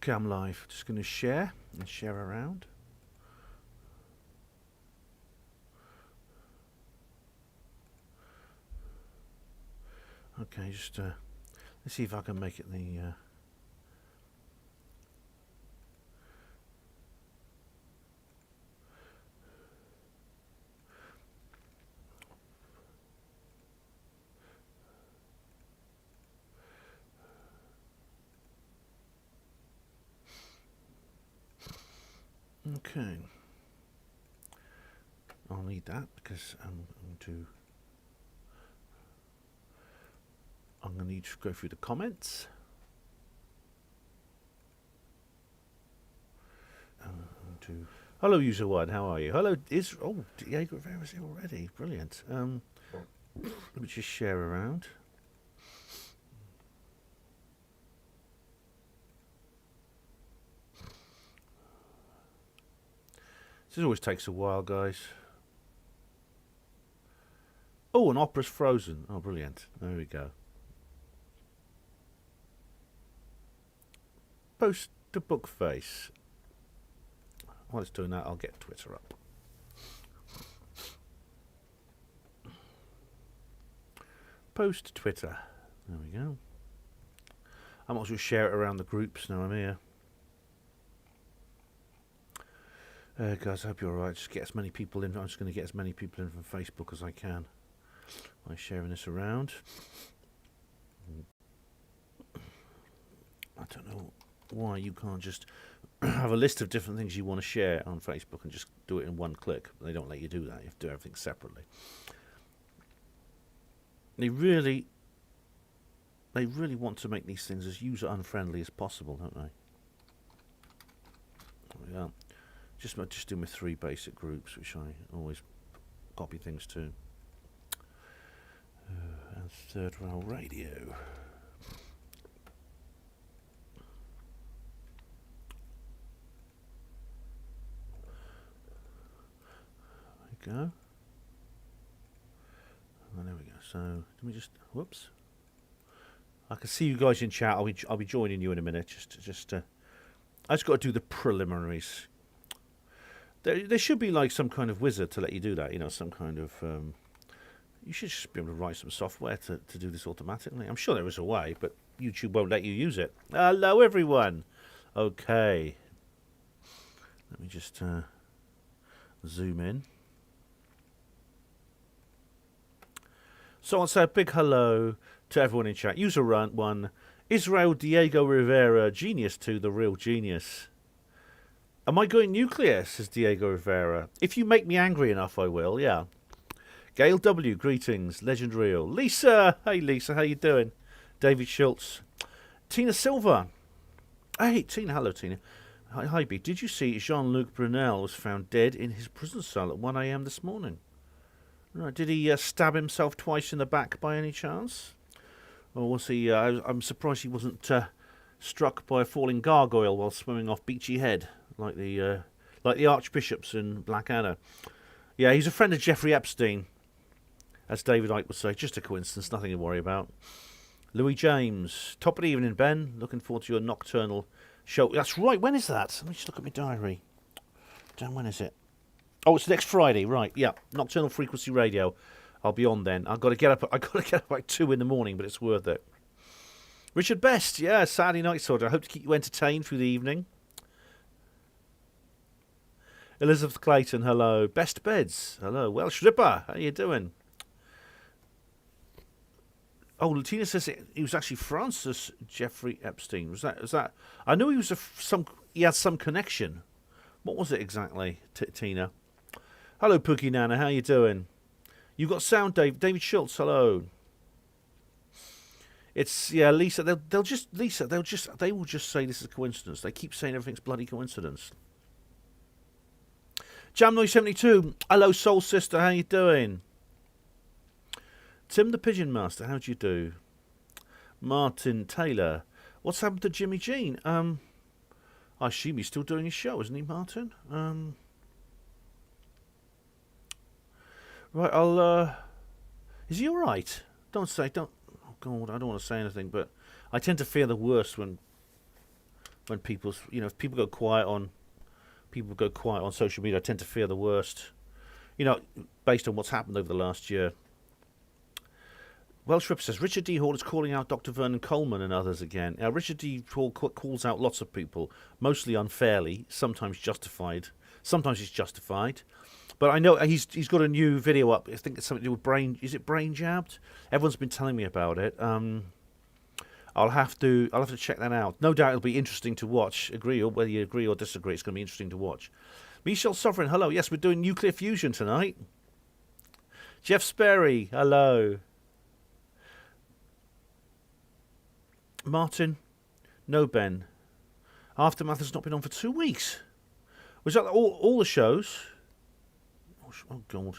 Okay, I'm live. Just going to share and share around. Okay, just let's see if I can make it the. Okay, I'll need that because I'm going to need to go through the comments. Hello, user one. How are you? Hello, Diego Rivera's here already. Brilliant. Let me just share around. This always takes a while, guys. Oh, an opera's frozen. Oh, brilliant. There we go. Post to book face. While it's doing that, I'll get Twitter up. Post to Twitter. There we go. I might as well share it around the groups now I'm here. Guys, I hope you're alright. Just get as many people in. I'm just going to get as many people in from Facebook as I can by sharing this around. I don't know why you can't just have a list of different things you want to share on Facebook and just do it in one click. They don't let you do that. You have to do everything separately. They really want to make these things as user unfriendly as possible, don't they? There we go. Just do my 3 basic groups, which I always copy things to. And Third Rail Radio. There we go. And there we go. So let me just whoops. I can see you guys in chat. I'll be joining you in a minute. I just got to do the preliminaries. There should be like some kind of wizard to let you do that. You know, some kind of. You should just be able to write some software to do this automatically. I'm sure there is a way, but YouTube won't let you use it. Hello, everyone. Okay. Let me just zoom in. So I'll say a big hello to everyone in chat. User one, Israel Diego Rivera, genius 2, the real genius. Am I going nuclear, says Diego Rivera. If you make me angry enough, I will, yeah. Gail W, greetings. Legend Real. Lisa, hey Lisa, how you doing? David Schultz. Tina Silva. Hey, Tina, hello Tina. Hi B, did you see Jean-Luc Brunel was found dead in his prison cell at 1 AM this morning? Right, did he stab himself twice in the back by any chance? Or was he, I'm surprised he wasn't struck by a falling gargoyle while swimming off Beachy Head. Like the archbishops in Blackadder. Yeah, he's a friend of Jeffrey Epstein, as David Icke would say. Just a coincidence, nothing to worry about. Louis James, top of the evening, Ben. Looking forward to your nocturnal show. That's right. When is that? Let me just look at my diary. Damn, when is it? Oh, it's next Friday, right? Yeah, Nocturnal Frequency Radio. I'll be on then. I've got to get up. Like 2 in the morning, but it's worth it. Richard Best, yeah, Saturday night sorter. I hope to keep you entertained through the evening. Elizabeth Clayton, hello. Best Beds, hello. Welsh Ripper, how you doing? Oh, Latina says he was actually Francis Jeffrey Epstein. Was that? I knew he was he had some connection. What was it exactly, Tina? Hello, Pookie Nana, how you doing? You got sound, Dave. David Schultz, hello. It's Lisa. They will just say this is a coincidence. They keep saying everything's bloody coincidence. Jamnoy72, hello Soul Sister, how you doing? Tim the Pigeon Master, how'd you do? Martin Taylor, what's happened to Jimmy Jean? I assume he's still doing his show, isn't he, Martin? Right, is he alright? Oh God, I don't want to say anything, but I tend to fear the worst when when people's, if people go quiet on social media, I tend to fear the worst. Based on what's happened over the last year. Welsh Ripper says, Richard D. Hall is calling out Dr. Vernon Coleman and others again. Now, Richard D. Hall calls out lots of people, mostly unfairly, sometimes justified. Sometimes it's justified. But I know he's got a new video up. I think it's something to do with brain. Is it brain jabbed? Everyone's been telling me about it. I'll have to check that out. No doubt it'll be interesting to watch. Whether you agree or disagree, it's going to be interesting to watch. Michelle Sovereign, hello. Yes, we're doing nuclear fusion tonight. Jeff Sperry, hello. Martin, no Ben. Aftermath has not been on for 2 weeks. Was that all the shows? Oh God.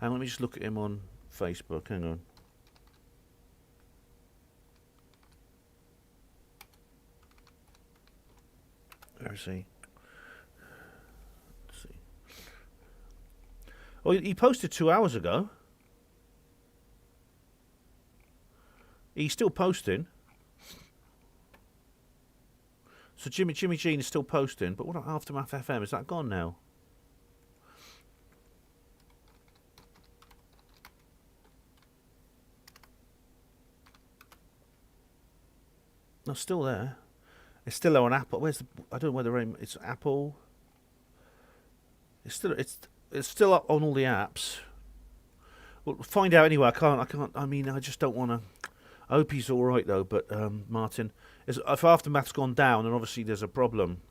And let me just look at him on Facebook. Hang on. Where is he? Let's see. Oh, he posted 2 hours ago. He's still posting. So Jimmy Jean is still posting, but what about Aftermath FM? Is that gone now? No, still there. It's still there on Apple. I don't know whether it's Apple. It's still up on all the apps. We'll find out anyway. I can't. I mean, I just don't want to. I hope he's all right though. But Martin, if Aftermath's gone down, then obviously there's a problem.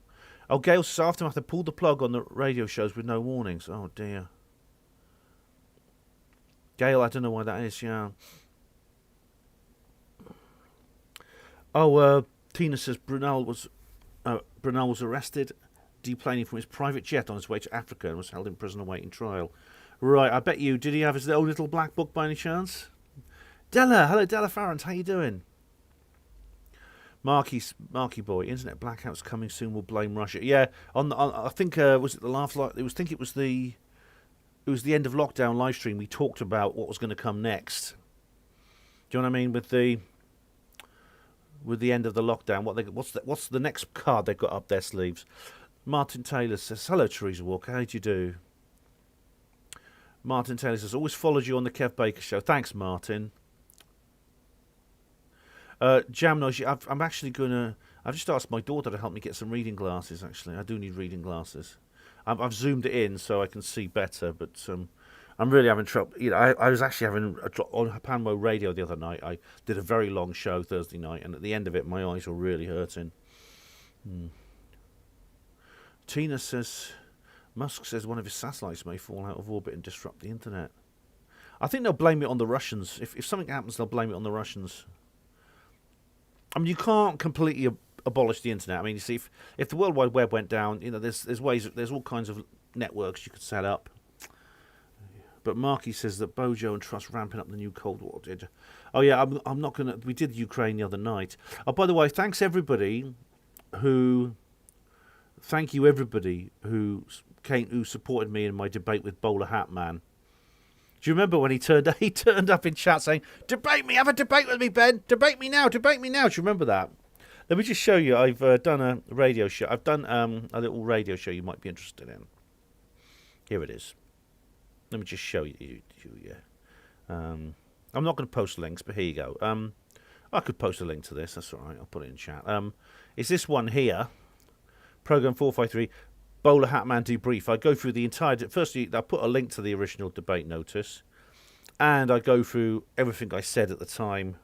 Oh, Gail says Aftermath have pulled the plug on the radio shows with no warnings. Oh dear. Gail, I don't know why that is. Yeah. Oh, Tina says Brunel was arrested, deplaning from his private jet on his way to Africa and was held in prison awaiting trial. Right, I bet you. Did he have his own little black book by any chance? Della, hello Della Farrant, how you doing? Marky boy, internet blackouts coming soon. We'll blame Russia. Yeah, I think was it the last? It was the end of lockdown live stream. We talked about what was going to come next. Do you know what I mean with the end of the lockdown? What's the next card they've got up their sleeves? Martin Taylor says, hello Teresa Walker, how do you do? Martin Taylor says, always followed you on the Kev Baker show. Thanks, Martin. Jamnosh, I've just asked my daughter to help me get some reading glasses, actually. I do need reading glasses. I've zoomed it in so I can see better, but I'm really having trouble. I was actually having on Panmo Radio the other night. I did a very long show Thursday night, and at the end of it, my eyes were really hurting. Tina says, Musk says one of his satellites may fall out of orbit and disrupt the internet. I think they'll blame it on the Russians. If something happens, they'll blame it on the Russians. I mean, you can't completely abolish the internet. I mean, you see, if the World Wide Web went down, there's ways, there's all kinds of networks you could set up. But Marky says that Bojo and Truss ramping up the new Cold War did. Oh yeah, I'm not gonna. We did Ukraine the other night. Oh, by the way, thank you everybody who supported me in my debate with Bowler Hat Man. Do you remember when he turned up in chat saying, "Debate me, have a debate with me, Ben. Debate me now, debate me now." Do you remember that? Let me just show you. I've done a radio show. I've done a little radio show you might be interested in. Here it is. Let me just show you. I'm not going to post links, but here you go. I could post a link to this. That's all right. I'll put it in chat. It's this one here. Program 453. Bowler Hatman debrief. I go through the entire. Firstly, I put a link to the original debate notice, and I go through everything I said at the time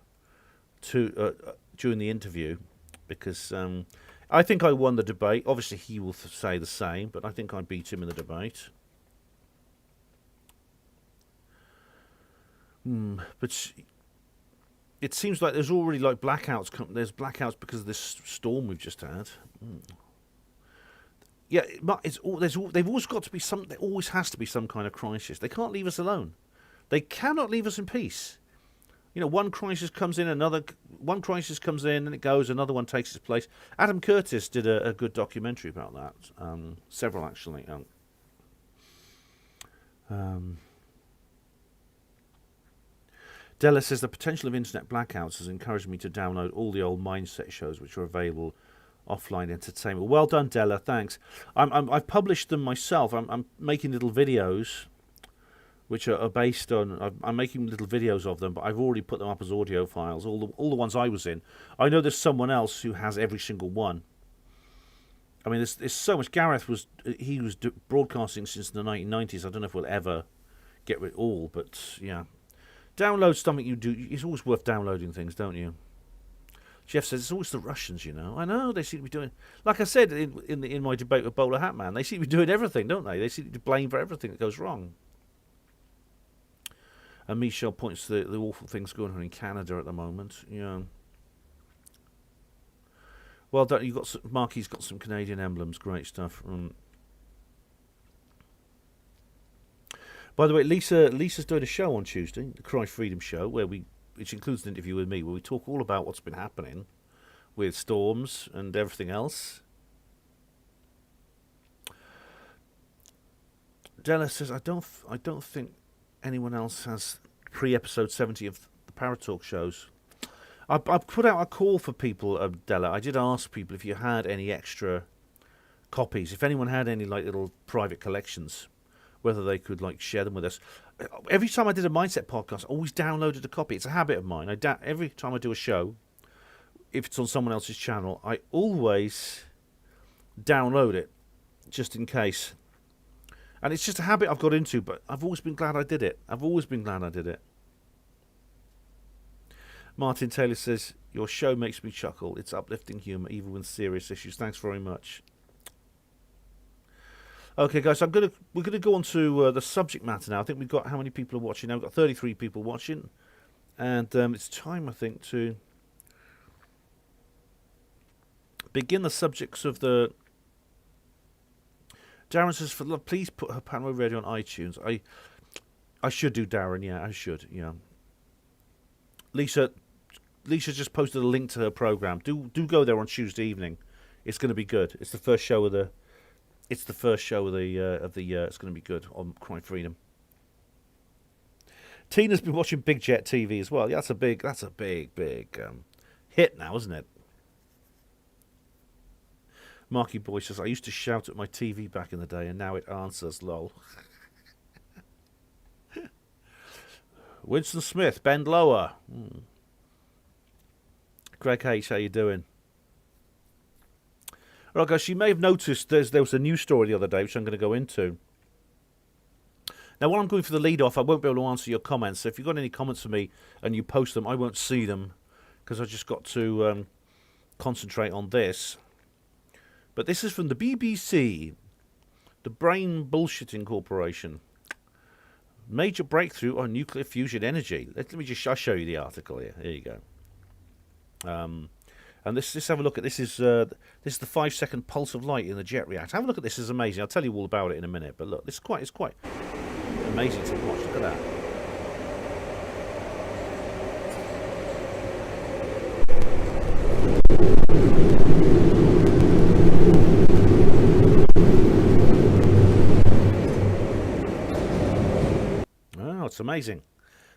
during the interview, because I think I won the debate. Obviously, he will say the same, but I think I beat him in the debate. But it seems like there's already like blackouts. There's blackouts because of this storm we've just had. Yeah, they've always got to be some. There always has to be some kind of crisis. They can't leave us alone. They cannot leave us in peace. One crisis comes in, one crisis comes in, and it goes. Another one takes its place. Adam Curtis did a good documentary about that. Several actually. Della says the potential of internet blackouts has encouraged me to download all the old Mindset shows which are available offline entertainment. Well done, Della. Thanks. I've published them myself. I'm making little videos, which are based on. I'm making little videos of them, but I've already put them up as audio files. All the ones I was in. I know there's someone else who has every single one. I mean, there's so much. Gareth was broadcasting since the 1990s. I don't know if we'll ever get rid of it all, but yeah. Download something you do. It's always worth downloading things, don't you? Jeff says it's always the Russians, you know. I know, they seem to be doing. Like I said in my debate with Bowler Hat Man, they seem to be doing everything, don't they? They seem to be blamed for everything that goes wrong. And Michelle points to the awful things going on in Canada at the moment. Yeah. Well done. You got Marky's got some Canadian emblems. Great stuff. By the way, Lisa's doing a show on Tuesday, the Cry Freedom Show, which includes an interview with me, where we talk all about what's been happening with storms and everything else. Della says, I don't think anyone else has pre-episode 70 of the Paratalk shows. I put out a call for people, Della. I did ask people if you had any extra copies, if anyone had any like little private collections, whether they could like share them with us. Every time I did a Mindset podcast, I always downloaded a copy. It's a habit of mine. Every time I do a show, if it's on someone else's channel, I always download it, just in case. And it's just a habit I've got into, but I've always been glad I did it. Martin Taylor says, your show makes me chuckle. It's uplifting humour, even with serious issues. Thanks very much. Okay, guys, we're gonna go on to the subject matter now. I think we've got how many people are watching now? We've got 33 people watching, and it's time, I think, to begin the subjects of the. Darren says, please put her Panama Radio on iTunes. I should do, Darren. Yeah, I should. Yeah. Lisa just posted a link to her program. Do go there on Tuesday evening. It's going to be good. It's the first show of the. It's the first show of the year. It's going to be good on Crime Freedom. Tina's been watching Big Jet TV as well. Yeah, that's a big hit now, isn't it? Marky Boy says, I used to shout at my TV back in the day, and now it answers. Lol. Winston Smith, bend lower. Greg H, how you doing? Right, guys, you may have noticed there was a news story the other day, which I'm going to go into. Now, while I'm going for the lead-off, I won't be able to answer your comments. So if you've got any comments for me and you post them, I won't see them because I just got to concentrate on this. But this is from the BBC, the Brain Bullshitting Corporation. Major breakthrough on nuclear fusion energy. I'll show you the article here. Here you go. And this have a look at this is the 5-second pulse of light in the jet reactor. Have a look at this. It's amazing. I'll tell you all about it in a minute. But look, it's quite amazing to watch. Look at that. Oh, it's amazing.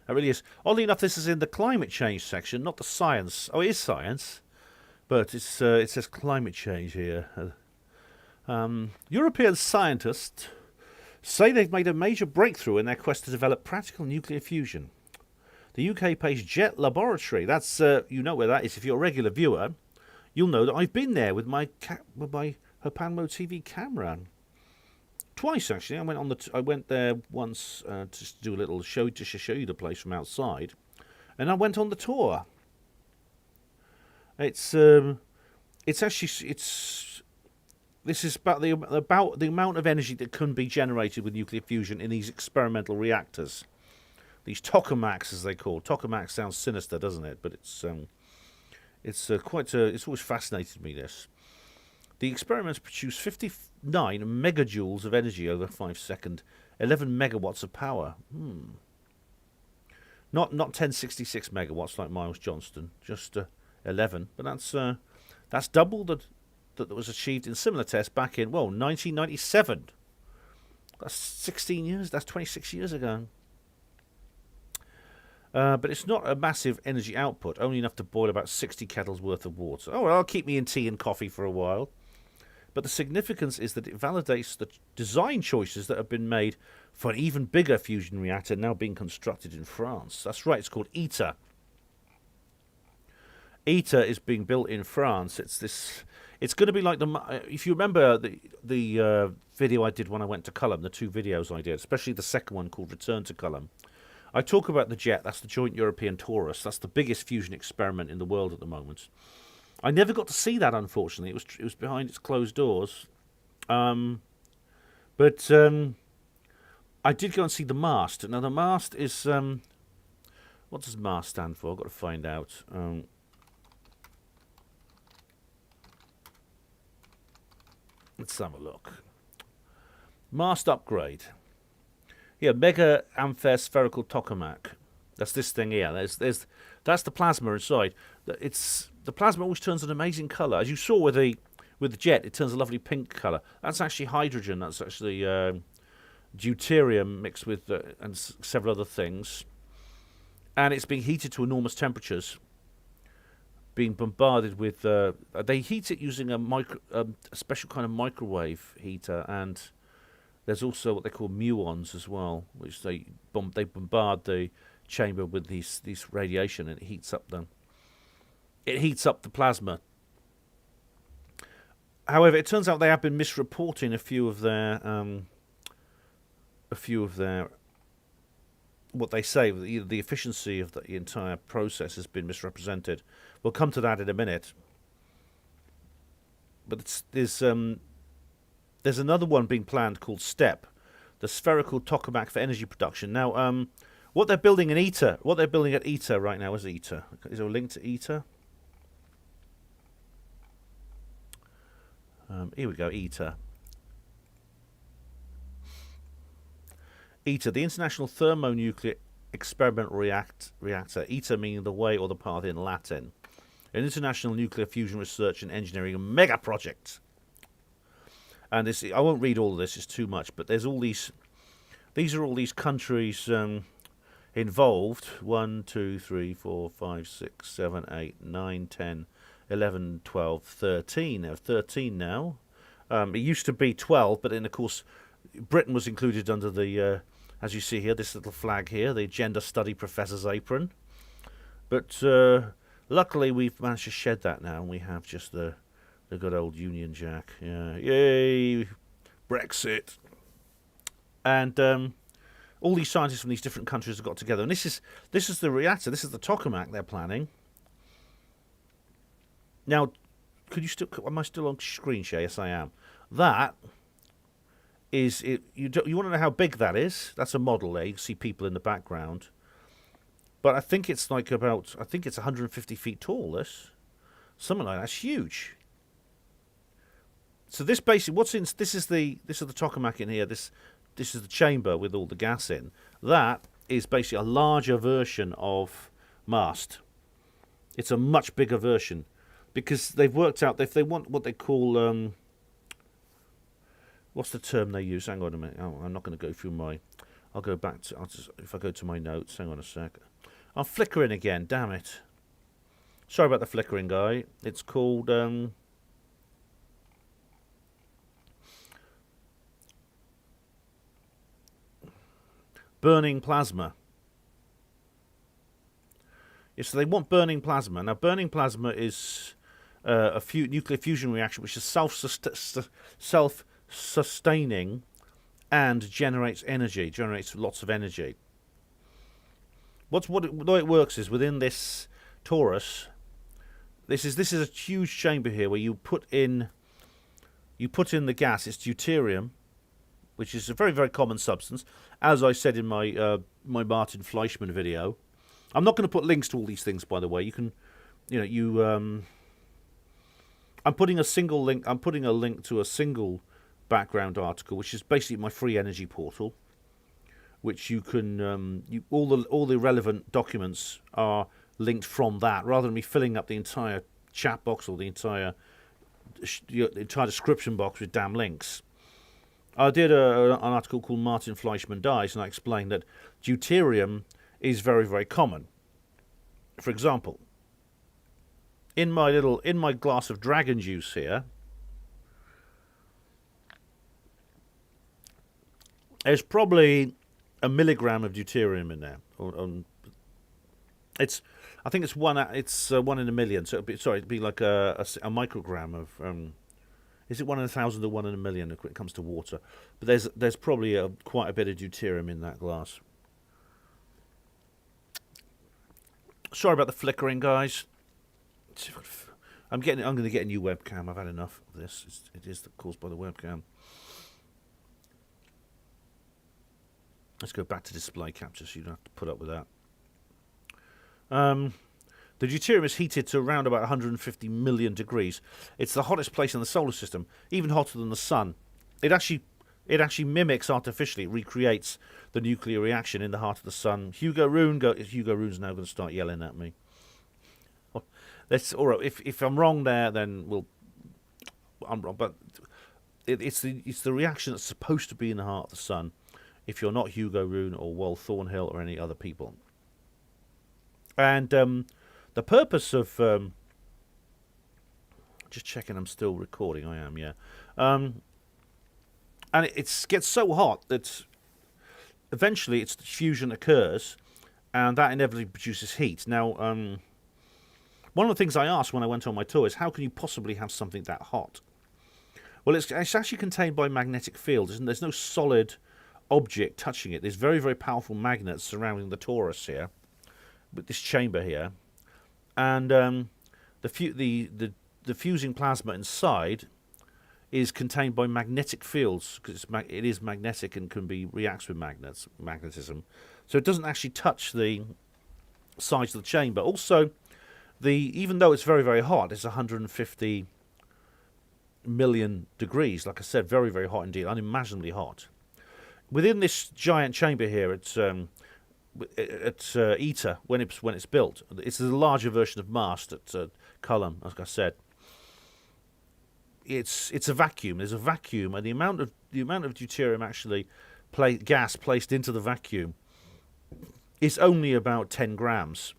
It really is. Oddly enough, this is in the climate change section, not the science. Oh, it is science. But it says climate change here. European scientists say they've made a major breakthrough in their quest to develop practical nuclear fusion. The UK-based Jet Laboratory, that's you know where that is. If you're a regular viewer, you'll know that I've been there with my Herpanmo TV camera. Twice, actually. I went there once just to do a little show, just to show you the place from outside. And I went on the tour. This is about the amount of energy that can be generated with nuclear fusion in these experimental reactors. These tokamaks, as they call. Tokamak sounds sinister, doesn't it? But it's always fascinated me, this. The experiments produce 59 megajoules of energy over 5 seconds, 11 megawatts of power. Not 1066 megawatts like Miles Johnston, just 11, but that's double that was achieved in similar tests back in 1997. That's 16 years. That's 26 years ago. But it's not a massive energy output, only enough to boil about 60 kettles worth of water. Oh, well, I'll keep me in tea and coffee for a while. But the significance is that it validates the design choices that have been made for an even bigger fusion reactor now being constructed in France. That's right, it's called ITER. ITER is being built in France. It's going to be like if you remember the video I did when I went to Culham, the 2 videos I did, especially the second one called Return to Culham. I talk about the JET, that's the Joint European Torus. That's the biggest fusion experiment in the world at the moment. I never got to see that, unfortunately. It was behind its closed doors. But I did go and see the mast. Now, the mast is... what does mast stand for? I've got to find out. Let's have a look. Mast upgrade. Yeah, mega amphare spherical tokamak. That's this thing here. That's the plasma inside. The plasma always turns an amazing colour. As you saw with the jet, it turns a lovely pink colour. That's actually hydrogen. That's actually deuterium mixed with and several other things. And it's being heated to enormous temperatures. Being bombarded with... they heat it using a special kind of microwave heater, and there's also what they call muons as well, which they bombard the chamber with these radiation, and it heats up the plasma. However, it turns out they have been misreporting a few of their what they say. The efficiency of the entire process has been misrepresented. We'll come to that in a minute. But there's another one being planned called STEP, the spherical tokamak for energy production. Now, what they're building at ITER right now is ITER. Is there a link to ITER? Here we go, ITER. ITER, the International Thermonuclear Experimental Reactor. ITER meaning the way or the path in Latin. An international nuclear fusion research and engineering mega project. And this, I won't read all of this; it's too much. But there's all these. These are all these countries involved. 1, 2, 3, 4, 5, 6, 7, 8, 9, 10, 11, 12, 13. There are 13 now. It used to be 12, but then of course Britain was included under the, as you see here, this little flag here, the Gender Study Professor's apron. But luckily we've managed to shed that now, and we have just the good old Union Jack. Yeah, yay, Brexit. And all these scientists from these different countries have got together, and this is the reactor. This is the tokamak they're planning. Now, am I still on screen share? Yes, I am. That is it. You want to know how big that is? That's a model there. You can see people in the background. But I think it's like I think it's 150 feet tall. Something like that. It's huge. So this basically, this is the tokamak in here. This is the chamber with all the gas in. That is basically a larger version of mast. It's a much bigger version, because they've worked out if they want what they call what's the term they use? Hang on a minute. Oh, I'm not going to go through my. I'll go back to. If I go to my notes, hang on a sec. I'm flickering again. Damn it. Sorry about the flickering, guy. It's called burning plasma. Yeah, so they want burning plasma. Now, burning plasma is a nuclear fusion reaction which is self-sustaining and generates energy, generates lots of energy. The way it works is within this torus. This is a huge chamber here where you put in the gas. It's deuterium, which is a very, very common substance. As I said in my my Martin Fleischmann video. I'm not going to put links to all these things, by the way. You can, I'm putting a single link. I'm putting a link to a single background article, which is basically my free energy portal, which you can all the relevant documents are linked from that, rather than me filling up the entire chat box or the entire description box with damn links. I did an article called Martin Fleischmann Dies, and I explained that deuterium is very, very common. For example, in my glass of dragon juice here, there's probably a milligram of deuterium in there. I think it's one in a million. So it'd be like a microgram of. Is it 1 in 1,000 or 1 in a million when it comes to water? But there's probably quite a bit of deuterium in that glass. Sorry about the flickering, guys. I'm going to get a new webcam. I've had enough of this. It is caused by the webcam. Let's go back to display capture so you don't have to put up with that. The deuterium is heated to around about 150 million degrees. It's the hottest place in the solar system, even hotter than the sun. It actually mimics artificially, it recreates the nuclear reaction in the heart of the sun. Hugo Rune's now going to start yelling at me. All right. If I'm wrong there, then I'm wrong. But it's the reaction that's supposed to be in the heart of the sun. If you're not Hugo Rune or Wal Thornhill or any other people, and the purpose of just checking I'm still recording. I am, yeah. And it gets so hot that eventually its fusion occurs, and that inevitably produces heat. Now, one of the things I asked when I went on my tour is, how can you possibly have something that hot? Well, it's actually contained by magnetic fields, and there's no solid object touching it. There's very, very powerful magnets surrounding the torus here, with this chamber here. And the fusing plasma inside is contained by magnetic fields, because it is magnetic and reacts with magnetism. So it doesn't actually touch the sides of the chamber. Also, even though it's very, very hot, it's 150 million degrees. Like I said, very, very hot indeed, unimaginably hot. Within this giant chamber here, it's at ITER when it's built. It's the larger version of MAST at Culham, as I said. It's a vacuum. There's a vacuum, and the amount of deuterium gas placed into the vacuum is only about 10 grams,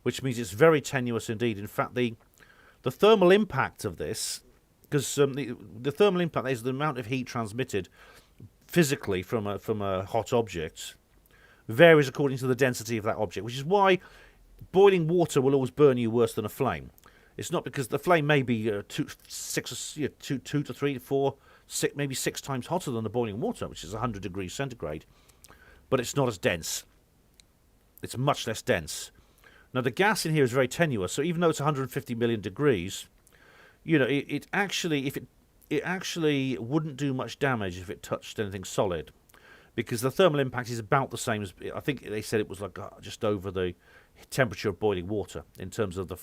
which means it's very tenuous indeed. In fact, the thermal impact of this, because the thermal impact is the amount of heat transmitted physically from a hot object, varies according to the density of that object, which is why boiling water will always burn you worse than a flame. It's not because the flame may be 2 to 3 to 4, 6, maybe 6 times hotter than the boiling water, which is 100 degrees centigrade, but it's not as dense. It's much less dense. Now, the gas in here is very tenuous, so even though it's 150 million degrees, you know, it actually wouldn't do much damage if it touched anything solid, because the thermal impact is about the same as, I think they said it was like just over the temperature of boiling water in terms of the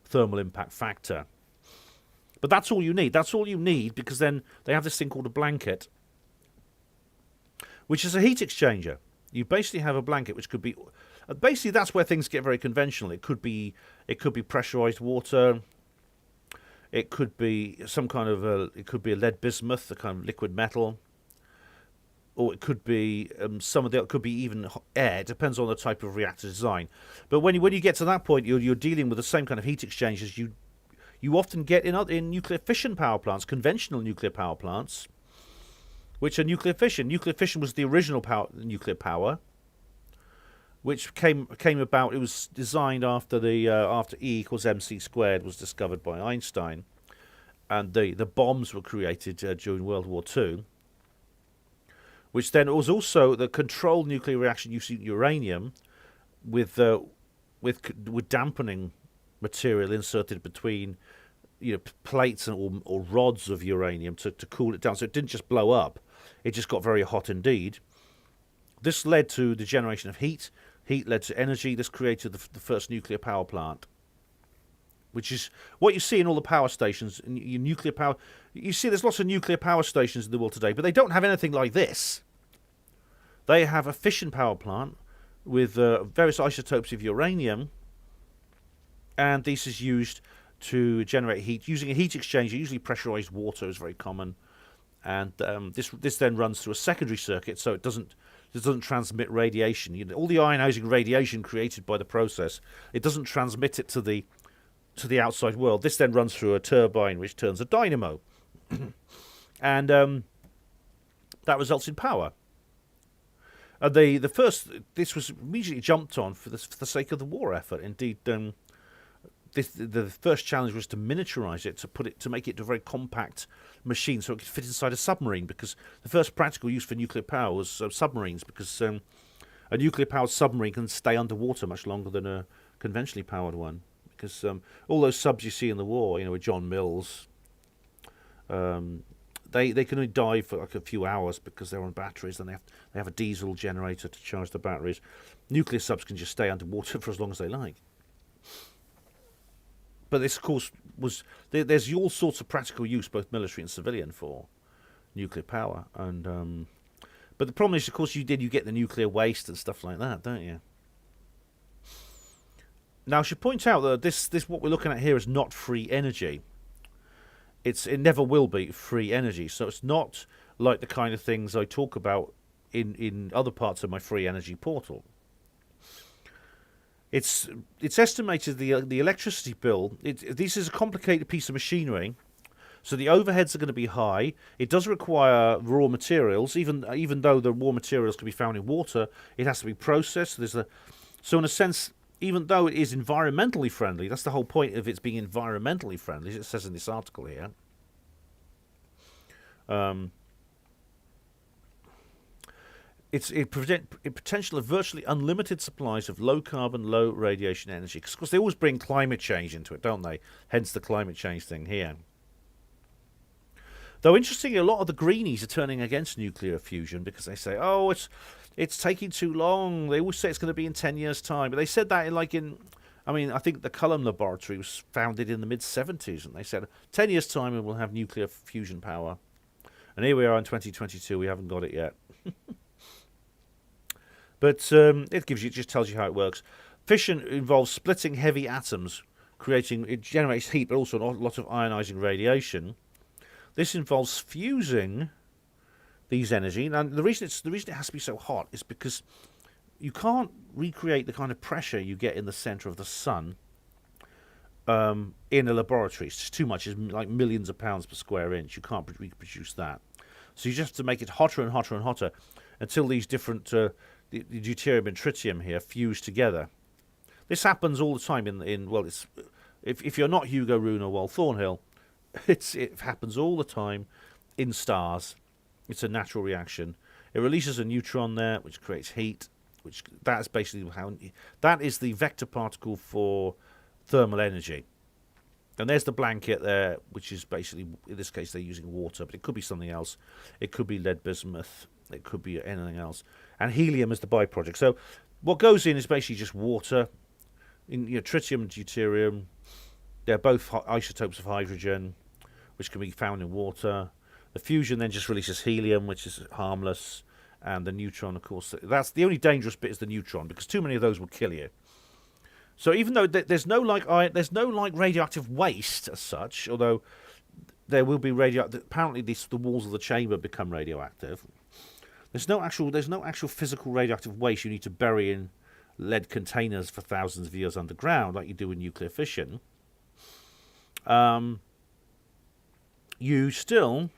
thermal impact factor. But that's all you need. That's all you need, because then they have this thing called a blanket, which is a heat exchanger. You basically have a blanket which could be, basically that's where things get very conventional. It could be pressurized water. It could be some kind of it could be a lead bismuth, a kind of liquid metal, or it could be it could be even air. It depends on the type of reactor design. But when you get to that point, you're dealing with the same kind of heat exchangers you often get in nuclear fission power plants, conventional nuclear power plants, which are nuclear fission. Nuclear fission was the original nuclear power, which came about. It was designed after E equals mc squared was discovered by Einstein, and the bombs were created during World War II. Which then was also the controlled nuclear reaction using uranium, with dampening material inserted between, plates or rods of uranium to cool it down, so it didn't just blow up. It just got very hot indeed. This led to the generation of heat. Heat led to energy. This created the first nuclear power plant, which is what you see in all the power stations. In nuclear power, you see there's lots of nuclear power stations in the world today, but they don't have anything like this. They have a fission power plant with various isotopes of uranium, and this is used to generate heat using a heat exchanger. Usually pressurized water is very common, and this then runs through a secondary circuit, so it doesn't It doesn't transmit radiation. All the ionizing radiation created by the process, it doesn't transmit it to the outside world. This then runs through a turbine, which turns a dynamo, and that results in power. And this was immediately jumped on for the sake of the war effort. Indeed, the first challenge was to miniaturize it, to make it a very compact machine, so it could fit inside a submarine. Because the first practical use for nuclear power was submarines, because a nuclear-powered submarine can stay underwater much longer than a conventionally powered one. Because all those subs you see in the war, with John Mills, they can only dive for like a few hours because they're on batteries, and they have a diesel generator to charge the batteries. Nuclear subs can just stay underwater for as long as they like. But this, of course, there's all sorts of practical use, both military and civilian, for nuclear power. And but the problem is, of course, you get the nuclear waste and stuff like that, don't you? Now, I should point out that this what we're looking at here is not free energy. It never will be free energy. So it's not like the kind of things I talk about in other parts of my free energy portal. It's estimated the electricity bill. This is a complicated piece of machinery, so the overheads are going to be high. It does require raw materials, even though the raw materials can be found in water. It has to be processed. So in a sense, even though it is environmentally friendly, that's the whole point of it being environmentally friendly, as it says in this article here. It's a potential of virtually unlimited supplies of low carbon, low radiation energy. Because, of course, they always bring climate change into it, don't they? Hence the climate change thing here. Though, interestingly, a lot of the greenies are turning against nuclear fusion because they say, oh, it's taking too long. They always say it's going to be in 10 years' time. But they said that I think the Culham Laboratory was founded in the mid-70s, and they said 10 years' time and we'll have nuclear fusion power. And here we are in 2022, we haven't got it yet. But it just tells you how it works. Fission involves splitting heavy atoms, it generates heat, but also a lot of ionizing radiation. This involves fusing these energy, and the reason it has to be so hot is because you can't recreate the kind of pressure you get in the center of the sun in a laboratory. It's just too much. It's like millions of pounds per square inch. You can't reproduce that. So you just have to make it hotter and hotter and hotter until these different the deuterium and tritium here fuse together. This happens all the time if you're not Hugo Rune or Wal Thornhill, it happens all the time in stars. It's a natural reaction. It releases a neutron there, which creates heat. That is the vector particle for thermal energy. And there's the blanket there, which is basically, in this case, they're using water, but it could be something else. It could be lead bismuth. It could be anything else. And helium is the byproduct. So what goes in is basically just water. Tritium and deuterium, they're both isotopes of hydrogen, which can be found in water. The fusion then just releases helium, which is harmless. And the neutron, of course, that's the only dangerous bit is the neutron, because too many of those will kill you. So even though there's no radioactive waste as such, although there will be apparently the walls of the chamber become radioactive. There's no actual physical radioactive waste you need to bury in lead containers for thousands of years underground, like you do in nuclear fission. You still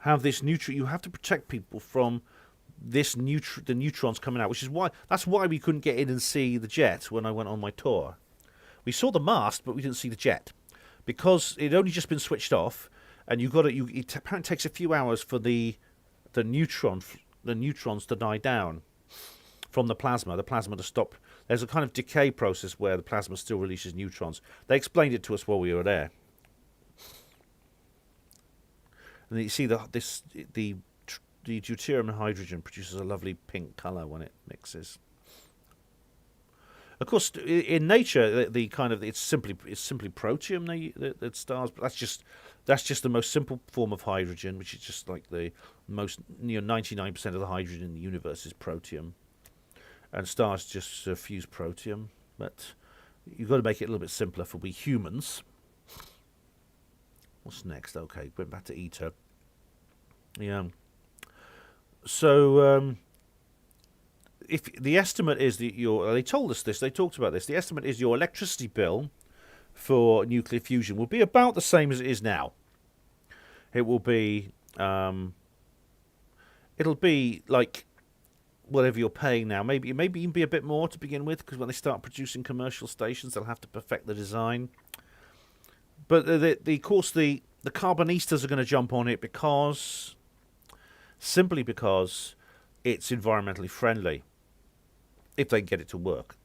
have this you have to protect people from the neutrons coming out, which is why we couldn't get in and see the jet when I went on my tour. We saw the mast, but we didn't see the jet because it had only just been switched off, and it apparently takes a few hours for the neutrons to die down from the plasma to stop. There's a kind of decay process where the plasma still releases neutrons. They explained it to us while we were there. And you see the deuterium and hydrogen produces a lovely pink colour when it mixes. Of course, in nature, it's simply protium that stars, but that's just the most simple form of hydrogen, which is just like the most 99% of the hydrogen in the universe is protium, and stars just fuse protium. But you've got to make it a little bit simpler for we humans. What's next? Okay, going back to ITER. Yeah. So if the estimate is that they told us this, they talked about this. The estimate is your electricity bill for nuclear fusion will be about the same as it is now. It will be, it'll be like whatever you're paying now. Maybe even be a bit more to begin with, because when they start producing commercial stations, they'll have to perfect the design. But of course, the carbonistas are going to jump on it simply because it's environmentally friendly, if they can get it to work.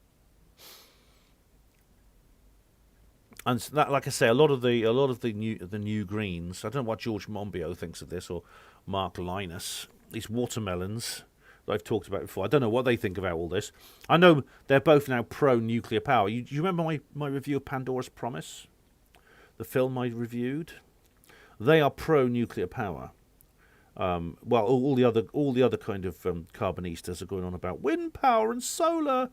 And that, like I say, a lot of the new greens. I don't know what George Monbiot thinks of this, or Mark Linus. These watermelons that I've talked about before. I don't know what they think about all this. I know they're both now pro-nuclear power. You remember my review of Pandora's Promise, the film I reviewed? They are pro-nuclear power. Well, all the other kind of carbonistas are going on about wind power and solar.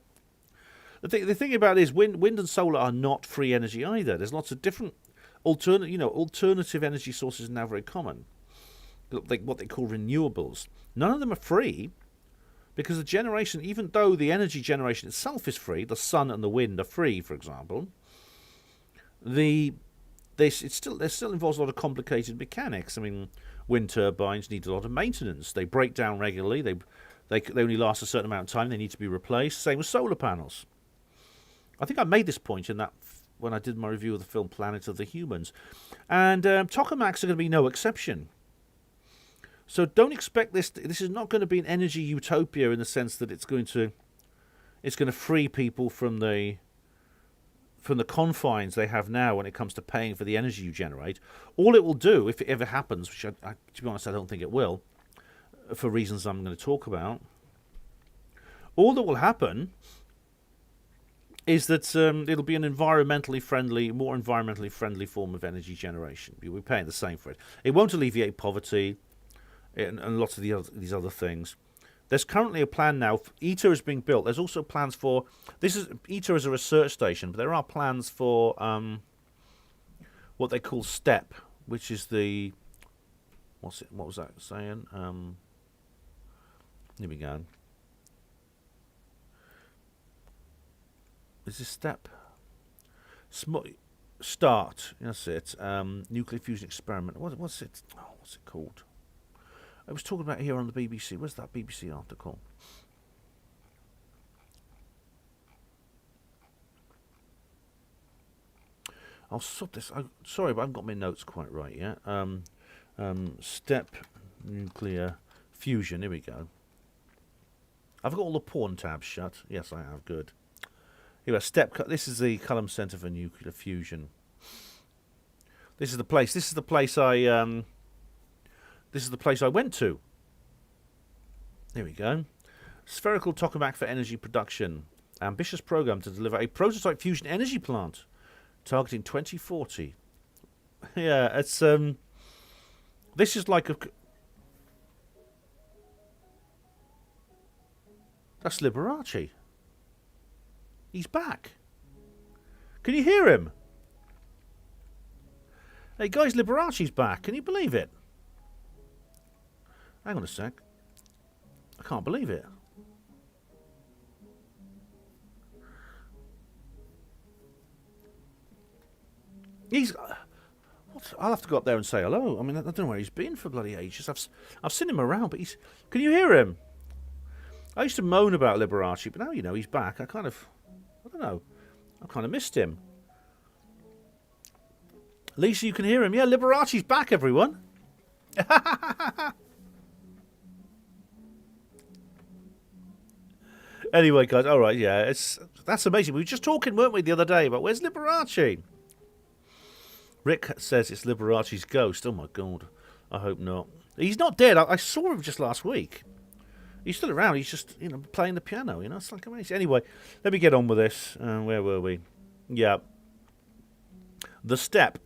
The thing about it is wind and solar are not free energy either. There's lots of different alternative energy sources now very common. Like what they call renewables. None of them are free, because the generation, even though the energy generation itself is free, the sun and the wind are free, for example. It still involves a lot of complicated mechanics. I mean, wind turbines need a lot of maintenance. They break down regularly. They only last a certain amount of time. They need to be replaced. Same with solar panels. I think I made this point when I did my review of the film Planet of the Humans. And tokamaks are going to be no exception. So don't expect this. This is not going to be an energy utopia in the sense that it's going to free people from the confines they have now when it comes to paying for the energy you generate. All it will do, if it ever happens, which to be honest I don't think it will, for reasons I'm going to talk about, all that will happen is that it'll be an more environmentally friendly form of energy generation. We're paying the same for it. It won't alleviate poverty and lots of these other things. There's currently a plan now. ITER is being built. There's also plans for ITER is a research station, but there are plans for what they call STEP, which is the what was that saying? Here we go. Is this STEP? Start. That's it. Nuclear fusion experiment. What's it? Oh, what's it called? I was talking about here on the BBC. Where's that BBC article? I'll sort this. Sorry, but I haven't got my notes quite right yet. STEP nuclear fusion. Here we go. I've got all the porn tabs shut. Yes, I have. Good. Here we go. STEP. This is the Culham Centre for Nuclear Fusion. This is the place. This is the place I. This is the place I went to. Here we go. Spherical tokamak for energy production. Ambitious program to deliver a prototype fusion energy plant targeting 2040. Yeah, it's this is like a. That's Liberace. He's back. Can you hear him? Hey guys, Liberace's back. Can you believe it? Hang on a sec. I can't believe it. He's. What? I'll have to go up there and say hello. I mean, I don't know where he's been for bloody ages. I've seen him around, but he's. Can you hear him? I used to moan about Liberace, but now he's back. I don't know. I kind of missed him. Lisa, you can hear him. Yeah, Liberace's back, everyone. Anyway, guys, all right, yeah, that's amazing. We were just talking, weren't we, the other day about where's Liberace? Rick says it's Liberace's ghost. Oh my God, I hope not. He's not dead. I saw him just last week. He's still around. He's just playing the piano. It's like amazing. Anyway, let me get on with this. Where were we? Yeah, the STEP.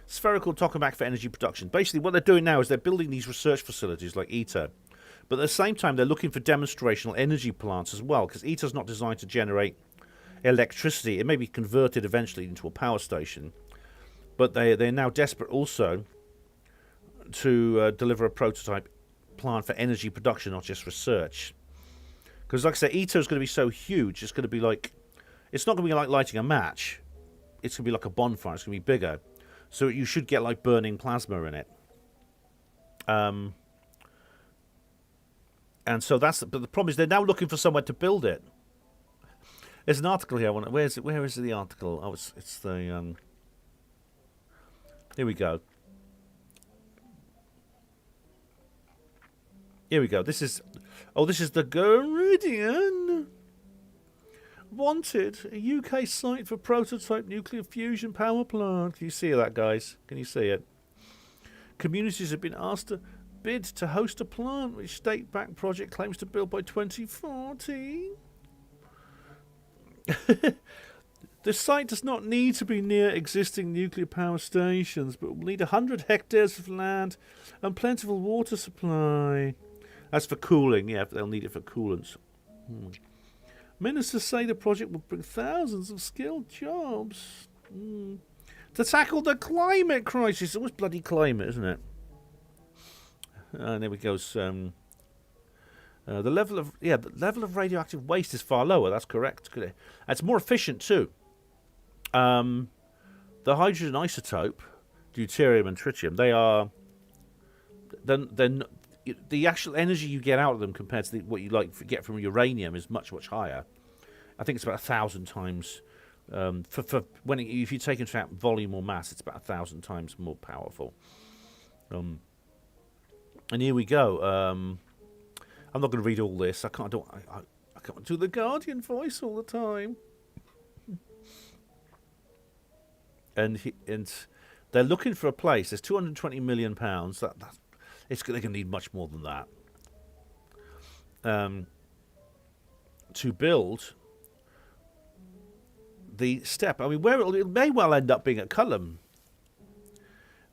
Spherical tokamak for energy production. Basically, what they're doing now is they're building these research facilities like ITER. But at the same time, they're looking for demonstrational energy plants as well, because ITER's not designed to generate electricity. It may be converted eventually into a power station. But they're now desperate also to deliver a prototype plant for energy production, not just research. Because, like I said, ITER is going to be so huge. It's going to be like, it's not going to be like lighting a match. It's going to be like a bonfire. It's going to be bigger. So you should get like burning plasma in it. And so that's, but the problem is they're now looking for somewhere to build it. There's an article here. Where is it? Where is the article? Oh, it's the here we go. Here we go. This is the Guardian. Wanted, a UK site for prototype nuclear fusion power plant. Can you see that, guys? Can you see it? Communities have been asked to bid to host a plant which state-backed project claims to build by 2040. The site does not need to be near existing nuclear power stations, but will need 100 hectares of land and plentiful water supply. That's for cooling, yeah, they'll need it for coolants. Ministers say the project will bring thousands of skilled jobs to tackle the climate crisis. It's always bloody climate, isn't it? And there we go. The level of radioactive waste is far lower. That's correct. It's more efficient too. The hydrogen isotope, deuterium and tritium, they are then the actual energy you get out of them compared to what you get from uranium is much higher. I think it's about 1,000 times. If you take into account volume or mass, it's about 1,000 times more powerful. And here we go. I'm not going to read all this. I can't do the Guardian voice all the time. And they're looking for a place. There's 220 million pounds. They're going to need much more than that. To build the step. I mean, it may well end up being at Culham.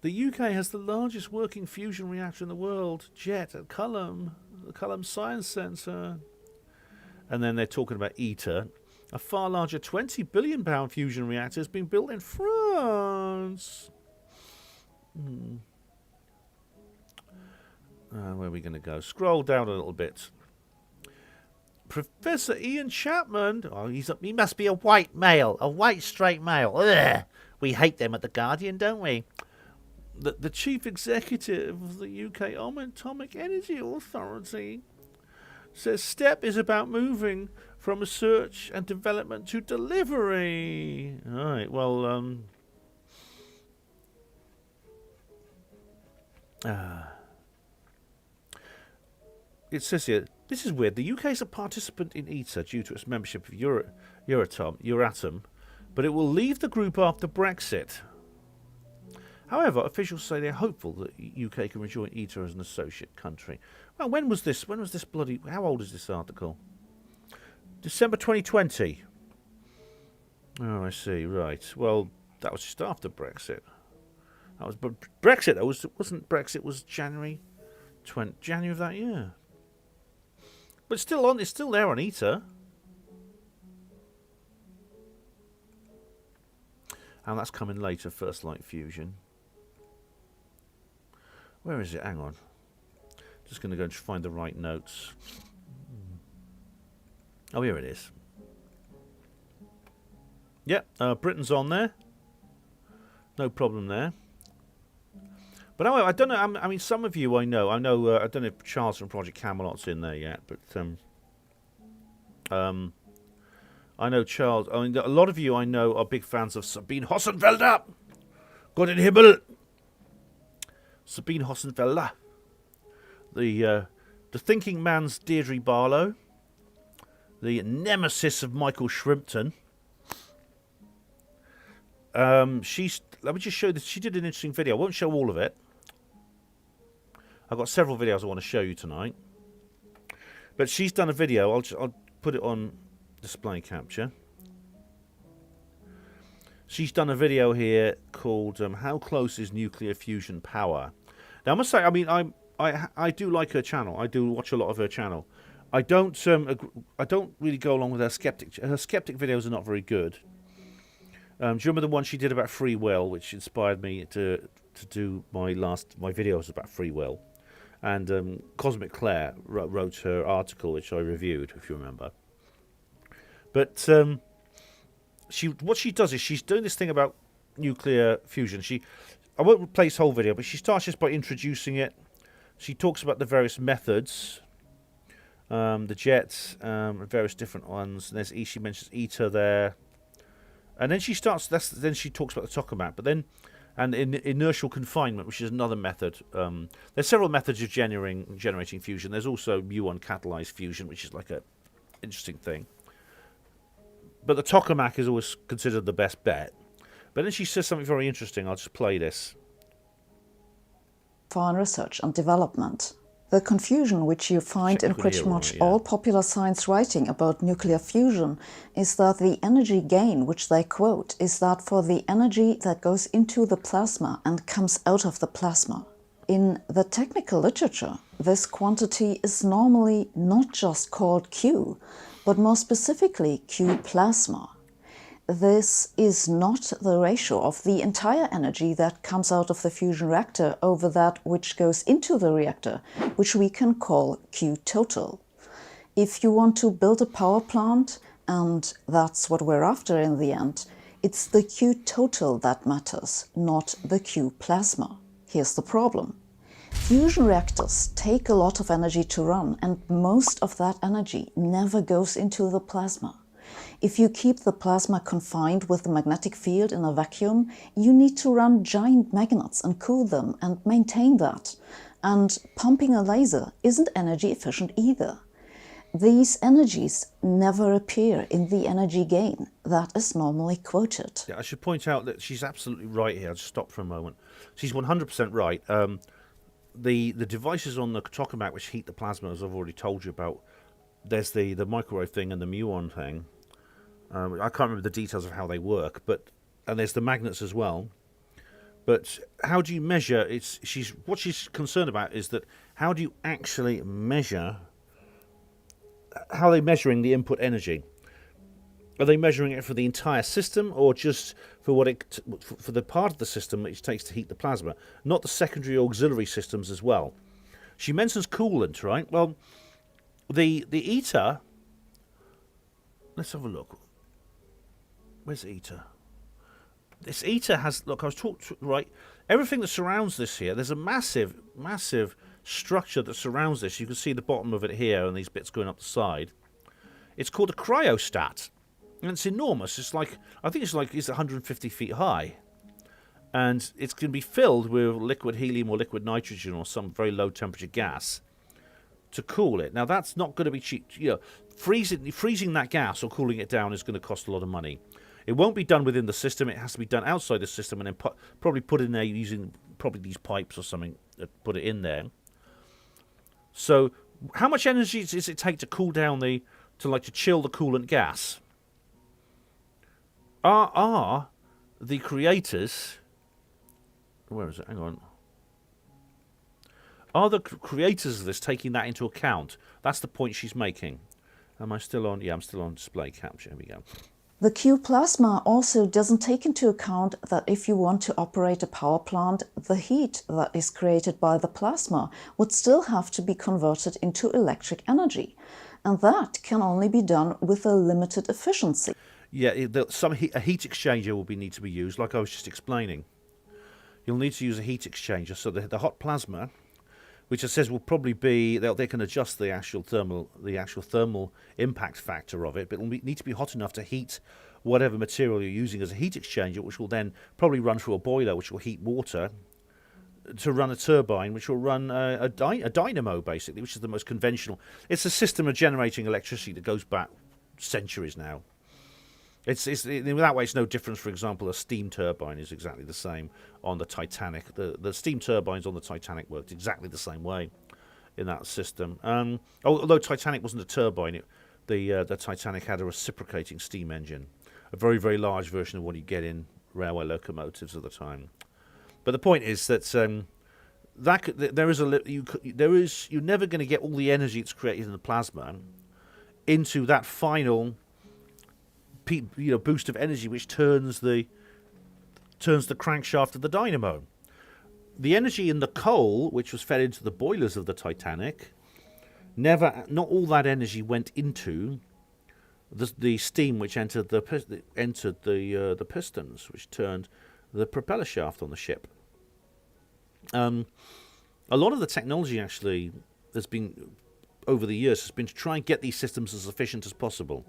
The UK has the largest working fusion reactor in the world, JET, at Culham, the Culham Science Centre. And then they're talking about ITER. A far larger £20 billion fusion reactor is being built in France. Where are we going to go? Scroll down a little bit. Professor Ian Chapman. Oh, he must be a white male, a white straight male. Ugh. We hate them at the Guardian, don't we? The chief executive of the UK Atomic Energy Authority says STEP is about moving from research and development to delivery. All right. Well, it says here, this is weird. The UK is a participant in ITER due to its membership of Euratom, but it will leave the group after Brexit. However, officials say they're hopeful that UK can rejoin ITER as an associate country. Well, when was this bloody... How old is this article? December 2020. Oh, I see. Right. Well, that was just after Brexit. That was Brexit. Wasn't Brexit was January of that year. But it's still there on ITER. And that's coming later, First Light Fusion. Where is it? Hang on. Just going to go and find the right notes. Oh, here it is. Yeah, Britain's on there. No problem there. But anyway, I don't know. I mean, some of you I know. I don't know if Charles from Project Camelot's in there yet, but I know Charles. I mean, a lot of you I know are big fans of Sabine Hossenfelder. Gott in Himmel. Sabine Hossenfelder. The thinking man's Deirdre Barlow. The nemesis of Michael Shrimpton. Let me just show this. She did an interesting video. I won't show all of it. I've got several videos I want to show you tonight. But she's done a video. I'll put it on display capture. She's done a video here called "How Close Is Nuclear Fusion Power?" Now I must say, I mean, I do like her channel. I do watch a lot of her channel. I don't really go along with her skeptic. Her skeptic videos are not very good. Do you remember the one she did about free will, which inspired me to do my videos about free will? And Cosmic Claire wrote her article, which I reviewed, if you remember. But what she does is she's doing this thing about nuclear fusion. I won't play this whole video, but she starts just by introducing it. She talks about the various methods, the jets, various different ones. And she mentions ITER there, and then she starts. Then she talks about the tokamak, but then. And in inertial confinement, which is another method. There's several methods of generating fusion. There's also muon catalyzed fusion, which is like a interesting thing. But the tokamak is always considered the best bet. But then she says something very interesting. I'll just play this. For research and development. The confusion which you find in pretty much all popular science writing about nuclear fusion is that the energy gain which they quote is that for the energy that goes into the plasma and comes out of the plasma. In the technical literature, this quantity is normally not just called Q, but more specifically Q plasma. This is not the ratio of the entire energy that comes out of the fusion reactor over that which goes into the reactor, which we can call Q total. If you want to build a power plant, and that's what we're after in the end, it's the Q total that matters, not the Q plasma. Here's the problem. Fusion reactors take a lot of energy to run, and most of that energy never goes into the plasma. If you keep the plasma confined with the magnetic field in a vacuum, you need to run giant magnets and cool them and maintain that. And pumping a laser isn't energy efficient either. These energies never appear in the energy gain that is normally quoted. Yeah, I should point out that she's absolutely right here. I'll just stop for a moment. She's 100% right. The devices on the tokamak which heat the plasma, as I've already told you about, there's the microwave thing and the muon thing. I can't remember the details of how they work, and there's the magnets as well. But how do you measure? What she's concerned about is that how do you actually measure? How are they measuring the input energy? Are they measuring it for the entire system, or just for for the part of the system it takes to heat the plasma, not the secondary auxiliary systems as well? She mentions coolant, right? Well, the ITER. Let's have a look. Where's ITER? This ITER has, look, I was talking, right, everything that surrounds this here, there's a massive, massive structure that surrounds this. You can see the bottom of it here and these bits going up the side. It's called a cryostat, and it's enormous. It's like, I think it's 150 feet high. And it's going to be filled with liquid helium or liquid nitrogen or some very low temperature gas to cool it. Now, that's not going to be cheap. You know, freezing that gas or cooling it down is going to cost a lot of money. It won't be done within the system. It has to be done outside the system and then probably put in there using probably these pipes or something that put it in there. So how much energy does it take to cool down to chill the coolant gas? Are the creators... Where is it? Hang on. Are the creators of this taking that into account? That's the point she's making. Am I still on? Yeah, I'm still on display capture. Here we go. The Q plasma also doesn't take into account that if you want to operate a power plant, the heat that is created by the plasma would still have to be converted into electric energy. And that can only be done with a limited efficiency. Yeah, a heat exchanger will need to be used, like I was just explaining. You'll need to use a heat exchanger, so the hot plasma, which it says will probably be, they can adjust the actual thermal impact factor of it, but it'll need to be hot enough to heat whatever material you're using as a heat exchanger, which will then probably run through a boiler, which will heat water, to run a turbine, which will run a dynamo, basically, which is the most conventional. It's a system of generating electricity that goes back centuries now. It's in that way, it's no difference. For example, a steam turbine is exactly the same on the Titanic. The steam turbines on the Titanic worked exactly the same way in that system. Although Titanic wasn't a turbine, the Titanic had a reciprocating steam engine, a very, very large version of what you get in railway locomotives at the time. But the point is that you're never going to get all the energy that's created in the plasma into that final boost of energy which turns the crankshaft of the dynamo. the energy in the coal, which was fed into the boilers of the Titanic, not all that energy went into the steam which entered the pistons, which turned the propeller shaft on the ship. A lot of the technology actually has been over the years has been to try and get these systems as efficient as possible.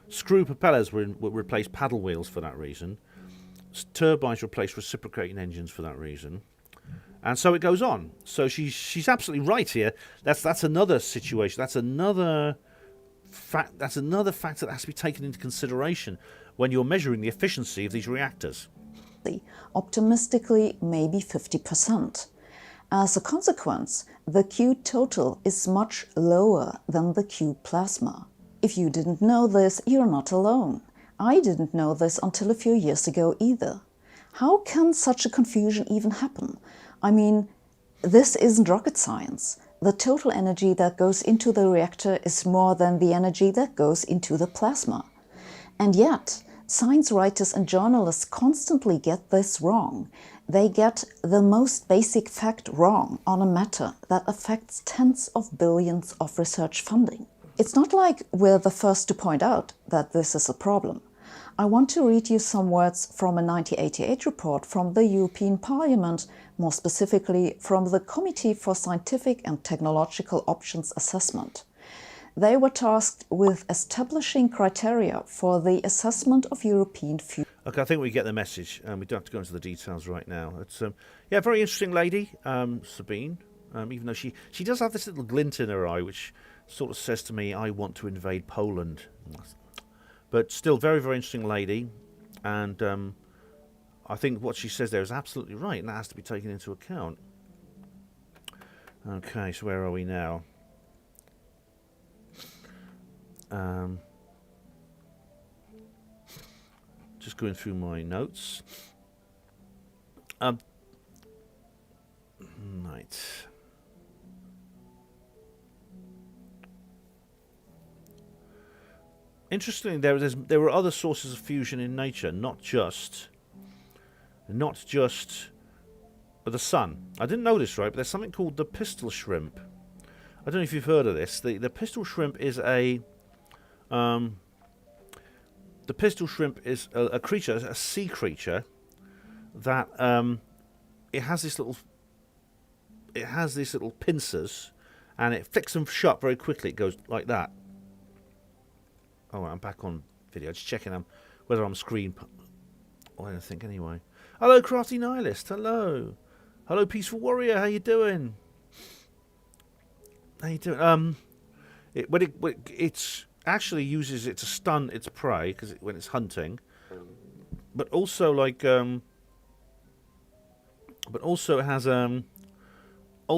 Screw propellers were replaced paddle wheels for that reason. Turbines replaced reciprocating engines for that reason. And so it goes on. So she's absolutely right here. That's another situation. That's another fact. That's another factor that has to be taken into consideration when you're measuring the efficiency of these reactors. Optimistically, maybe 50%. As a consequence, the Q total is much lower than the Q plasma. If you didn't know this, you're not alone. I didn't know this until a few years ago either. How can such a confusion even happen? I mean, this isn't rocket science. The total energy that goes into the reactor is more than the energy that goes into the plasma. And yet, science writers and journalists constantly get this wrong. They get the most basic fact wrong on a matter that affects tens of billions of research funding. It's not like we're the first to point out that this is a problem. I want to read you some words from a 1988 report from the European Parliament, more specifically from the Committee for Scientific and Technological Options Assessment. They were tasked with establishing criteria for the assessment of European future. Okay, I think we get the message. We don't have to go into the details right now. It's yeah, very interesting lady, Sabine. Even though she does have this little glint in her eye, which sort of says to me, I want to invade Poland. But still, very, very interesting lady. And I think what she says there is absolutely right, and that has to be taken into account. Okay, so where are we now? Just going through my notes. Right. Interestingly, there were other sources of fusion in nature, not just the sun. I didn't know this, right? But there's something called the pistol shrimp. I don't know if you've heard of this. The pistol shrimp is a creature, a sea creature that it has these little pincers, and it flicks them shut very quickly. It goes like that. Oh, I'm back on video. Just checking whether I'm screen. I don't think anyway. Hello, Crafty Nihilist. Hello. Hello, Peaceful Warrior. How you doing? How you doing? It's actually uses it to stun its prey when it's hunting, but also it can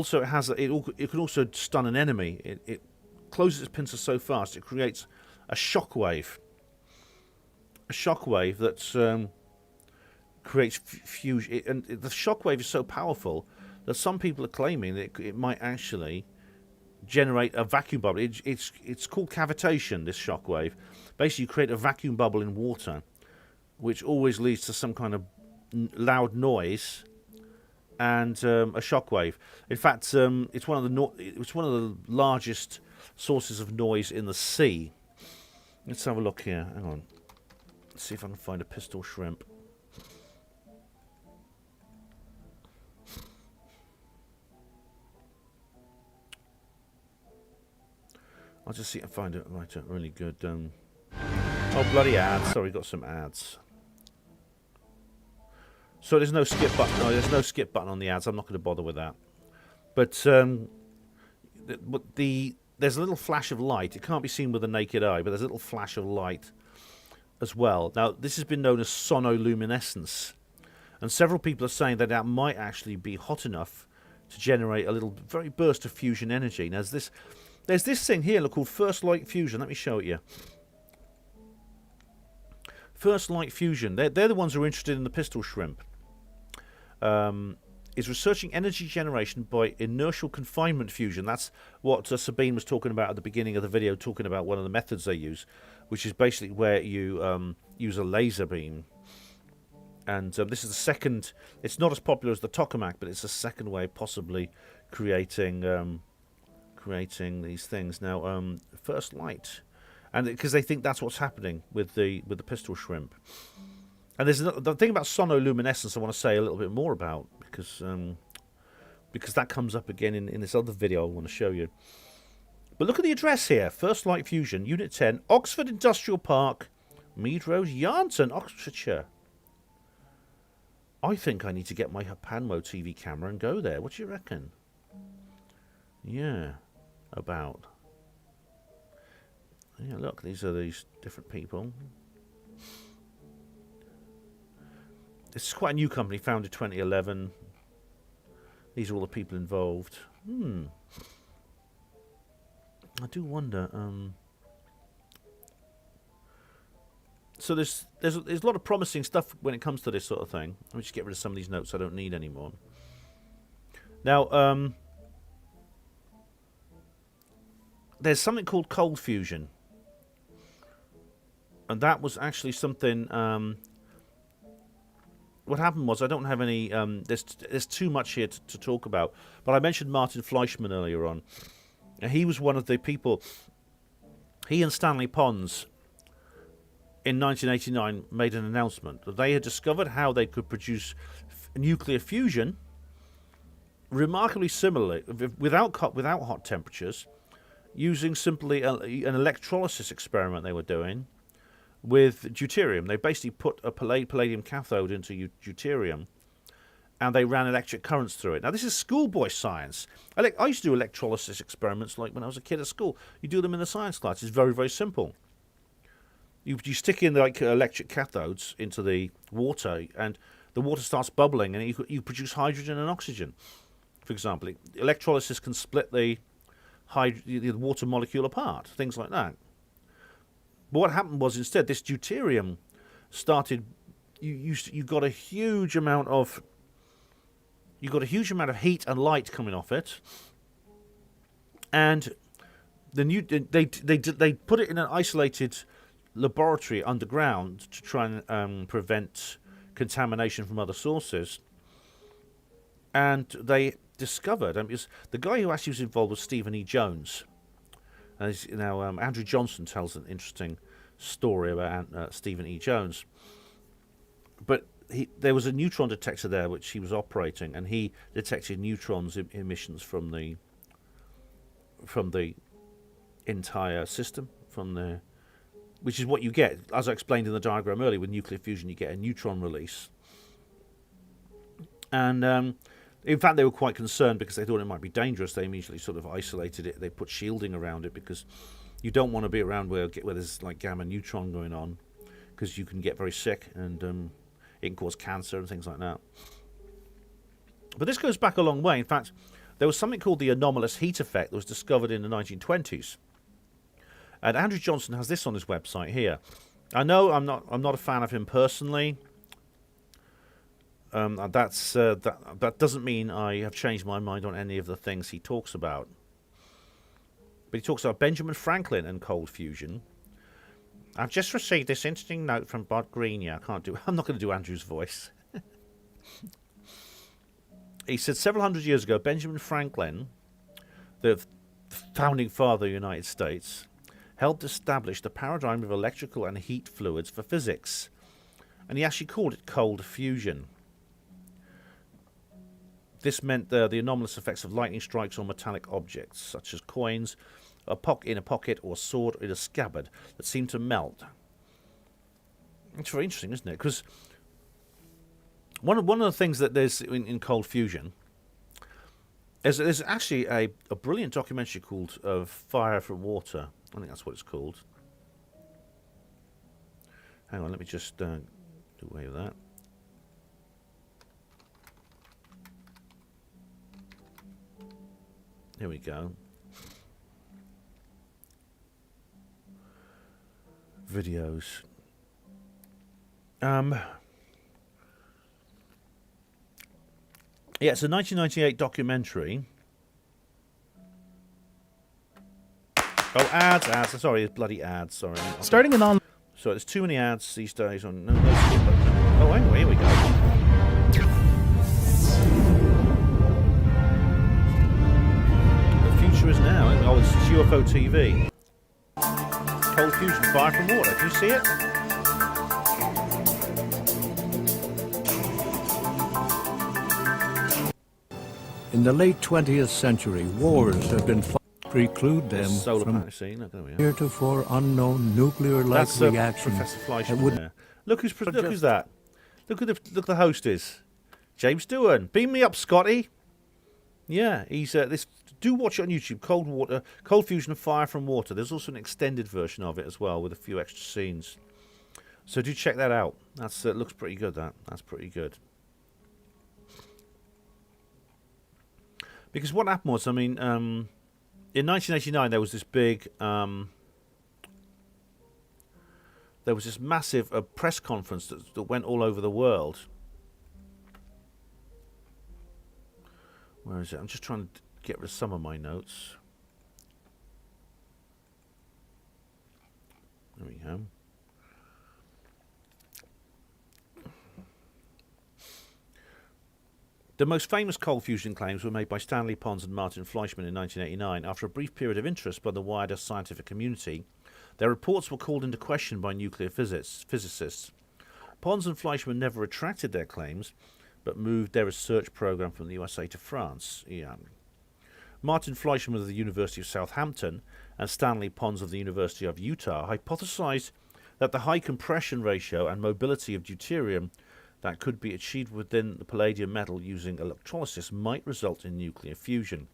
also stun an enemy. It closes its pincers so fast it creates a shockwave. A shockwave that creates fusion, and the shockwave is so powerful that some people are claiming that it might actually generate a vacuum bubble. It's called cavitation, this shockwave. Basically, you create a vacuum bubble in water, which always leads to some kind of loud noise and a shockwave. In fact, it's one of the largest sources of noise in the sea. Let's have a look here. Hang on. Let's see if I can find a pistol shrimp. I'll just see if I find it a really good. Oh, bloody ads! Sorry, got some ads. So there's no skip button. No, there's no skip button on the ads. I'm not going to bother with that. But there's a little flash of light. It can't be seen with the naked eye, but there's a little flash of light as well. Now, this has been known as sonoluminescence, and several people are saying that might actually be hot enough to generate a little very burst of fusion energy. Now, there's this thing here called First Light Fusion. Let me show it you. First Light Fusion. They're the ones who are interested in the pistol shrimp. Is researching energy generation by inertial confinement fusion. That's what Sabine was talking about at the beginning of the video, talking about one of the methods they use, which is basically where you use a laser beam And this is the second. It's not as popular as the tokamak, but it's the second way of possibly creating these things. Now, first light, and because they think that's what's happening with the pistol shrimp. And there's the thing about sonoluminescence I want to say a little bit more about, because that comes up again in this other video I want to show you. But look at the address here. First Light Fusion, Unit 10, Oxford Industrial Park, Mead Road, Yarnton, Oxfordshire. I think I need to get my Panmo TV camera and go there. What do you reckon? Yeah, about. Yeah, look, these are these different people. This is quite a new company, founded 2011. These are all the people involved. I do wonder. So there's a lot of promising stuff when it comes to this sort of thing. Let me just get rid of some of these notes I don't need anymore. Now, there's something called cold fusion, and that was actually something. What happened was, I don't have any. There's too much here to talk about. But I mentioned Martin Fleischmann earlier on. He was one of the people. He and Stanley Pons, in 1989, made an announcement that they had discovered how they could produce nuclear fusion remarkably similarly, without hot temperatures, using simply an electrolysis experiment they were doing with deuterium. They basically put a palladium cathode into deuterium, and they ran electric currents through it. Now, this is schoolboy science. I used to do electrolysis experiments like when I was a kid at school. You do them in the science class. It's very, very simple. You stick in like electric cathodes into the water, and the water starts bubbling, and you produce hydrogen and oxygen. For example, electrolysis can split the water molecule apart, things like that. But what happened was, instead, this deuterium started. You got a huge amount of heat and light coming off it, and they put it in an isolated laboratory underground to try and prevent contamination from other sources. And they discovered, the guy who actually was involved was Stephen E. Jones. Now, Andrew Johnson tells an interesting story about Stephen E. Jones. But there was a neutron detector there which he was operating, and he detected neutrons emissions from the entire system, which is what you get, as I explained in the diagram earlier. With nuclear fusion, you get a neutron release. And in fact, they were quite concerned because they thought it might be dangerous. They immediately sort of isolated it. They put shielding around it, because you don't want to be around where there's like gamma neutron going on, because you can get very sick, and it can cause cancer and things like that. But this goes back a long way. In fact, there was something called the anomalous heat effect that was discovered in the 1920s. And Andrew Johnson has this on his website here. I know I'm not a fan of him personally. That doesn't mean I have changed my mind on any of the things he talks about. But he talks about Benjamin Franklin and cold fusion. I've just received this interesting note from Bob Greenia. I'm not going to do Andrew's voice. He said, several hundred years ago, Benjamin Franklin, the founding father of the United States, helped establish the paradigm of electrical and heat fluids for physics. And he actually called it cold fusion. This meant the anomalous effects of lightning strikes on metallic objects, such as coins, in a pocket, or a sword in a scabbard, that seemed to melt. It's very interesting, isn't it? Because one of the things that there's in cold fusion is there's actually a brilliant documentary called Fire from Water. I think that's what it's called. Hang on, let me just do away with that. Here we go. Videos. Yeah, it's a 1998 documentary. Oh, ads. Sorry, it's bloody ads. Sorry. Starting an on. So there's too many ads these days on. No, Oh, anyway, here we go. The future is now. Oh, it's UFO TV. Cold fusion, fire from water. Can you see it? In the late 20th century, wars have been fought to preclude them from heretofore unknown nuclear-like reactions. Professor Fleischman there. Look who's that. Look the host is. James Doohan. Beam me up, Scotty. Yeah, he's this. Do watch it on YouTube. Cold fusion of fire from water. There's also an extended version of it as well with a few extra scenes. So do check that out. That's looks pretty good. That's pretty good. Because what happened was, I mean, in 1989 there was this big, there was this massive press conference that went all over the world. Where is it? I'm just trying to get rid of some of my notes. There we go. The most famous cold fusion claims were made by Stanley Pons and Martin Fleischmann in 1989. After a brief period of interest by the wider scientific community, their reports were called into question by nuclear physicists. Pons and Fleischmann never retracted their claims, but moved their research program from the USA to France. Yeah. Martin Fleischmann of the University of Southampton and Stanley Pons of the University of Utah hypothesized that the high compression ratio and mobility of deuterium that could be achieved within the palladium metal using electrolysis might result in nuclear fusion.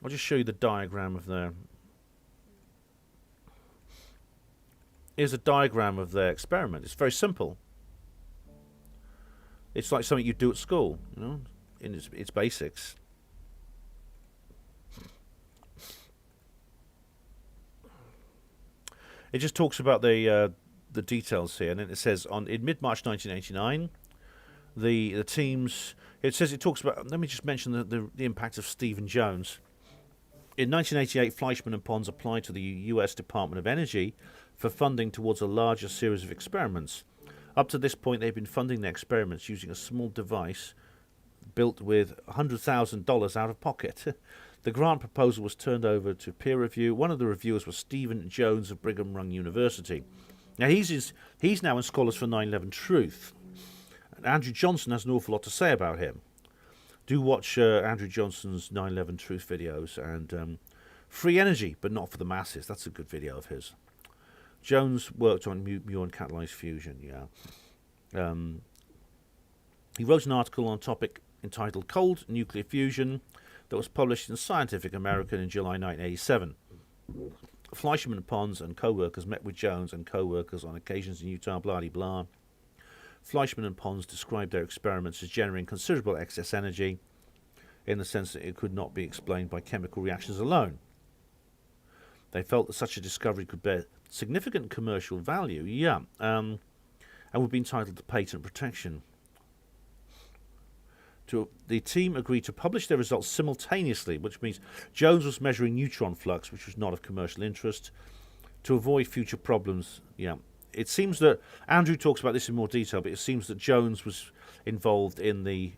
I'll just show you the diagram of their... Here's a diagram of their experiment. It's very simple. It's like something you do at school, you know, in its basics. It just talks about the details here, and then it says in mid-March 1989, the teams. It talks about. Let me just mention the impact of Stephen Jones. In 1988, Fleischmann and Pons applied to the U.S. Department of Energy for funding towards a larger series of experiments. Up to this point, they've been funding their experiments using a small device built with $100,000 out of pocket. The grant proposal was turned over to peer review. One of the reviewers was Stephen Jones of Brigham Young University. Now, he's now in Scholars for 9/11 Truth. And Andrew Johnson has an awful lot to say about him. Do watch Andrew Johnson's 9/11 Truth videos and Free Energy, but not for the masses. That's a good video of his. Jones worked on muon catalyzed fusion, yeah. He wrote an article on a topic entitled Cold Nuclear Fusion that was published in Scientific American in July 1987. Fleischmann and Pons and co-workers met with Jones and co-workers on occasions in Utah, blah-de-blah. Fleischmann and Pons described their experiments as generating considerable excess energy in the sense that it could not be explained by chemical reactions alone. They felt that such a discovery could bear significant commercial value, and would be entitled to patent protection. The team agreed to publish their results simultaneously, which means Jones was measuring neutron flux, which was not of commercial interest, to avoid future problems. Yeah, it seems that Andrew talks about this in more detail, but it seems that Jones was involved in the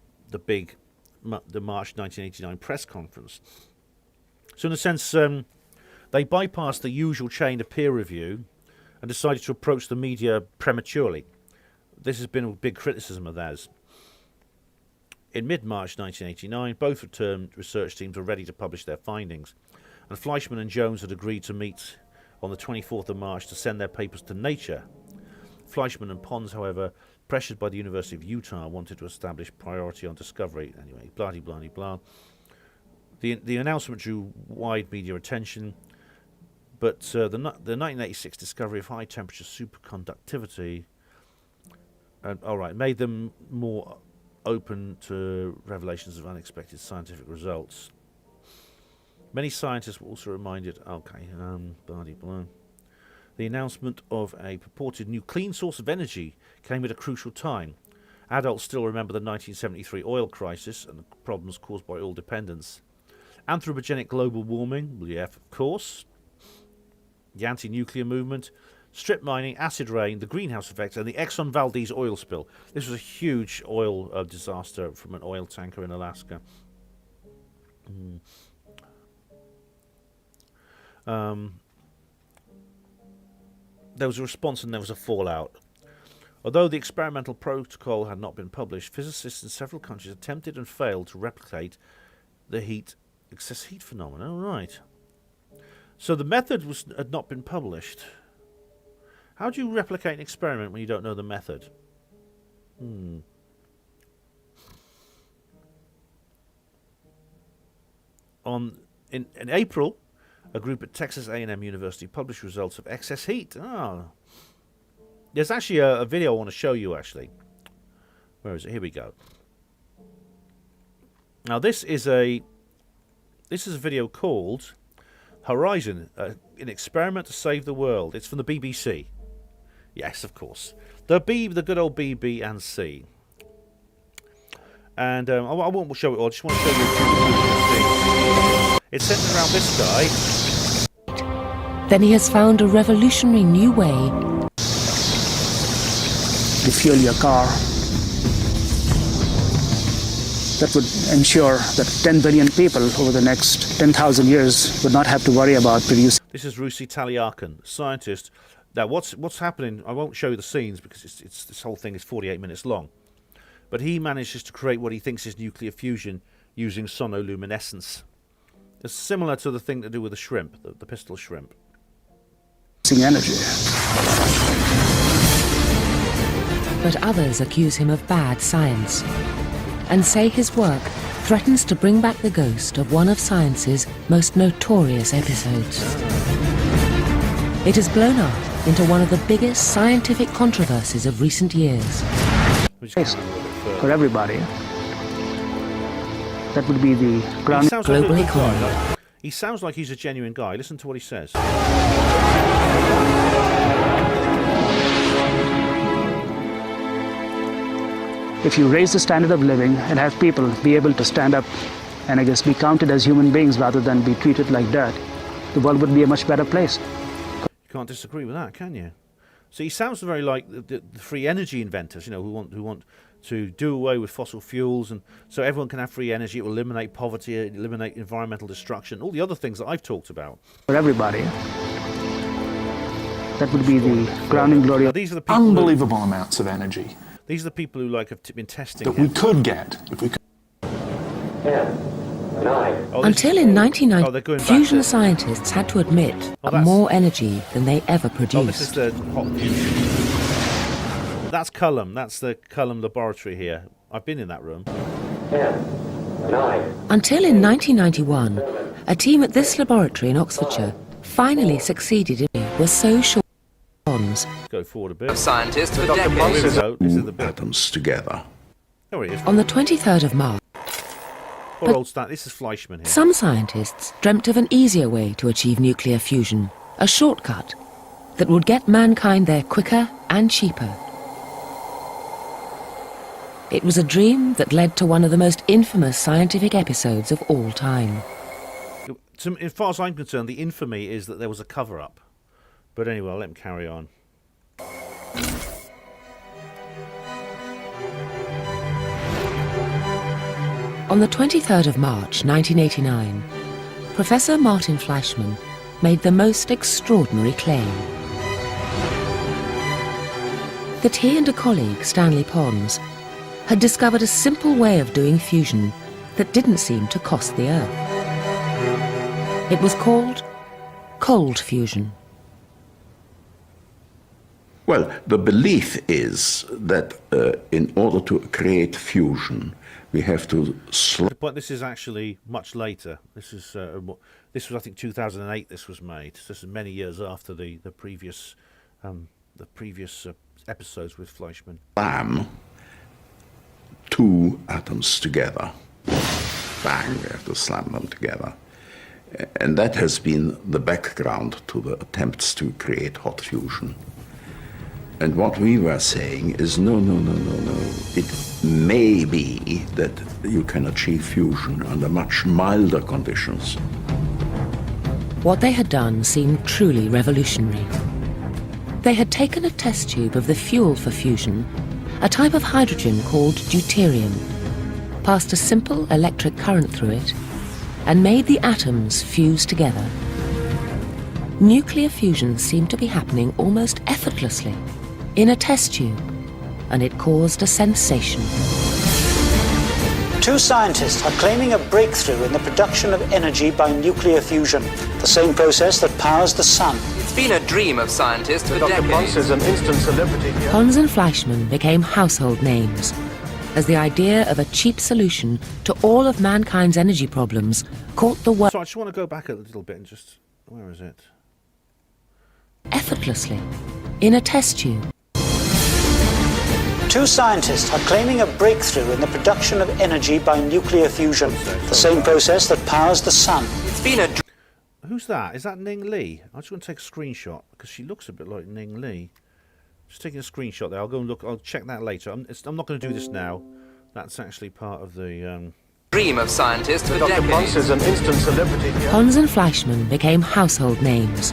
March 1989 press conference. So in a sense, they bypassed the usual chain of peer review and decided to approach the media prematurely. This has been a big criticism of theirs. In mid-March 1989, both returned research teams were ready to publish their findings, and Fleischmann and Jones had agreed to meet on the 24th of March to send their papers to Nature. Fleischmann and Pons, however, pressured by the University of Utah, wanted to establish priority on discovery. Anyway, blah-de-blah-de-blah. The announcement drew wide media attention, but the 1986 discovery of high-temperature superconductivity made them more open to revelations of unexpected scientific results. Many scientists were also reminded, blah-de-blah. The announcement of a purported new clean source of energy came at a crucial time. Adults still remember the 1973 oil crisis and the problems caused by oil dependence. Anthropogenic global warming, well, yeah, of course. The anti-nuclear movement, strip mining, acid rain, the greenhouse effect, and the Exxon Valdez oil spill. This was a huge oil disaster from an oil tanker in Alaska. There was a response and there was a fallout. Although the experimental protocol had not been published, physicists in several countries attempted and failed to replicate the excess heat phenomenon. All right. So the method had not been published. How do you replicate an experiment when you don't know the method? In April, a group at Texas A&M University published results of excess heat. There's actually a video I want to show you, actually. Where is it? Here we go. Now, this is a video called Horizon, an experiment to save the world. It's from the BBC. Yes, of course. The good old BBC and C. And I won't show it all. I just want to show you. It's centered around this guy. Then he has found a revolutionary new way to fuel your car that would ensure that 10 billion people over the next 10,000 years would not have to worry about producing. This is Russi Talyakan, scientist. Now, what's happening? I won't show you the scenes because this whole thing is 48 minutes long. But he manages to create what he thinks is nuclear fusion using sonoluminescence. It's similar to the thing to do with the shrimp, the pistol shrimp. Energy. But others accuse him of bad science and say his work threatens to bring back the ghost of one of science's most notorious episodes. It has blown up into one of the biggest scientific controversies of recent years. For everybody, that would be the ground. Global economy. He sounds like he's a genuine guy. Listen to what he says. If you raise the standard of living and have people be able to stand up and I guess be counted as human beings rather than be treated like dirt, the world would be a much better place. You can't disagree with that, can you? So he sounds very like the free energy inventors, who want to do away with fossil fuels, and so everyone can have free energy. It will eliminate poverty, eliminate environmental destruction, all the other things that I've talked about. For everybody, that would be the crowning glory. Now, these are the people unbelievable amounts of energy. These are the people who have been testing that we could get if we could. 10, 9. Until in 1990, fusion scientists had to admit more energy than they ever produced. This is the hot fusion. That's Cullum. That's the Cullum laboratory here. I've been in that room. 10, 9. Until in 1991, a team at this laboratory in Oxfordshire finally succeeded in were so short bonds. Go forward a bit. Scientists for decades. This is the bit. Atoms together. There it is. On the 23rd of March, Poor old Stan. This is Fleischmann here. some scientists dreamt of an easier way to achieve nuclear fusion, a shortcut that would get mankind there quicker and cheaper. It was a dream that led to one of the most infamous scientific episodes of all time. As far as I'm concerned, the infamy is that there was a cover-up. But anyway, I'll let him carry on. On the 23rd of March 1989, Professor Martin Fleischmann made the most extraordinary claim. That he and a colleague, Stanley Pons, had discovered a simple way of doing fusion that didn't seem to cost the Earth. It was called cold fusion. Well, the belief is that in order to create fusion, we have to But this is actually much later. This was, I think, 2008. This was made. This is many years after the previous episodes with Fleischmann. slam two atoms together. Bang! We have to slam them together, and that has been the background to the attempts to create hot fusion. And what we were saying is, no. It may be that you can achieve fusion under much milder conditions. What they had done seemed truly revolutionary. They had taken a test tube of the fuel for fusion, a type of hydrogen called deuterium, passed a simple electric current through it, and made the atoms fuse together. Nuclear fusion seemed to be happening almost effortlessly in a test tube, and it caused a sensation. Two scientists are claiming a breakthrough in the production of energy by nuclear fusion, the same process that powers the sun. It's been a dream of scientists for decades. Dr. Pons is an instant celebrity here. Pons and Fleischmann became household names as the idea of a cheap solution to all of mankind's energy problems caught the world. So I just want to go back a little bit and just... Where is it? Effortlessly, in a test tube. Two scientists are claiming a breakthrough in the production of energy by nuclear fusion, the same process that powers the sun. It's been a... Who's that? Is that Ning Lee? I just want to take a screenshot because she looks a bit like Ning Lee. Just taking a screenshot there. I'll go and look. I'll check that later. I'm not going to do this now. That's actually part of the... dream of scientists for Dr. decades. Pons is an instant celebrity here. Pons and Fleischmann became household names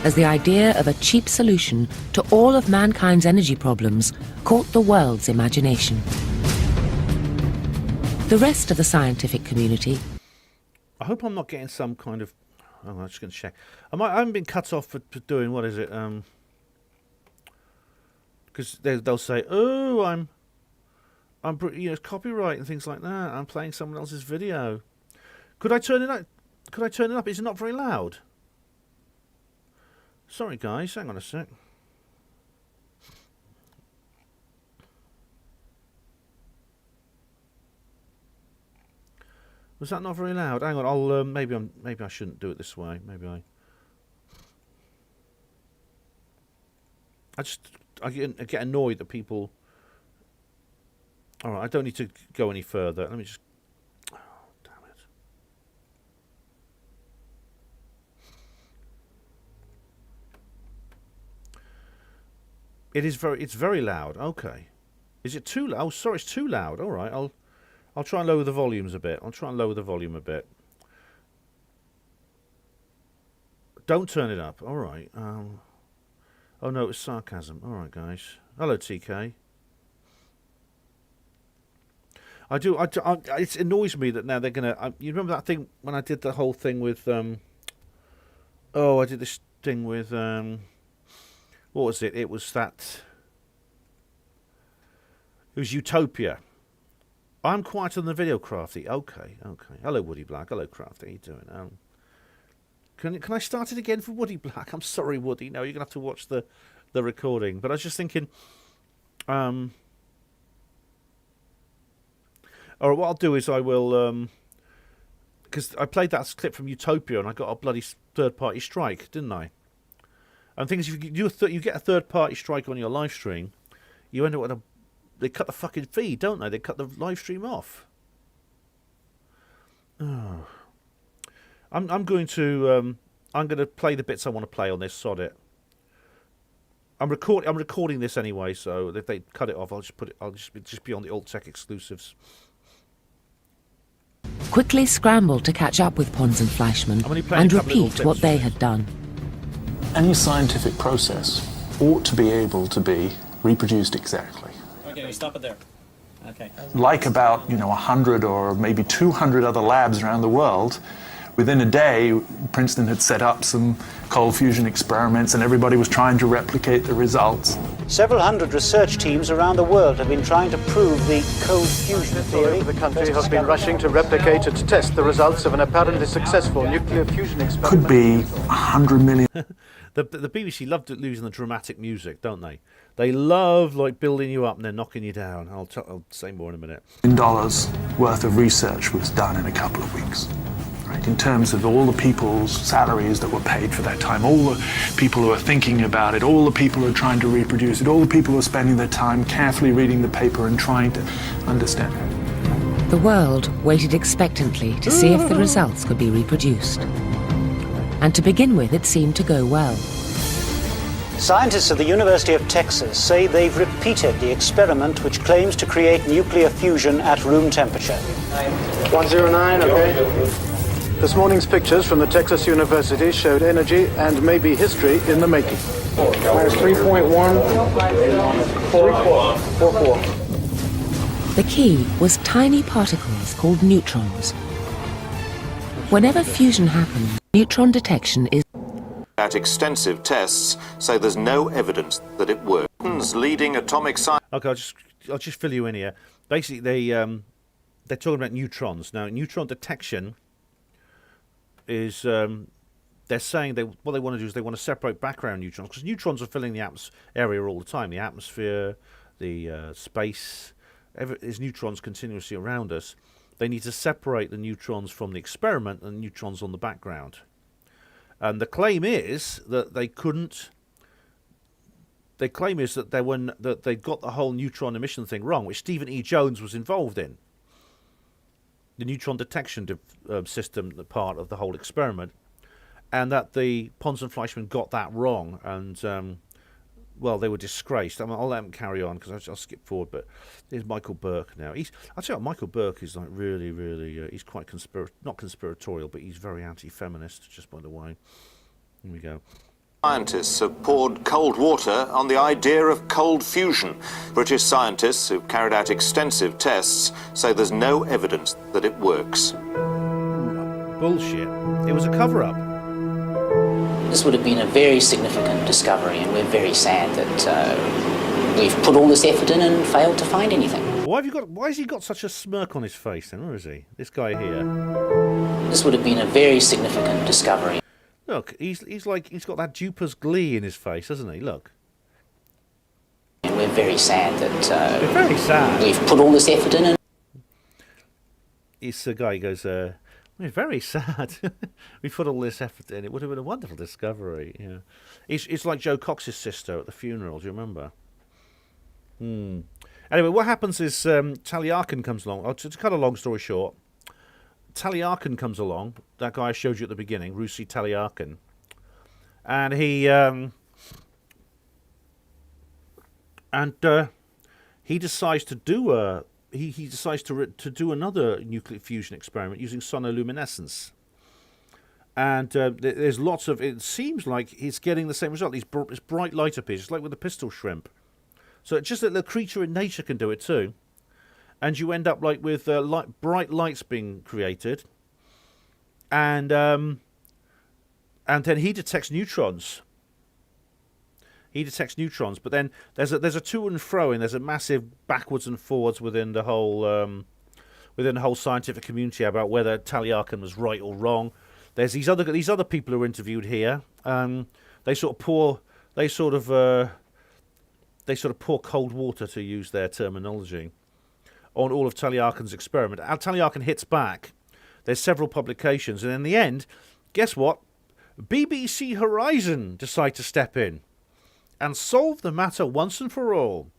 as the idea of a cheap solution to all of mankind's energy problems caught the world's imagination. The rest of the scientific community... I hope I'm not getting some kind of... Oh, I'm just going to check. I haven't been cut off for doing... What is it? Because they'll say, oh, I'm copyright and things like that. I'm playing someone else's video. Could I turn it up? Could I turn it up? Is it not very loud? Sorry, guys. Hang on a sec. Was that not very loud? Hang on. I'll maybe I shouldn't do it this way. Maybe I get annoyed that people. All right, I don't need to go any further. Let me just... Oh, damn it. It's very loud. Okay. Is it too loud? Oh, sorry, it's too loud. All right, I'll try and lower the volumes a bit. Don't turn it up. All right. Oh no, it's sarcasm. All right, guys. Hello, TK. It annoys me that now they're gonna. You remember that thing when I did the whole thing with? I did this thing with. What was it? It was that. It was Utopia. I'm quiet on the video, Crafty. Okay. Hello, Woody Black. Hello, Crafty. How you doing? Can I start it again for Woody Black? I'm sorry, Woody. No, you're gonna have to watch the recording. But I was just thinking. All right, what I'll do is I will, because I played that clip from Utopia and I got a bloody third-party strike, didn't I? And the thing is, if you get a third-party strike on your live stream, you end up with they cut the fucking feed, don't they? They cut the live stream off. Oh. I'm going to play the bits I want to play on this. Sod it. I'm recording this anyway, so if they cut it off, I'll just be on the Alt Tech exclusives. Quickly scrambled to catch up with Pons and Fleischmann and repeat what they had done. Any scientific process ought to be able to be reproduced exactly. Okay, we stop it there. Okay. Like about 100 or maybe 200 other labs around the world, within a day, Princeton had set up some cold fusion experiments and everybody was trying to replicate the results. Several hundred research teams around the world have been trying to prove the cold fusion theory. The country has been rushing to replicate and test the results of an apparently successful nuclear fusion experiment. Could be 100 million. The BBC love losing the dramatic music, don't they? They love building you up and then knocking you down. I'll say more in a minute. $1 worth of research was done in a couple of weeks. Right, in terms of all the people's salaries that were paid for that time, all the people who are thinking about it, all the people who are trying to reproduce it, all the people who are spending their time carefully reading the paper and trying to understand it. The world waited expectantly to see if the results could be reproduced. And to begin with, it seemed to go well. Scientists at the University of Texas say they've repeated the experiment which claims to create nuclear fusion at room temperature. 109, okay. This morning's pictures from the Texas University showed energy and maybe history in the making. Minus 3.144. The key was tiny particles called neutrons. Whenever fusion happens, neutron detection is at extensive tests say there's no evidence that it works. Leading atomic science. Okay, I'll just fill you in here. Basically, they're talking about neutrons. Now, neutron detection is they're saying what they want to do is they want to separate background neutrons, because neutrons are filling the area all the time. The atmosphere, the space, there's neutrons continuously around us. They need to separate the neutrons from the experiment and neutrons on the background. And the claim is that they couldn't. Their claim is that they got the whole neutron emission thing wrong, which Stephen E. Jones was involved in. The neutron detection system, the part of the whole experiment, and that the Pons and Fleischmann got that wrong, and well, they were disgraced. I mean, I'll let them carry on because I'll skip forward. But here's Michael Burke now. I'll tell you what, Michael Burke is like really, he's quite not conspiratorial, but he's very anti-feminist. Just by the way, here we go. Scientists have poured cold water on the idea of cold fusion. British scientists who've carried out extensive tests say there's no evidence that it works. Bullshit. It was a cover-up. This would have been a very significant discovery, and we're very sad that we've put all this effort in and failed to find anything. Why has he got such a smirk on his face then? Where is he? This guy here. This would have been a very significant discovery. Look, he's got that duper's glee in his face, hasn't he? Look. And we're very sad that we're very sad. We've put all this effort in. And it's the guy who goes, we're very sad. We put all this effort in. It would have been a wonderful discovery. Yeah, it's like Joe Cox's sister at the funeral. Do you remember? Anyway, what happens is Taliakin comes along. To cut a long story short. Taliakin comes along, that guy I showed you at the beginning, Russi Taliakin, and he decides to do he decides to do another nuclear fusion experiment using sonoluminescence, and there's lots of, it seems like he's getting the same result. This bright light appears, just like with the pistol shrimp. So it's just that the creature in nature can do it too. And you end up like with bright lights being created, and then he detects neutrons. He detects neutrons, but then there's a to and fro, and there's a massive backwards and forwards within the whole scientific community about whether Taliakin was right or wrong. There's these other people who are interviewed here. They sort of pour cold water, to use their terminology, on all of Taliakin's experiment. Taliakin hits back. There's several publications, and in the end, guess what? BBC Horizon decide to step in and solve the matter once and for all.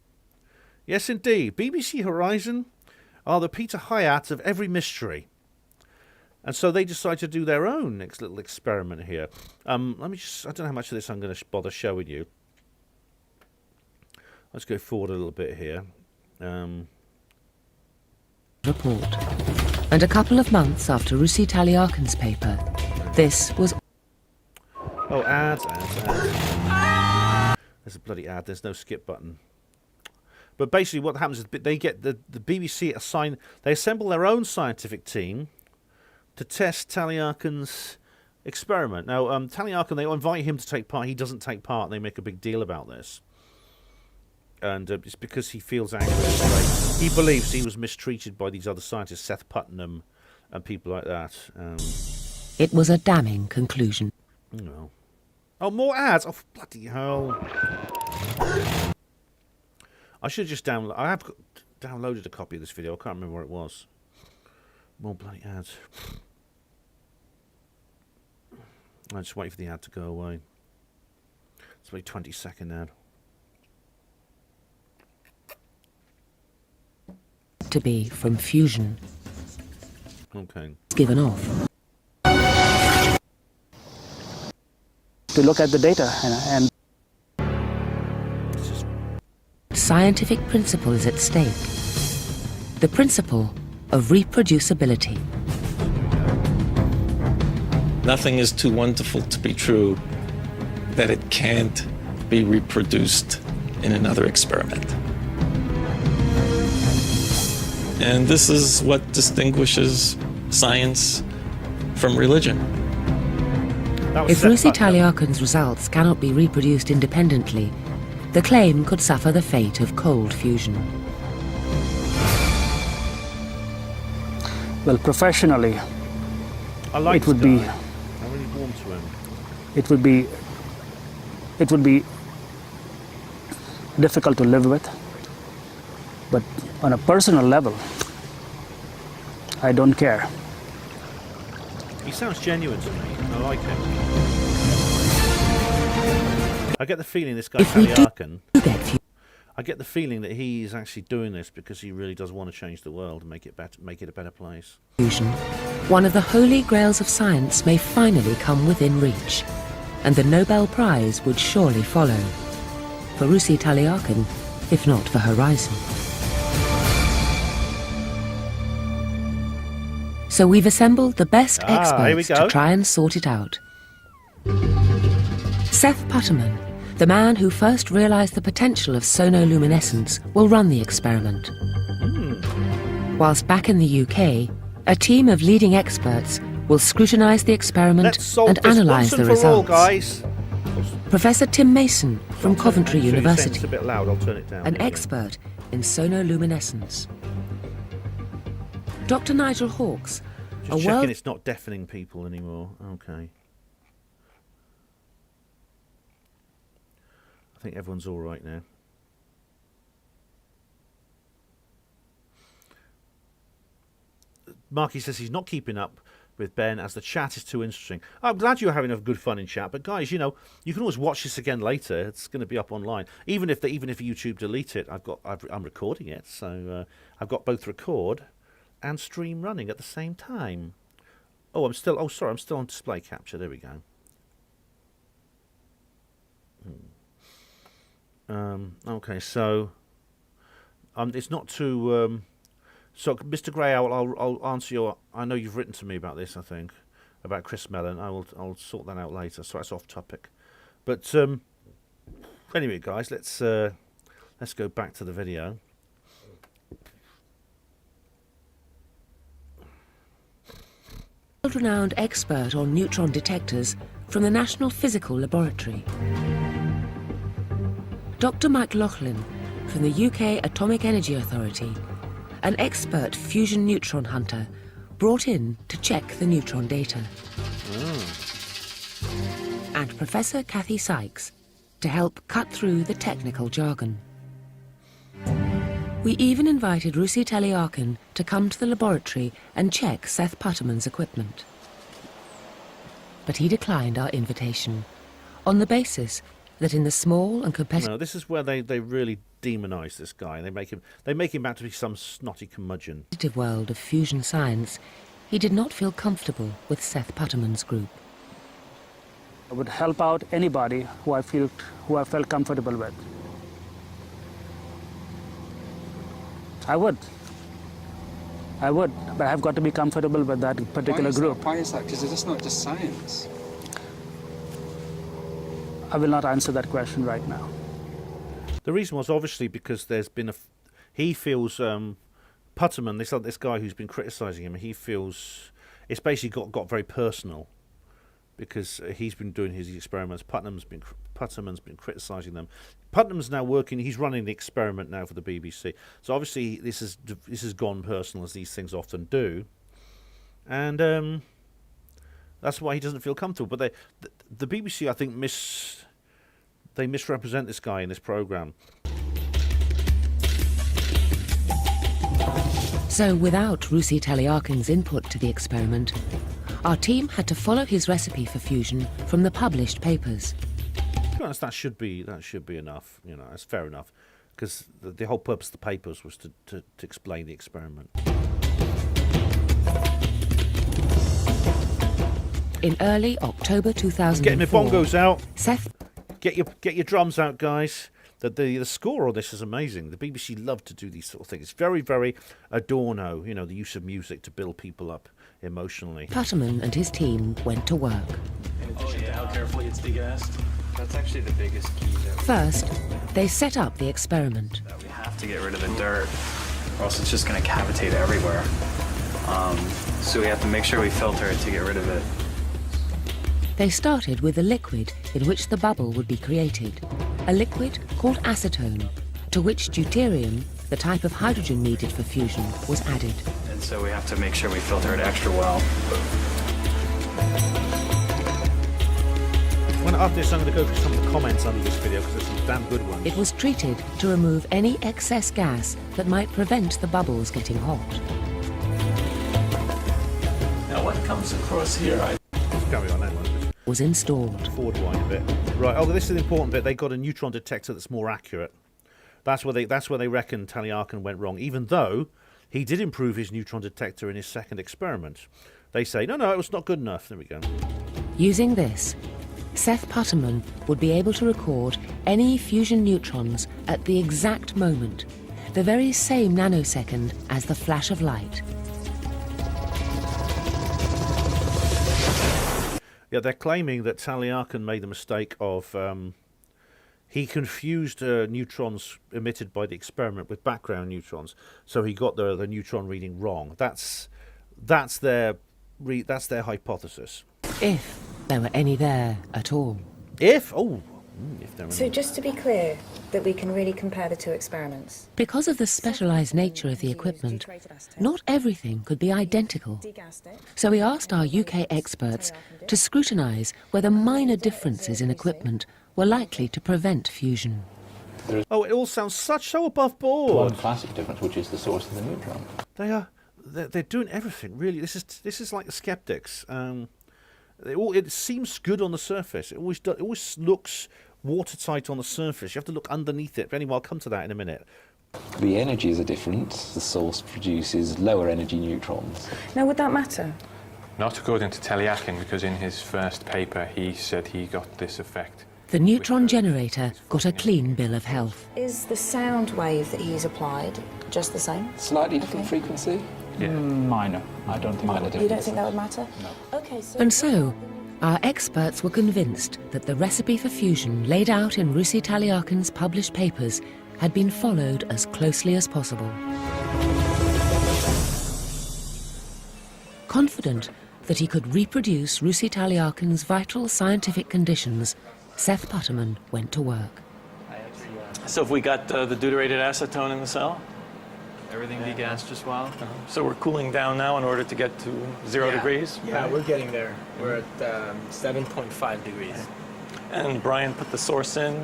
Yes, indeed. BBC Horizon are the Peter Hyatt of every mystery. And so they decide to do their own next little experiment here. I don't know how much of this I'm going to bother showing you. Let's go forward a little bit here. Report. And a couple of months after Russi Taliakin's paper, this was... Oh, ads. There's a bloody ad. There's no skip button. But basically what happens is they get the BBC assign... They assemble their own scientific team to test Taliakin's experiment. Now, Taliakin, they invite him to take part. He doesn't take part, and they make a big deal about this. And it's because he feels angry. He believes he was mistreated by these other scientists, Seth Putnam and people like that. It was a damning conclusion. No. Oh, more ads! Oh, bloody hell. I should just download... I have downloaded a copy of this video. I can't remember where it was. More bloody ads. I'll just wait for the ad to go away. It's a 20-second ad. To be from fusion. Okay. Given off. To look at the data and Scientific principle is at stake. The principle of reproducibility. Nothing is too wonderful to be true that it can't be reproduced in another experiment. And this is what distinguishes science from religion. If Rusi Taliakin's results cannot be reproduced independently, the claim could suffer the fate of cold fusion. Well, professionally, it would be. I'm really warm to him. It would be difficult to live with. But on a personal level, I don't care. He sounds genuine to me. I like him. I get the feeling this guy Taliakin. I get the feeling that he's actually doing this because he really does want to change the world and make it better, make it a better place. Fusion, one of the holy grails of science, may finally come within reach, and the Nobel Prize would surely follow. For Rusi Taliakin, if not for Horizon. So we've assembled the best experts to try and sort it out. Seth Putterman, the man who first realised the potential of sonoluminescence, will run the experiment. Whilst back in the UK, a team of leading experts will scrutinise the experiment and analyse the results. Guys. Professor Tim Mason from Coventry University, It's a bit loud. I'll turn it down. an expert in sonoluminescence. Dr. Nigel Hawkes, Just checking it's not deafening people anymore. Okay. I think everyone's all right now. Marky says he's not keeping up with Ben as the chat is too interesting. I'm glad you're having a good fun in chat, but guys, you know, you can always watch this again later. It's going to be up online. Even if YouTube delete it, I'm recording it, so I've got both record and stream running at the same time. I'm still on display capture. There we go. Okay, so it's not too. So, Mr. Gray, I'll answer your. I know you've written to me about this. I think about Chris Mellon. I'll sort that out later. So that's off topic. But anyway, guys, let's go back to the video. World-renowned expert on neutron detectors from the National Physical Laboratory. Dr. Mike Laughlin from the UK Atomic Energy Authority, an expert fusion neutron hunter brought in to check the neutron data. And Professor Kathy Sykes to help cut through the technical jargon. We even invited Rusi Taliakin to come to the laboratory and check Seth Putterman's equipment. But he declined our invitation on the basis that in the small and competitive... No, this is where they really demonise this guy. They make him out to be some snotty curmudgeon. ...world of fusion science, he did not feel comfortable with Seth Putterman's group. I would help out anybody who I felt comfortable with. I would, but I've got to be comfortable with that particular group. Why is that? Because it's not just science. I will not answer that question right now. The reason was obviously because there's been he feels Putterman, this guy who's been criticising him, he feels it's basically got very personal because he's been doing his experiments. Putnam's been criticising them. Putnam's now working. He's running the experiment now for the BBC. So obviously this has gone personal, as these things often do, and that's why he doesn't feel comfortable. But the BBC, I think, they misrepresent this guy in this programme. So without Rusi Taliakin's input to the experiment, our team had to follow his recipe for fusion from the published papers. To be honest, that should be enough. You know, that's fair enough, because the whole purpose of the papers was to explain the experiment. In early October 2004, getting the bongos out. Seth, get your drums out, guys. The score on this is amazing. The BBC love to do these sort of things. It's very, very Adorno, you know, the use of music to build people up emotionally. Putterman and his team went to work. In addition to how carefully it's degassed. That's actually the biggest key. First, they set up the experiment. We have to get rid of the dirt, or else it's just going to cavitate everywhere. So we have to make sure we filter it to get rid of it. They started with a liquid in which the bubble would be created, a liquid called acetone, to which deuterium, the type of hydrogen needed for fusion, was added. And so we have to make sure we filter it extra well. After this, I'm going to go through some of the comments under this video because there's some damn good ones. It was treated to remove any excess gas that might prevent the bubbles getting hot. Now what comes across here? Carry on, that one. Was installed. Forward wind a bit. Right. Oh, this is the important bit. They got a neutron detector that's more accurate. That's where they reckon Talyakin went wrong. Even though he did improve his neutron detector in his second experiment, they say no, it was not good enough. There we go. Using this, Seth Putterman would be able to record any fusion neutrons at the exact moment, the very same nanosecond as the flash of light. Yeah, they're claiming that Talyakin made the mistake of he confused neutrons emitted by the experiment with background neutrons, so he got the neutron reading wrong. That's their hypothesis. If there were any there at all. If there were So just to be clear, that we can really compare the two experiments. Because of the specialised nature of the equipment, not everything could be identical. So we asked our UK experts to scrutinise whether minor differences in equipment were likely to prevent fusion. Oh, it all sounds so above board. One classic difference, which is the source of the neutron. They're doing everything, really. This is like the skeptics. It seems good on the surface. It always looks watertight on the surface. You have to look underneath it. Anyway, I'll come to that in a minute. The energies are different. The source produces lower energy neutrons. Now, would that matter? Not according to Talyakin, because in his first paper he said he got this effect. The neutron generator got a clean bill of health. Is the sound wave that he's applied just the same? Slightly different frequency? Yeah. Minor. I don't think minor difference. You don't think that would matter? No. Okay, so... And so, our experts were convinced that the recipe for fusion laid out in Russi Talyakin's published papers had been followed as closely as possible. Confident that he could reproduce Russi Talyakin's vital scientific conditions, Seth Putterman went to work. So if we got the deuterated acetone in the cell? Everything degassed just well. So we're cooling down now in order to get to 0 degrees? Yeah, we're getting there. We're at 7.5 degrees. And Brian put the source in?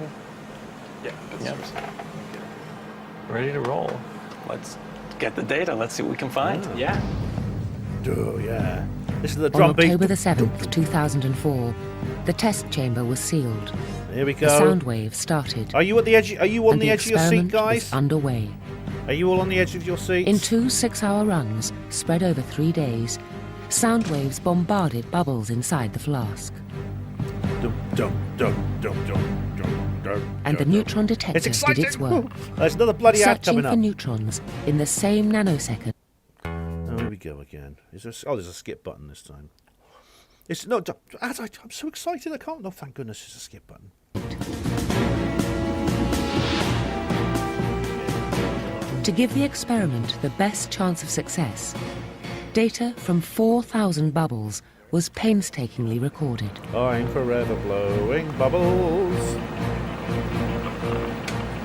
Yeah. Yep. Ready to roll. Let's get the data. Let's see what we can find. Yeah. Oh, yeah. This is the On drum beat. October the 7th, 2004, the test chamber was sealed. Here we go. The sound wave started. Are you at the edge? Are you on the edge of your seat, guys? Was underway. Are you all on the edge of your seats? In 2 6-hour runs, spread over 3 days, sound waves bombarded bubbles inside the flask. And the neutron detector did its work. There's another bloody ad searching coming for up. neutrons in the same nanosecond. Oh, here we go again. There's a skip button this time. It's no. I'm so excited. I can't. No, thank goodness, it's a skip button. To give the experiment the best chance of success, data from 4,000 bubbles was painstakingly recorded. I'm forever blowing bubbles.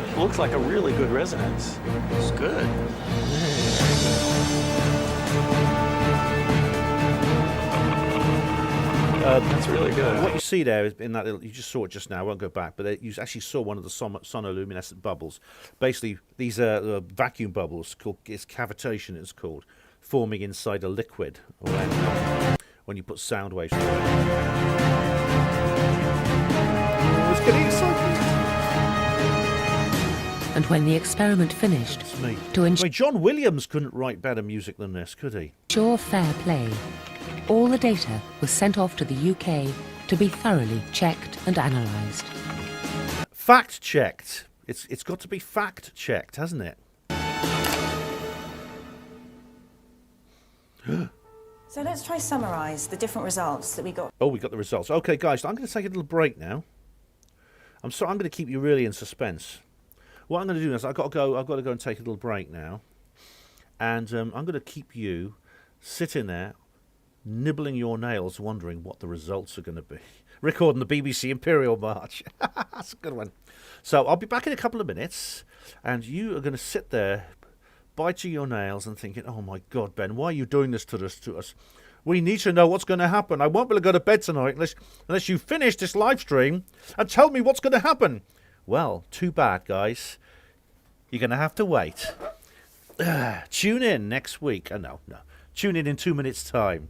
It looks like a really good resonance. It's good. That's really good. What you see there is in that little, you just saw it just now. I won't go back, but you actually saw one of the sonoluminescent bubbles. Basically, these are vacuum bubbles. It's cavitation. It's called, forming inside a liquid when you put sound waves through it. It's getting exciting. And when the experiment finished, to ensure John Williams couldn't write better music than this, could he? fair play, all the data was sent off to the UK to be thoroughly checked and analysed. Fact-checked. It's got to be fact checked, hasn't it? So let's try summarise the different results that we got. Oh, we got the results. Okay, guys, I'm going to take a little break now. I'm sorry, I'm going to keep you really in suspense. What I'm going to do is I've got to go and take a little break now, and I'm going to keep you sitting there, nibbling your nails, wondering what the results are going to be. Recording the BBC Imperial March. That's a good one. So I'll be back in a couple of minutes, and you are going to sit there, biting your nails and thinking, oh my God, Ben, why are you doing this to us? We need to know what's going to happen. I won't be able to go to bed tonight unless you finish this live stream and tell me what's going to happen. Well, too bad, guys. You're going to have to wait. Tune in next week. No. Tune in 2 minutes' time.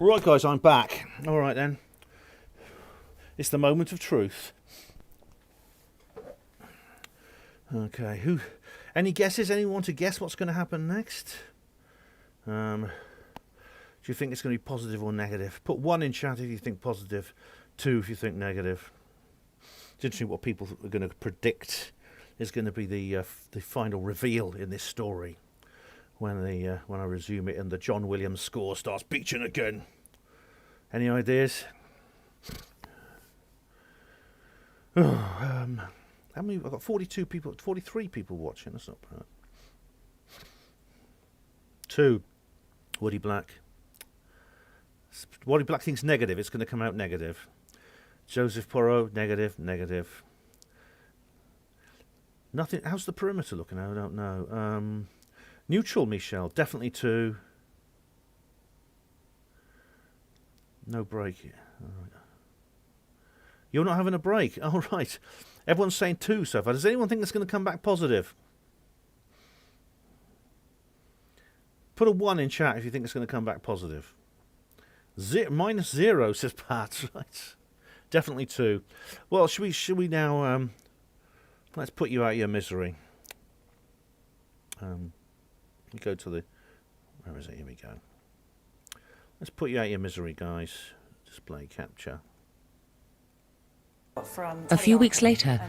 Right, guys, I'm back. All right, then. It's the moment of truth. Okay, any guesses? Anyone want to guess what's going to happen next? Do you think it's going to be positive or negative? Put 1 in chat if you think positive, 2 if you think negative. It's interesting what people are going to predict is going to be the final reveal in this story when I resume it and the John Williams score starts beating again. Any ideas? How many? I've got 43 people watching. That's not bad. 2. Woody Black. Woody Black thinks negative. It's going to come out negative. Joseph Porro, negative. Nothing. How's the perimeter looking? I don't know. Neutral, Michelle. Definitely 2. No break. All right. You're not having a break. All right. Everyone's saying 2 so far. Does anyone think that's going to come back positive? Put a 1 in chat if you think it's going to come back positive. -0 says Pat. Right. Definitely 2. Well, should we now? Let's put you out of your misery. Go to the. Where is it? Here we go. Let's put you out of your misery, guys. Display capture. A few weeks later,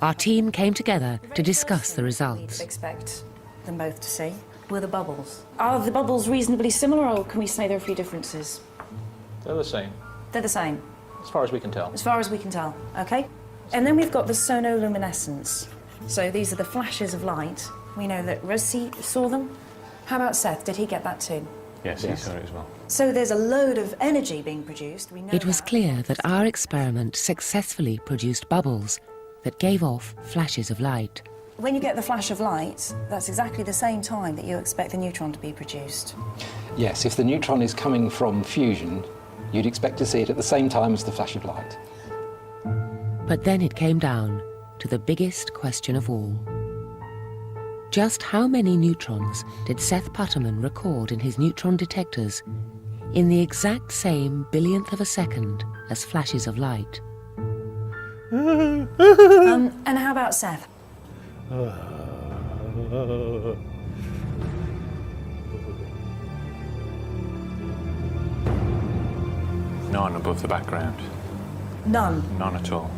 our team came together to discuss the results. We'd expect them both to say were the bubbles. Are the bubbles reasonably similar, or can we say there are a few differences? They're the same. They're the same. As far as we can tell. As far as we can tell, okay. And then we've got the sonoluminescence. So these are the flashes of light. We know that Rossi saw them. How about Seth? Did he get that too? Yes, he saw it as well. So there's a load of energy being produced. We know It was that. clear that our experiment successfully produced bubbles that gave off flashes of light. When you get the flash of light, that's exactly the same time that you expect the neutron to be produced. Yes, if the neutron is coming from fusion, you'd expect to see it at the same time as the flash of light. But then it came down to the biggest question of all. Just how many neutrons did Seth Putterman record in his neutron detectors in the exact same billionth of a second as flashes of light? And how about Seth? None above the background. None. None at all.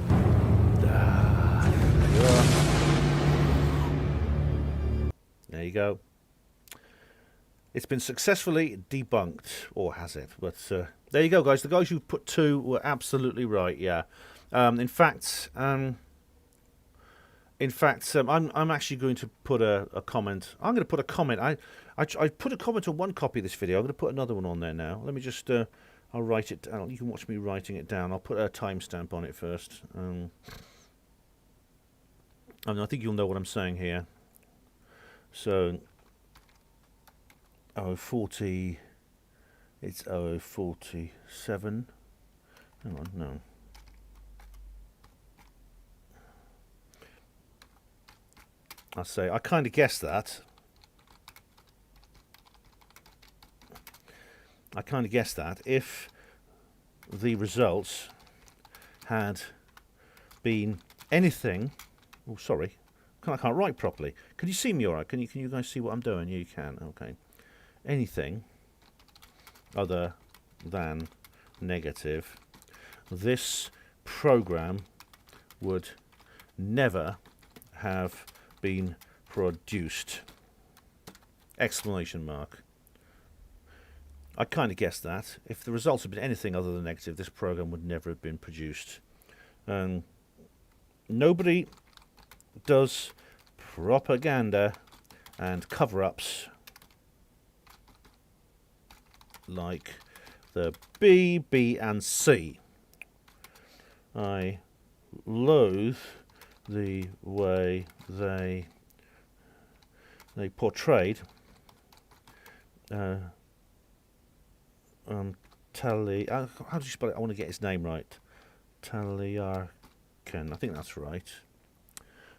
There you go. It's been successfully debunked, or has it? But there you go, guys. The guys who put 2 were absolutely right. Yeah. In fact, I'm actually going to put a comment. I'm going to put a comment. I put a comment on one copy of this video. I'm going to put another one on there now. Let me just. I'll write it down. You can watch me writing it down. I'll put a timestamp on it first. I think you'll know what I'm saying here. So, 040, it's 047. Hang on, no. I'll say, I kind of guessed that. I kind of guessed that if the results had been anything. Oh, sorry. I can't write properly. Can you see me all right? Can you guys see what I'm doing? You can. Okay. Anything other than negative, this program would never have been produced. Exclamation mark. I kind of guessed that. If the results had been anything other than negative, this program would never have been produced. Nobody does propaganda and cover-ups like the B, B and C. I loathe the way they portrayed how do you spell it? I want to get his name right. Taliarkan. I think that's right.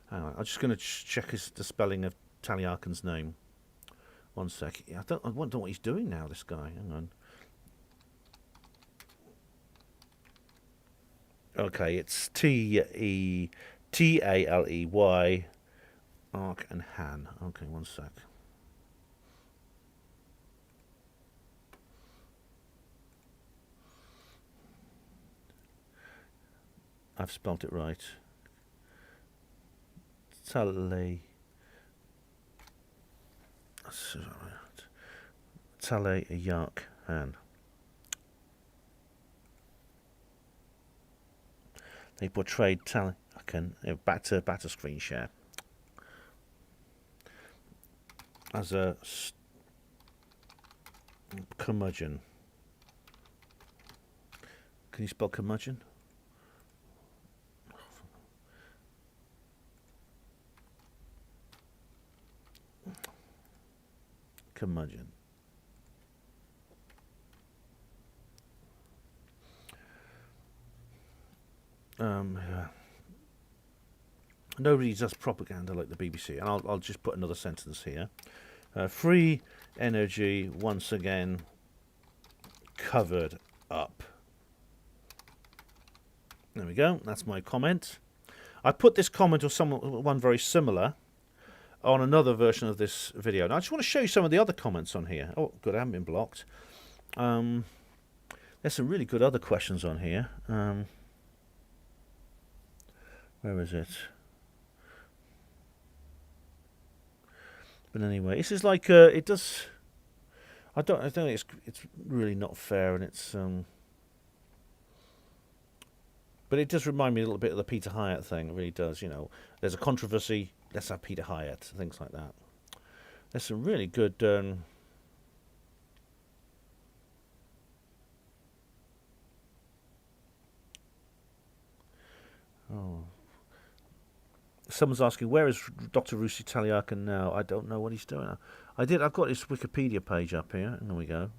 Hang on, I'm just going to check the spelling of Taliarkan's name. 1 sec. I wonder what he's doing now, this guy. Hang on. Okay, it's Taley, Ark and Han. Okay, 1 sec. I've spelt it right. Taleyarkan. They portrayed Taleyarkan. Back to screen share. As a curmudgeon. Can you spell curmudgeon? Curmudgeon. Nobody does propaganda like the BBC, and I'll just put another sentence here. Free energy once again covered up. There we go. That's my comment. I put this comment or one very similar on another version of this video. Now I just want to show you some of the other comments on here. Oh, good, I haven't been blocked. There's some really good other questions on here. Where is it? But anyway, this is like it does. I don't think it's really not fair, and it's but it does remind me a little bit of the Peter Hyatt thing. It really does. You know, there's a controversy. Let's have Peter Hyatt. Things like that. There's some really good... Oh. Someone's asking, where is Dr. Russi Talyakin now? I don't know what he's doing now. I've got his Wikipedia page up here. There we go.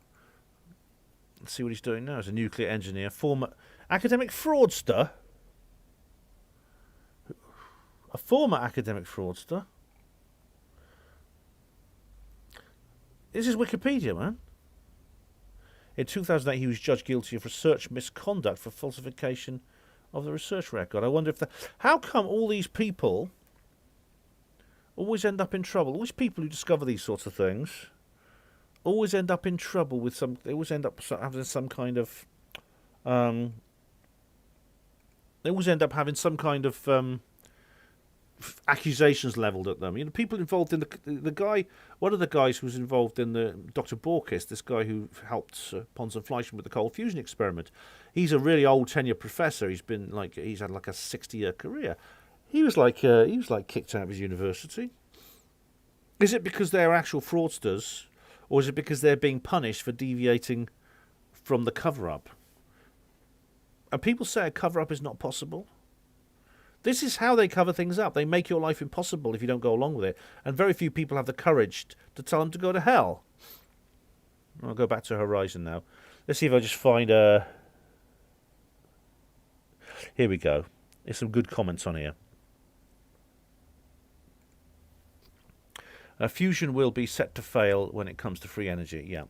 Let's see what he's doing now. He's a nuclear engineer, former academic fraudster. A former academic fraudster. This is Wikipedia, man. In 2008, he was judged guilty of research misconduct for falsification of the research record. I wonder if how come all these people always end up in trouble? All these people who discover these sorts of things always end up in trouble with some. They always end up having some kind of. They always end up having some kind of accusations levelled at them. You know, people involved in the guy. One of the guys who was involved in the Dr. Borkis, this guy who helped Pons and Fleischmann with the cold fusion experiment. He's a really old tenured professor. He's had like a 60-year career. He was kicked out of his university. Is it because they're actual fraudsters, or is it because they're being punished for deviating from the cover-up? And people say a cover-up is not possible. This is how they cover things up. They make your life impossible if you don't go along with it. And very few people have the courage to tell them to go to hell. I'll go back to Horizon now. Let's see if I just find a... Here we go. There's some good comments on here. Fusion will be set to fail when it comes to free energy. Yeah.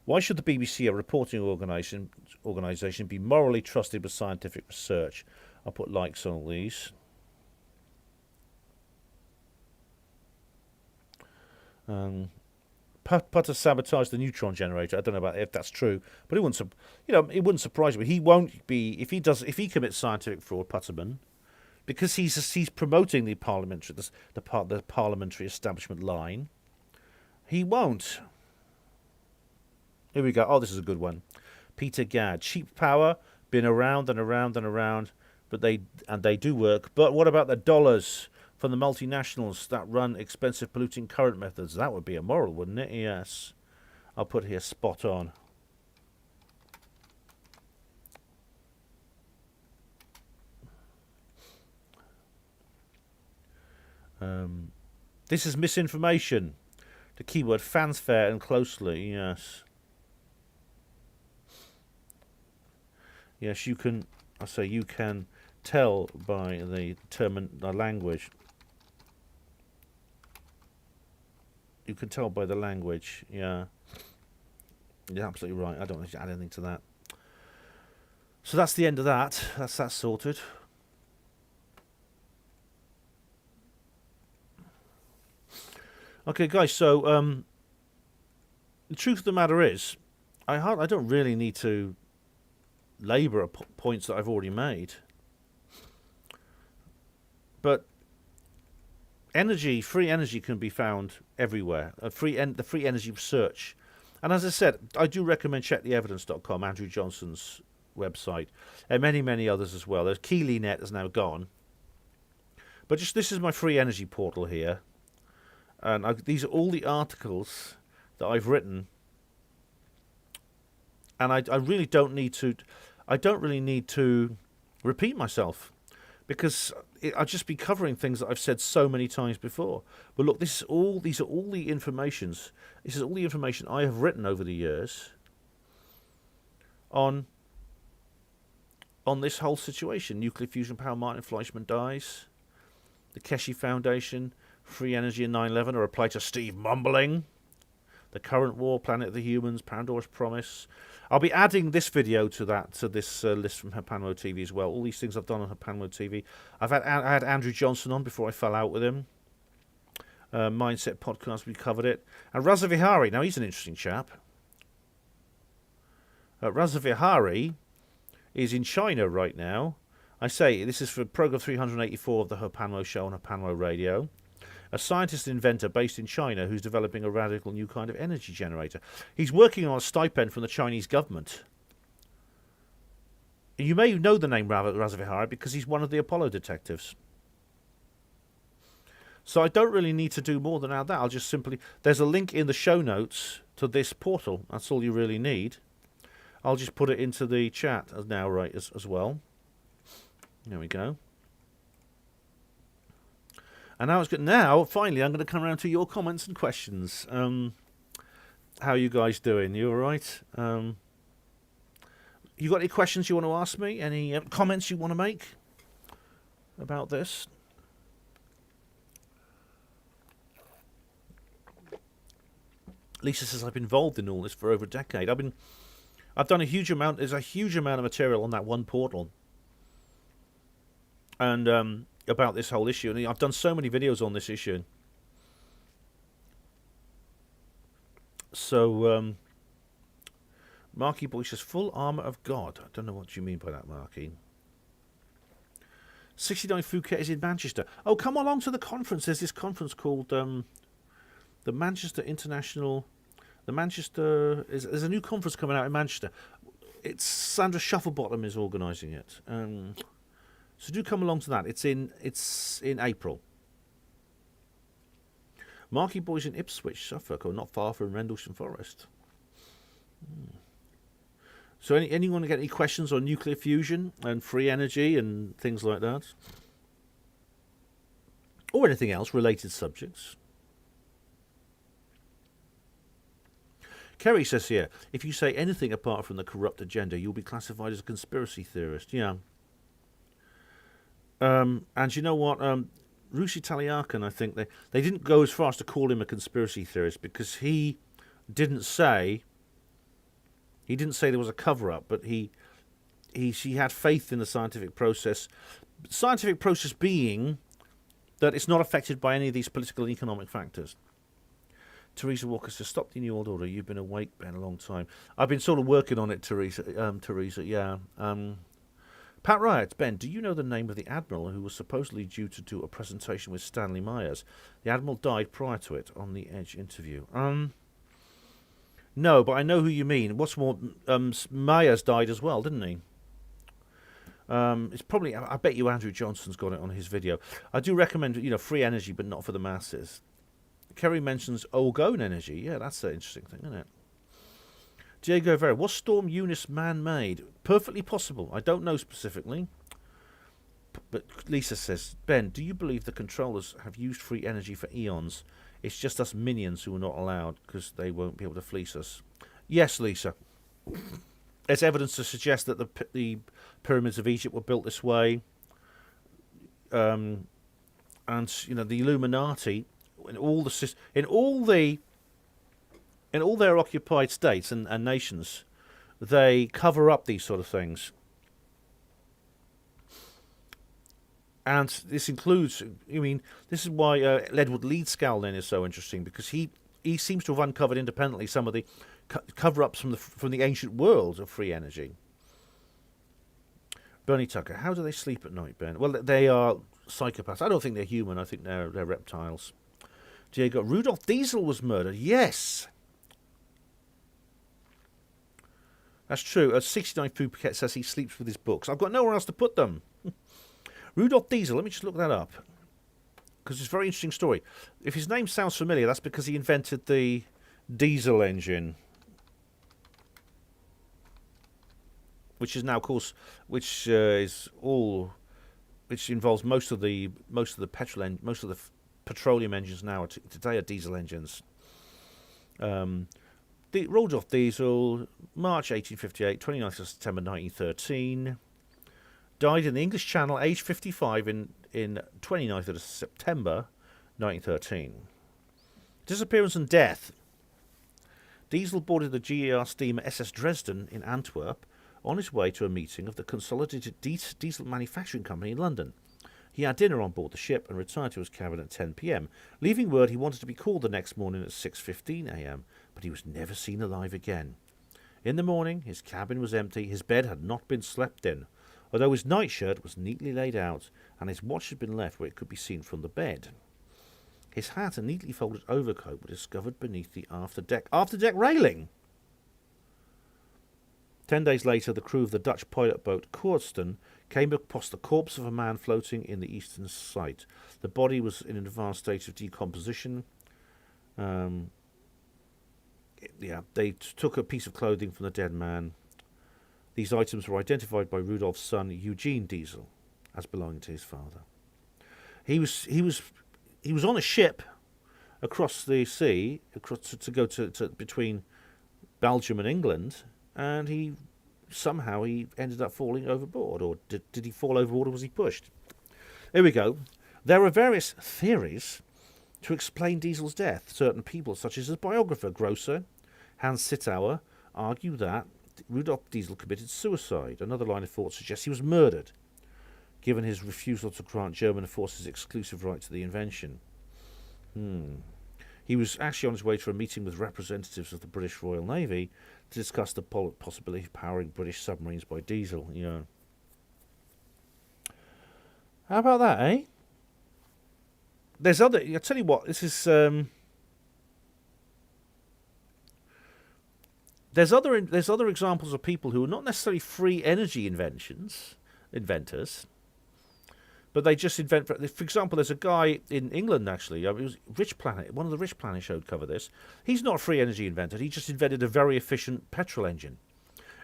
Why should the BBC, a reporting organisation, be morally trusted with scientific research? I'll put likes on all these. Putter sabotaged the neutron generator. I don't know about if that's true, but it wouldn't surprise me. He won't be if he commits scientific fraud, Putterman, because he's promoting the parliamentary establishment line. He won't. Here we go. Oh, this is a good one. Peter Gadd. Cheap power, been around and around and around, but they do work. But what about the dollars from the multinationals that run expensive polluting current methods? That would be immoral, wouldn't it? Yes. I'll put here spot on. This is misinformation. The keyword fanfare and closely. Yes. Yes, you can. I say you can tell by the language. You can tell by the language. Yeah, you're absolutely right. I don't want to add anything to that. So that's the end of that. That's that sorted. Okay, guys. So the truth of the matter is, I don't really need to labour points that I've already made. But free energy can be found everywhere. The free energy research. And as I said, I do recommend checktheevidence.com, Andrew Johnson's website, and many, many others as well. There's KeelyNet is now gone. But this is my free energy portal here. And these are all the articles that I've written. And I really don't need to. I don't really need to repeat myself, because I'll just be covering things that I've said so many times before. But look, these are all the informations. This is all the information I have written over the years on this whole situation. Nuclear fusion power, Martin Fleischmann dies. The Keshe Foundation, free energy in 9/11, a reply to Steve Mumbling. The current war, Planet of the Humans, Pandora's Promise. I'll be adding this video to this list from Hapanmo TV as well. All these things I've done on Hapanmo TV. I had Andrew Johnson on before I fell out with him. Mindset podcast, we covered it. And Raza Vihari, now he's an interesting chap. Raza Vihari is in China right now. I say this is for program 384 of the Hapanmo show on Hapanmo Radio. A scientist and inventor based in China who's developing a radical new kind of energy generator. He's working on a stipend from the Chinese government. You may know the name Raza Vihari because he's one of the Apollo detectives. So I don't really need to do more than add that. I'll just simply... There's a link in the show notes to this portal. That's all you really need. I'll just put it into the chat now, right, as well. There we go. And now it's good. Now, finally, I'm going to come around to your comments and questions. How are you guys doing? You all right? You got any questions you want to ask me? Any comments you want to make about this? Lisa says I've been involved in all this for over a decade. I've done a huge amount. There's a huge amount of material on that one portal, and about this whole issue. And I've done so many videos on this issue. So, Marky Boy says, full armour of God. I don't know what you mean by that, Marky. 69 Phuket is in Manchester. Oh, come along to the conference. There's this conference called the Manchester International... There's a new conference coming out in Manchester. It's Sandra Shufflebottom is organising it. So do come along to that. It's in April. Marky Boy's in Ipswich, Suffolk, or not far from Rendlesham Forest. So anyone get any questions on nuclear fusion and free energy and things like that? Or anything else, related subjects? Kerry says here, if you say anything apart from the corrupt agenda, you'll be classified as a conspiracy theorist. Yeah. And you know what? Rusi Taliakan, I think they didn't go as far as to call him a conspiracy theorist because he didn't say there was a cover-up, but he had faith in the scientific process. Scientific process being that it's not affected by any of these political and economic factors. Teresa Walker says, stop the New World Order. You've been awake, Ben, a long time. I've been sort of working on it, Teresa, yeah. Pat Riot, Ben, do you know the name of the Admiral who was supposedly due to do a presentation with Stanley Myers? The Admiral died prior to it on the Edge interview. No, but I know who you mean. What's more, Myers died as well, didn't he? It's probably, I bet you Andrew Johnson's got it on his video. I do recommend, free energy, but not for the masses. Kerry mentions Olgone energy. Yeah, that's an interesting thing, isn't it? Diego Vera, was Storm Eunice man-made? Perfectly possible. I don't know specifically. But Lisa says, Ben, do you believe the controllers have used free energy for eons? It's just us minions who are not allowed because they won't be able to fleece us. Yes, Lisa. There's evidence to suggest that the pyramids of Egypt were built this way. And, the Illuminati, in all their occupied states and nations, they cover up these sort of things. And this includes, this is why Edward Leedscall then is so interesting, because he seems to have uncovered independently some of the cover-ups from the ancient world of free energy. Bernie Tucker, how do they sleep at night, Ben? Well, they are psychopaths. I don't think they're human. I think they're reptiles. Diego, Rudolf Diesel was murdered. Yes. That's true. 69 Phuket says he sleeps with his books. I've got nowhere else to put them. Rudolf Diesel, let me just look that up. Because it's a very interesting story. If his name sounds familiar, that's because he invented the diesel engine. Which is now, of course, which involves most of the petroleum engines now today are diesel engines. Rudolf Diesel, March 1858, 29th of September 1913. Died in the English Channel, aged 55, in 29th of September 1913. Disappearance and death. Diesel boarded the GER steamer SS Dresden in Antwerp on his way to a meeting of the Consolidated Diesel Manufacturing Company in London. He had dinner on board the ship and returned to his cabin at 10 p.m, leaving word he wanted to be called the next morning at 6:15 a.m, but he was never seen alive again. In the morning, his cabin was empty, his bed had not been slept in, although his nightshirt was neatly laid out and his watch had been left where it could be seen from the bed. His hat and neatly folded overcoat were discovered beneath the afterdeck railing. 10 days later, the crew of the Dutch pilot boat Koorsten came across the corpse of a man floating in the eastern sight. The body was in an advanced state of decomposition. They took a piece of clothing from the dead man. These items were identified by Rudolph's son Eugene Diesel as belonging to his father. He was on a ship across the sea to go to between Belgium and England, and he ended up falling overboard. Or did he fall overboard, or was he pushed? Here we go. There are various theories to explain Diesel's death. Certain people, such as his biographer Grosser, Hans Sittauer, argue that Rudolf Diesel committed suicide. Another line of thought suggests he was murdered, given his refusal to grant German forces exclusive right to the invention. He was actually on his way to a meeting with representatives of the British Royal Navy to discuss the possibility of powering British submarines by diesel. Yeah. How about that, eh? There's other... I'll tell you what, this is... There's other examples of people who are not necessarily free energy inventors, but they just invent. For example, there's a guy in England actually. It was Rich Planet. One of the Rich Planet shows cover this. He's not a free energy inventor. He just invented a very efficient petrol engine,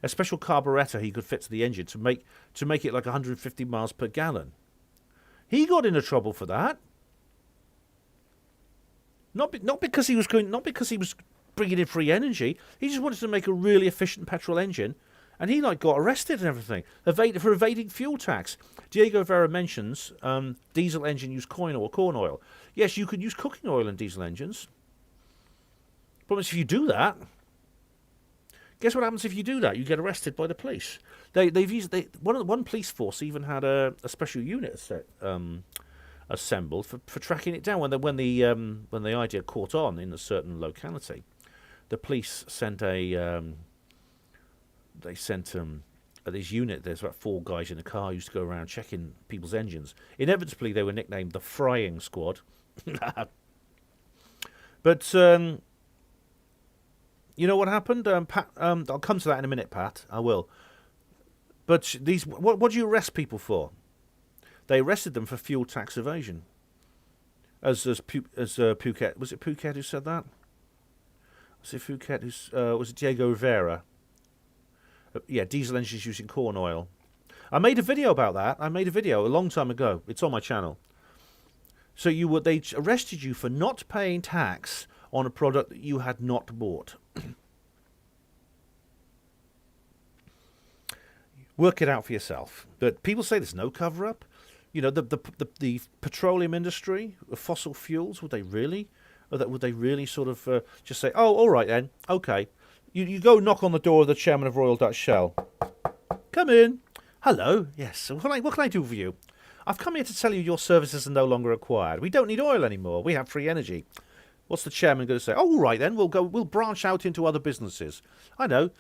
a special carburettor he could fit to the engine to make it like 150 miles per gallon. He got into trouble for that. Not because he was bringing in free energy. He just wanted to make a really efficient petrol engine, and he got arrested and everything for evading fuel tax. Diego Vera mentions diesel engine use corn oil. Yes, you can use cooking oil in diesel engines. Problem is, if you do that, guess what happens if you do that? You get arrested by the police. One police force even had a special unit assembled for tracking it down when the idea caught on in a certain locality. The police sent this unit. There's about 4 guys in a car who used to go around checking people's engines. Inevitably, they were nicknamed the Frying Squad. But you know what happened, Pat? I'll come to that in a minute, Pat. I will. But what do you arrest people for? They arrested them for fuel tax evasion. As Phuket, was it Phuket who said that? Was it Phuket was it Diego Rivera? Yeah, diesel engines using corn oil. I made a video about that. I made a video a long time ago. It's on my channel. So they arrested you for not paying tax on a product that you had not bought. Work it out for yourself. But people say there's no cover-up. You know, the petroleum industry, fossil fuels, would they really sort of just say, oh, all right then, okay. You go knock on the door of the chairman of Royal Dutch Shell. Come in. Hello. Yes. What can I do for you? I've come here to tell you your services are no longer required. We don't need oil anymore. We have free energy. What's the chairman going to say? Oh, all right then. We'll branch out into other businesses. I know.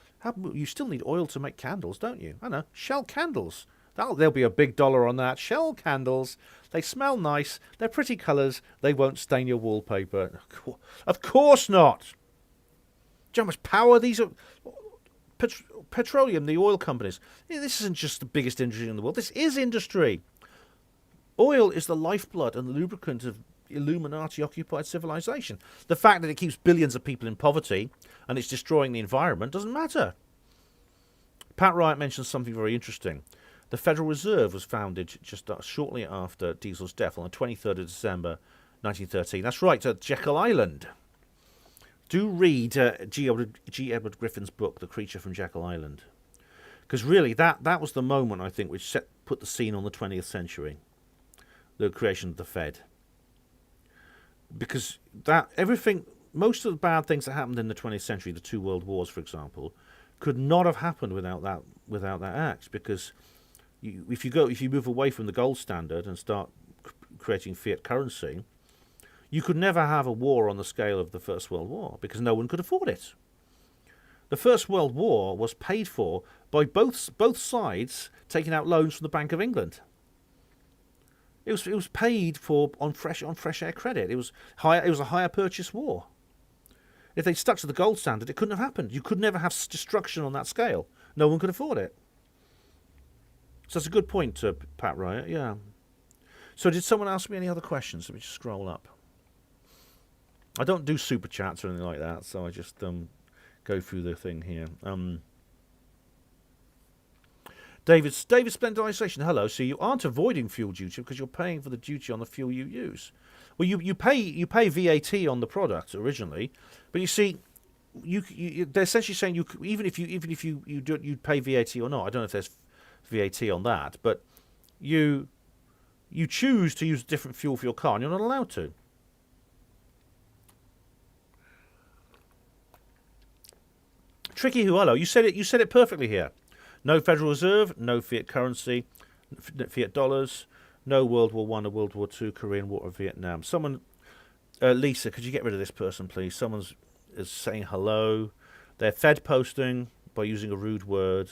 You still need oil to make candles, don't you? I know. Shell candles. There'll be a big dollar on that. Shell candles. They smell nice. They're pretty colours. They won't stain your wallpaper. Of course not. Do you know how much power these are? Petroleum, the oil companies. This isn't just the biggest industry in the world. This is industry. Oil is the lifeblood and the lubricant of Illuminati-occupied civilization. The fact that it keeps billions of people in poverty and it's destroying the environment doesn't matter. Pat Wright mentions something very interesting. The Federal Reserve was founded just shortly after Diesel's death on the 23rd of December 1913. That's right, at Jekyll Island. Do read G. Edward Griffin's book, The Creature from Jekyll Island. Because really, that was the moment, I think, which put the scene on the 20th century. The creation of the Fed. Because most of the bad things that happened in the 20th century, the 2 world wars, for example, could not have happened without that act. Because if you move away from the gold standard and start creating fiat currency, you could never have a war on the scale of the First World War because no one could afford it. The First World War was paid for by both sides taking out loans from the Bank of England. It was paid for on fresh air credit. It was a hire purchase war. If they stuck to the gold standard, it couldn't have happened. You could never have destruction on that scale. no one could afford it. So that's a good point, Pat Riot, yeah. So did someone ask me any other questions? Let me just scroll up. I don't do super chats or anything like that, so I just go through the thing here. David Splendidization, hello. So you aren't avoiding fuel duty because you're paying for the duty on the fuel you use. Well, you pay VAT on the product originally, but you see, they're essentially saying even if you pay VAT or not. I don't know if there's VAT on that, but you choose to use a different fuel for your car, and you're not allowed to. Tricky who, hello. You said it perfectly here. No Federal Reserve, no fiat currency, fiat dollars, no World War I or World War II, Korean War or Vietnam. Someone, Lisa, could you get rid of this person, please? Someone's is saying hello. They're Fed posting by using a rude word.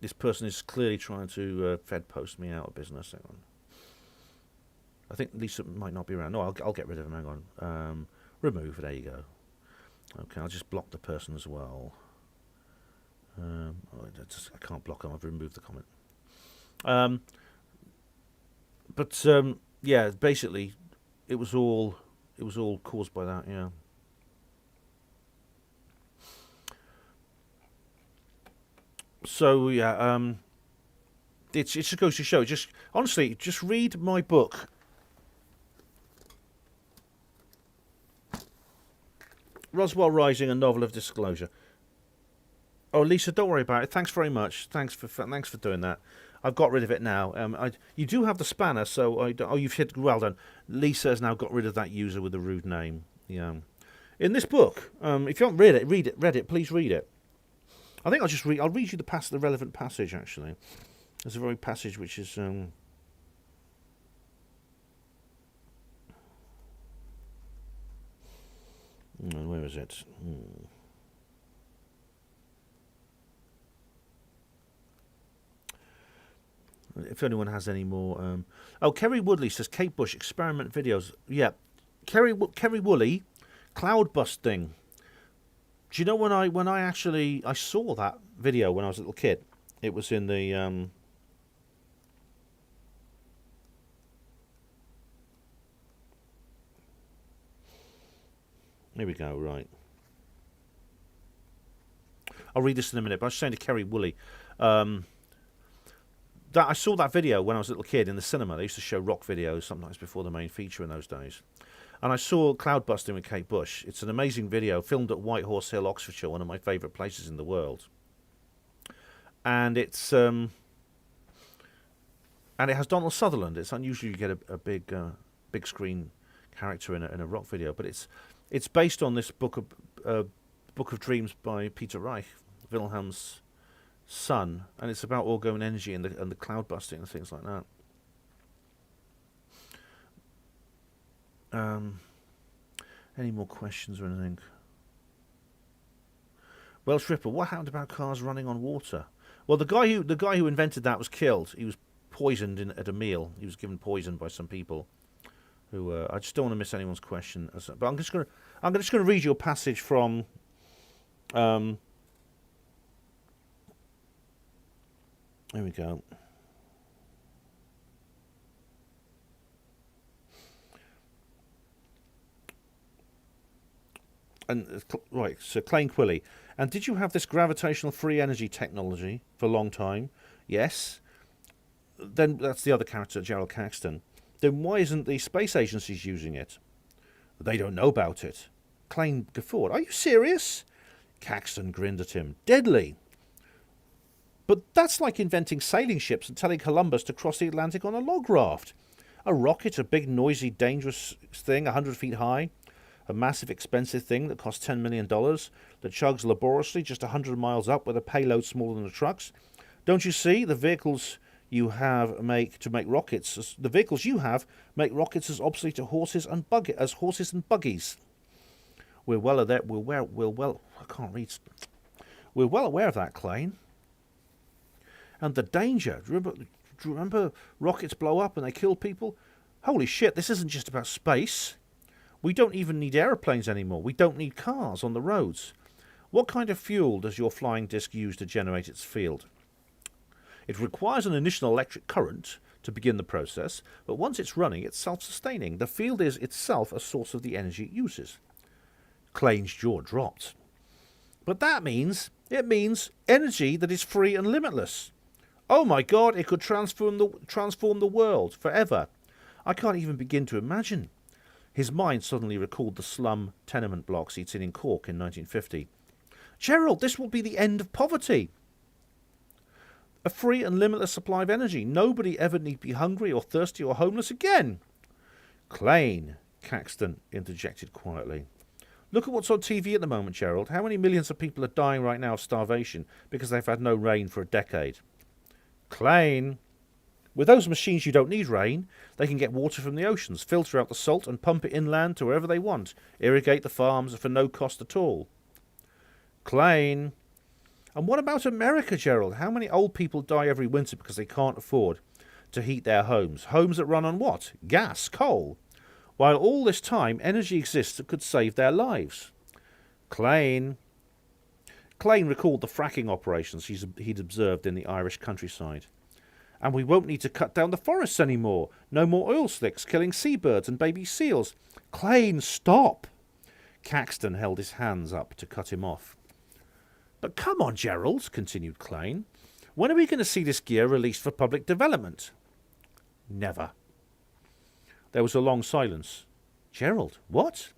This person is clearly trying to Fed post me out of business. Hang on. I think Lisa might not be around. No, I'll get rid of him. Hang on. Remove. There you go. Okay, I'll just block the person as well. I can't block them. I've removed the comment. Yeah, basically, it was all caused by that. Yeah. So yeah, it just goes to show. Just honestly, just read my book. Roswell Rising, a novel of disclosure. Oh, Lisa, don't worry about it. Thanks very much. Thanks for doing that. I've got rid of it now. You do have the spanner, so you've hit well done. Lisa has now got rid of that user with the rude name. Yeah. In this book, if you haven't read it, please read it. I think I'll read you the relevant passage actually. There's a very passage which is where is it? If anyone has any more, Kerry Woodley says Kate Bush experiment videos. Yeah, Kerry Woolley, cloud busting. Do you know when I actually saw that video when I was a little kid? It was in the here we go. Right, I'll read this in a minute. But I was saying to Kerry Woolley, that I saw that video when I was a little kid in the cinema. They used to show rock videos sometimes before the main feature in those days. And I saw Cloud Busting with Kate Bush. It's an amazing video filmed at White Horse Hill, Oxfordshire, one of my favourite places in the world. And it's and it has Donald Sutherland. It's unusual you get a big screen character in a rock video, but it's based on this book of Dreams by Peter Reich, Wilhelm's son, and it's about orgone energy and the cloud busting and things like that. Any more questions or anything? Welsh Ripper, what happened about cars running on water? Well, the guy who invented that was killed. He was poisoned at a meal. He was given poison by some people. Who I just don't want to miss anyone's question. But I'm just gonna read you a passage from. Here we go. And right, so Clay Quilly. And did you have this gravitational free energy technology for a long time? Yes. Then that's the other character, Gerald Caxton. Then why isn't the space agencies using it? They don't know about it. Clay guffawed. Are you serious? Caxton grinned at him. Deadly. But that's like inventing sailing ships and telling Columbus to cross the Atlantic on a log raft. A rocket, a big, noisy, dangerous thing 100 feet high. A massive, expensive thing that costs $10 million, that chugs laboriously just 100 miles up with a payload smaller than the trucks. Don't you see? The vehicles you have make rockets. The vehicles you have make rockets as obsolete as horses and buggies. We're well aware. I can't read. We're well aware of that, Clay. And the danger. Do you remember rockets blow up and they kill people? Holy shit! This isn't just about space. We don't even need aeroplanes anymore. We don't need cars on the roads. What kind of fuel does your flying disc use to generate its field? It requires an initial electric current to begin the process, but once it's running, it's self-sustaining. The field is itself a source of the energy it uses. Klain's jaw dropped. But it means energy that is free and limitless. Oh my God, it could transform the world forever. I can't even begin to imagine. His mind suddenly recalled the slum tenement blocks he'd seen in Cork in 1950. Gerald, this will be the end of poverty. A free and limitless supply of energy. Nobody ever need be hungry or thirsty or homeless again. Klain, Caxton interjected quietly. Look at what's on TV at the moment, Gerald. How many millions of people are dying right now of starvation because they've had no rain for a decade? Klain. With those machines you don't need rain. They can get water from the oceans, filter out the salt and pump it inland to wherever they want. Irrigate the farms for no cost at all. Klain. And what about America, Gerald? How many old people die every winter because they can't afford to heat their homes? Homes that run on what? Gas, coal. While all this time, energy exists that could save their lives. Klain. Klain recalled the fracking operations he'd observed in the Irish countryside. And we won't need to cut down the forests anymore. No more oil slicks killing seabirds and baby seals. Klain, stop! Caxton held his hands up to cut him off. But come on, Gerald, continued Klain. When are we going to see this gear released for public development? Never. There was a long silence. Gerald, what?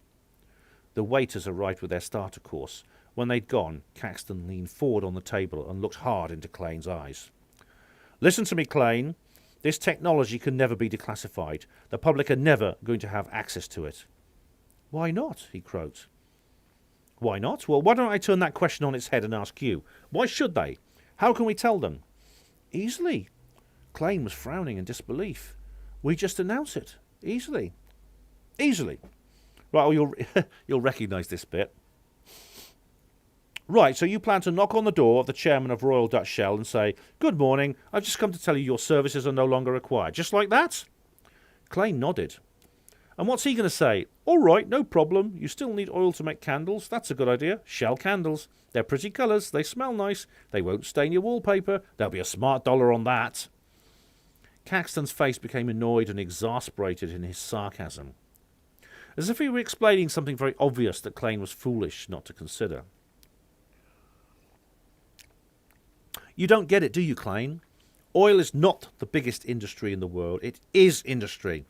The waiters arrived with their starter course. When they'd gone, Caxton leaned forward on the table and looked hard into Klain's eyes. Listen to me, Klain. This technology can never be declassified. The public are never going to have access to it. Why not? He croaked. Why not? Well, why don't I turn that question on its head and ask you? Why should they? How can we tell them? Easily. Klain was frowning in disbelief. We just announce it. Easily. Easily. Right, well, you'll recognise this bit. Right, so you plan to knock on the door of the chairman of Royal Dutch Shell and say, Good morning, I've just come to tell you your services are no longer required. Just like that? Klain nodded. And what's he going to say? All right, no problem. You still need oil to make candles. That's a good idea. Shell candles. They're pretty colours. They smell nice. They won't stain your wallpaper. There'll be a smart dollar on that. Caxton's face became annoyed and exasperated in his sarcasm, as if he were explaining something very obvious that Klain was foolish not to consider. You don't get it, do you, Klain? Oil is not the biggest industry in the world. It is industry.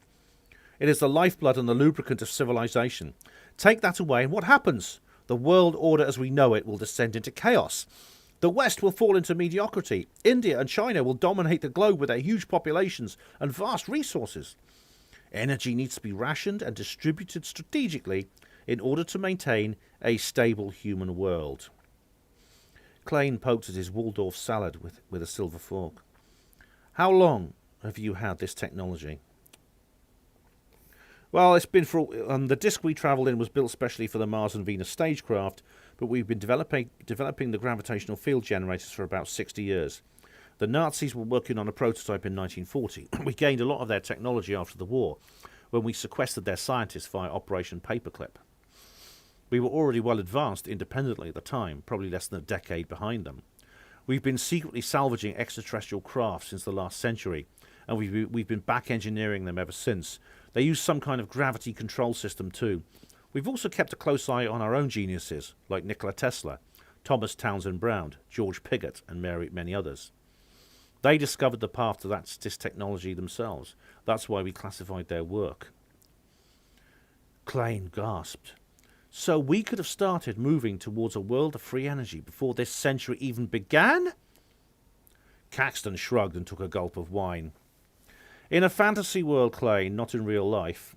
It is the lifeblood and the lubricant of civilization. Take that away, and what happens? The world order as we know it will descend into chaos. The West will fall into mediocrity. India and China will dominate the globe with their huge populations and vast resources. Energy needs to be rationed and distributed strategically in order to maintain a stable human world. Klain poked at his Waldorf salad with a silver fork. How long have you had this technology? Well, it's been for... the disc we travelled in was built specially for the Mars and Venus stagecraft, but we've been developing the gravitational field generators for about 60 years. The Nazis were working on a prototype in 1940. We gained a lot of their technology after the war, when we sequestered their scientists via Operation Paperclip. We were already well advanced independently at the time, probably less than a decade behind them. We've been secretly salvaging extraterrestrial craft since the last century, and we've been back-engineering them ever since. They use some kind of gravity control system too. We've also kept a close eye on our own geniuses, like Nikola Tesla, Thomas Townsend Brown, George Pigott, and many others. They discovered the path to this technology themselves. That's why we classified their work. Klain gasped. So we could have started moving towards a world of free energy before this century even began? Caxton shrugged and took a gulp of wine. In a fantasy world, Klain, not in real life.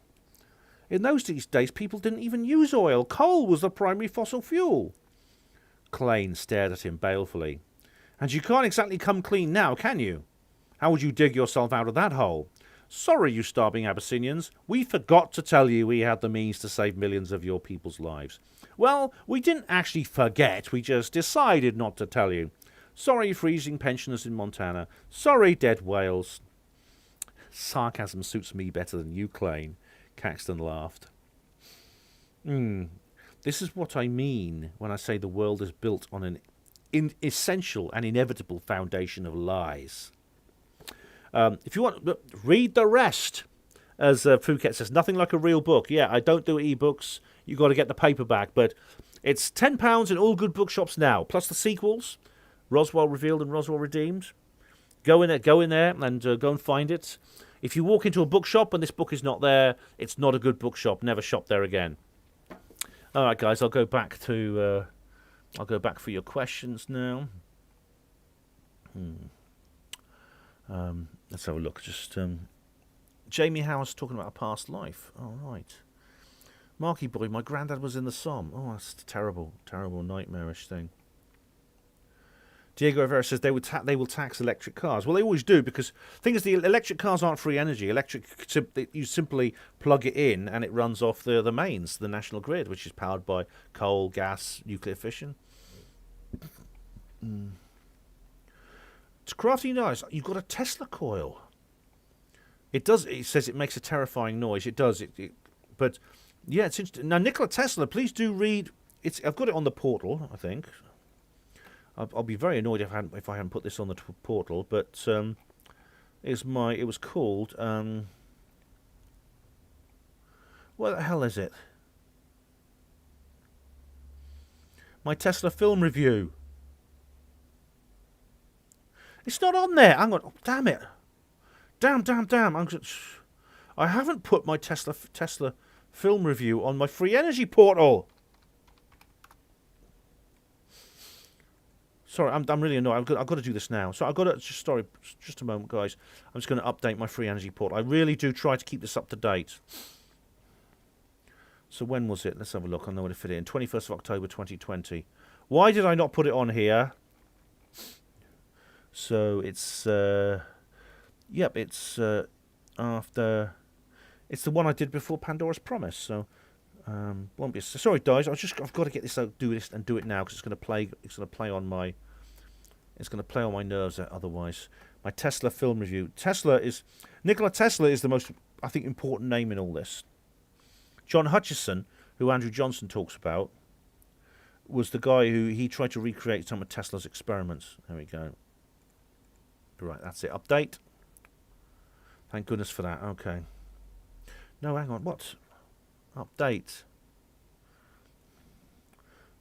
In those days, people didn't even use oil. Coal was the primary fossil fuel. Klain stared at him balefully. And you can't exactly come clean now, can you? How would you dig yourself out of that hole? Sorry, you starving Abyssinians. We forgot to tell you we had the means to save millions of your people's lives. Well, we didn't actually forget. We just decided not to tell you. Sorry, freezing pensioners in Montana. Sorry, dead whales. Sarcasm suits me better than you, Klain. Caxton laughed. This is what I mean when I say the world is built on an essential and inevitable foundation of lies. If you want, read the rest. As Phuket says, nothing like a real book. Yeah, I don't do e-books. You've got to get the paperback. But it's £10 in all good bookshops now, plus the sequels, Roswell Revealed and Roswell Redeemed. Go in there and go and find it. If you walk into a bookshop and this book is not there, it's not a good bookshop. Never shop there again. All right, guys, I'll go back to... I'll go back for your questions now. Let's have a look. Just... Jamie Howard's talking about a past life. All right. Marky boy, my granddad was in the Somme. Oh, that's a terrible, terrible, nightmarish thing. Diego Rivera says they will tax electric cars. Well, they always do, because the thing is, the electric cars aren't free energy. You simply plug it in and it runs off the mains, the national grid, which is powered by coal, gas, nuclear fission. It's crafty nice. You've got a Tesla coil. It does. It says it makes a terrifying noise. It does. But yeah, it's interesting. Now, Nikola Tesla, please do read. I've got it on the portal, I think. I'll be very annoyed if I hadn't put this on the portal. But it was called. What the hell is it? My Tesla film review. It's not on there. Hang on. Oh, damn it. Damn. I haven't put my Tesla film review on my free energy portal. Sorry, I'm really annoyed. I've got to do this now. So I've got to... just a moment, guys. I'm just going to update my free energy portal. I really do try to keep this up to date. So when was it? Let's have a look. I know where to fit it in. 21st of October 2020. Why did I not put it on here? So it's... Yep, it's after... It's the one I did before Pandora's Promise, so... won't be... Sorry, guys, I've got to get this out, do it now, because it's going to play on my... It's going to play on my nerves otherwise. My Tesla film review. Nikola Tesla is the most, I think, important name in all this. John Hutchison, who Andrew Johnson talks about, was the guy who he tried to recreate some of Tesla's experiments. There we go. Right, that's it. Update. Thank goodness for that. Okay. No, hang on. What? Update.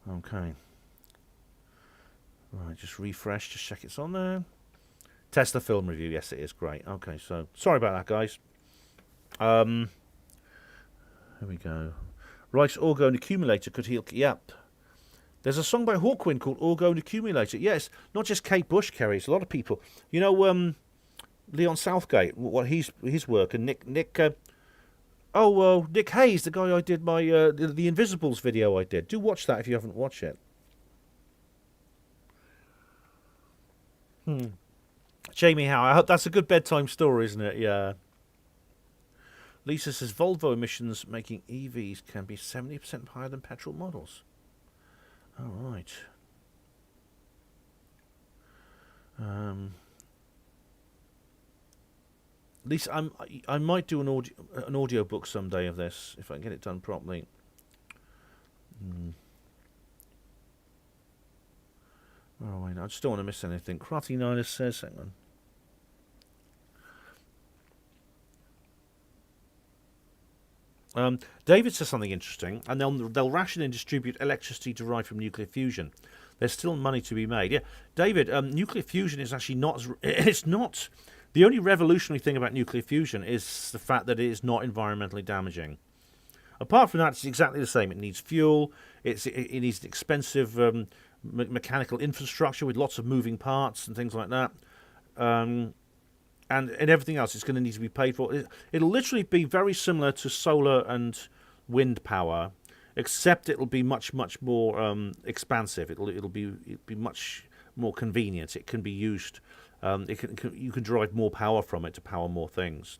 Okay. Right, just refresh. Just check it's on there. Tesla film review. Yes, it is. Great. Okay, so sorry about that, guys. Here we go. Rice orgone accumulator could heal. Yep. There's a song by Hawkwind called Orgone Accumulator. Yes, not just Kate Bush carries. A lot of people. You know, Leon Southgate, what his work, and Nick Hayes, the guy I did my the Invisibles video I did. Do watch that if you haven't watched it. Jamie Howe, I hope that's a good bedtime story, isn't it? Yeah. Lisa says Volvo emissions making EVs can be 70% higher than petrol models. All right. Lisa, I might do an audio book someday of this if I can get it done properly. Oh, I just don't want to miss anything. Crotty Niner says, hang on. David says something interesting, and they'll ration and distribute electricity derived from nuclear fusion. There's still money to be made. Yeah, David, nuclear fusion is actually not... It's not... The only revolutionary thing about nuclear fusion is the fact that it is not environmentally damaging. Apart from that, it's exactly the same. It needs fuel. It needs expensive mechanical infrastructure with lots of moving parts and things like that. And everything else is going to need to be paid for. It'll literally be very similar to solar and wind power, except it'll be much more expansive. It'll be much more convenient. It can be used. You can derive more power from it to power more things.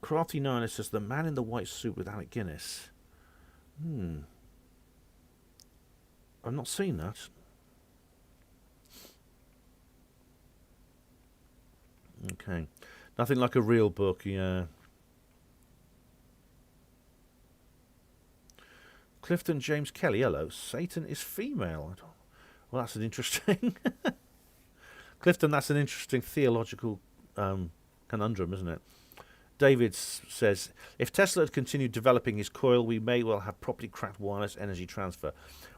Crafty Niner says the man in the white suit with Alec Guinness. I've not seen that. Okay. Nothing like a real book, yeah. Clifton James Kelly, hello. Satan is female. Well, that's an interesting... Clifton, that's an interesting theological conundrum, isn't it? David says, if Tesla had continued developing his coil, we may well have properly cracked wireless energy transfer.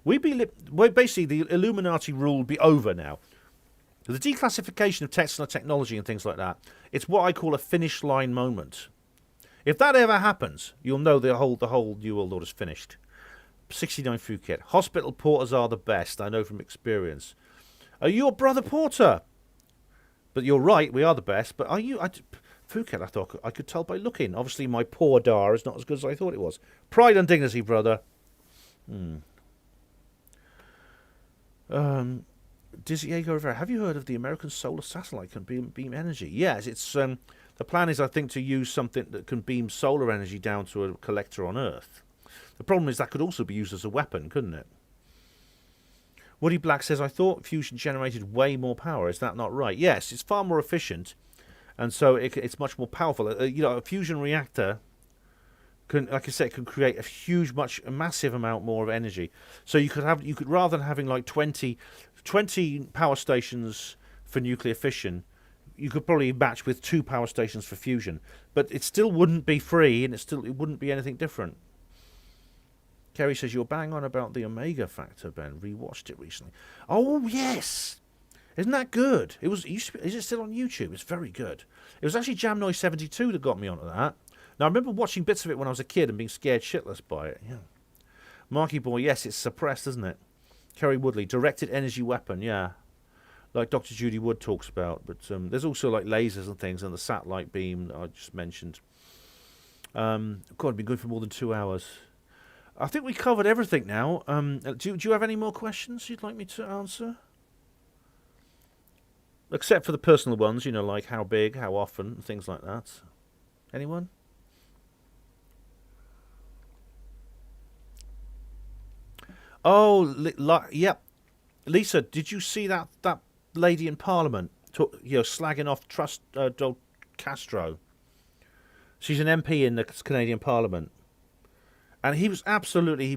Basically, the Illuminati rule would be over now. The declassification of Tesla technology and things like that, it's what I call a finish line moment. If that ever happens, you'll know the whole New World Order is finished. 69 Phuket. Hospital porters are the best, I know from experience. Are you a brother porter? But you're right, we are the best. But are you... Phuket, I thought I could tell by looking. Obviously, my poor dar is not as good as I thought it was. Pride and dignity, brother. Diego Rivera, have you heard of the American solar satellite can beam energy? Yes, it's the plan is, I think, to use something that can beam solar energy down to a collector on Earth. The problem is that could also be used as a weapon, couldn't it? Woody Black says, I thought fusion generated way more power. Is that not right? Yes, it's far more efficient. And so it's much more powerful. A fusion reactor can, like I said, can create a massive amount more of energy. So you could rather than having like 20 power stations for nuclear fission, you could probably match with 2 power stations for fusion. But it still wouldn't be free, and it wouldn't be anything different. Kerry says, you're bang on about the Omega Factor, Ben. Rewatched it recently. Oh, yes. Isn't that good? Is it still on YouTube? It's very good. It was actually Jam Noise 72 that got me onto that. Now, I remember watching bits of it when I was a kid and being scared shitless by it. Yeah. Marky Boy, yes, it's suppressed, isn't it? Kerry Woodley, directed energy weapon, yeah. Like Dr. Judy Wood talks about. But there's also like lasers and things and the satellite beam that I just mentioned. God, I've been going for more than 2 hours. I think we covered everything now. Do you have any more questions you'd like me to answer? Except for the personal ones, like how big, how often, things like that. Anyone? Oh, yep. Lisa, did you see that lady in Parliament, slagging off Castro? She's an MP in the Canadian Parliament, and he was absolutely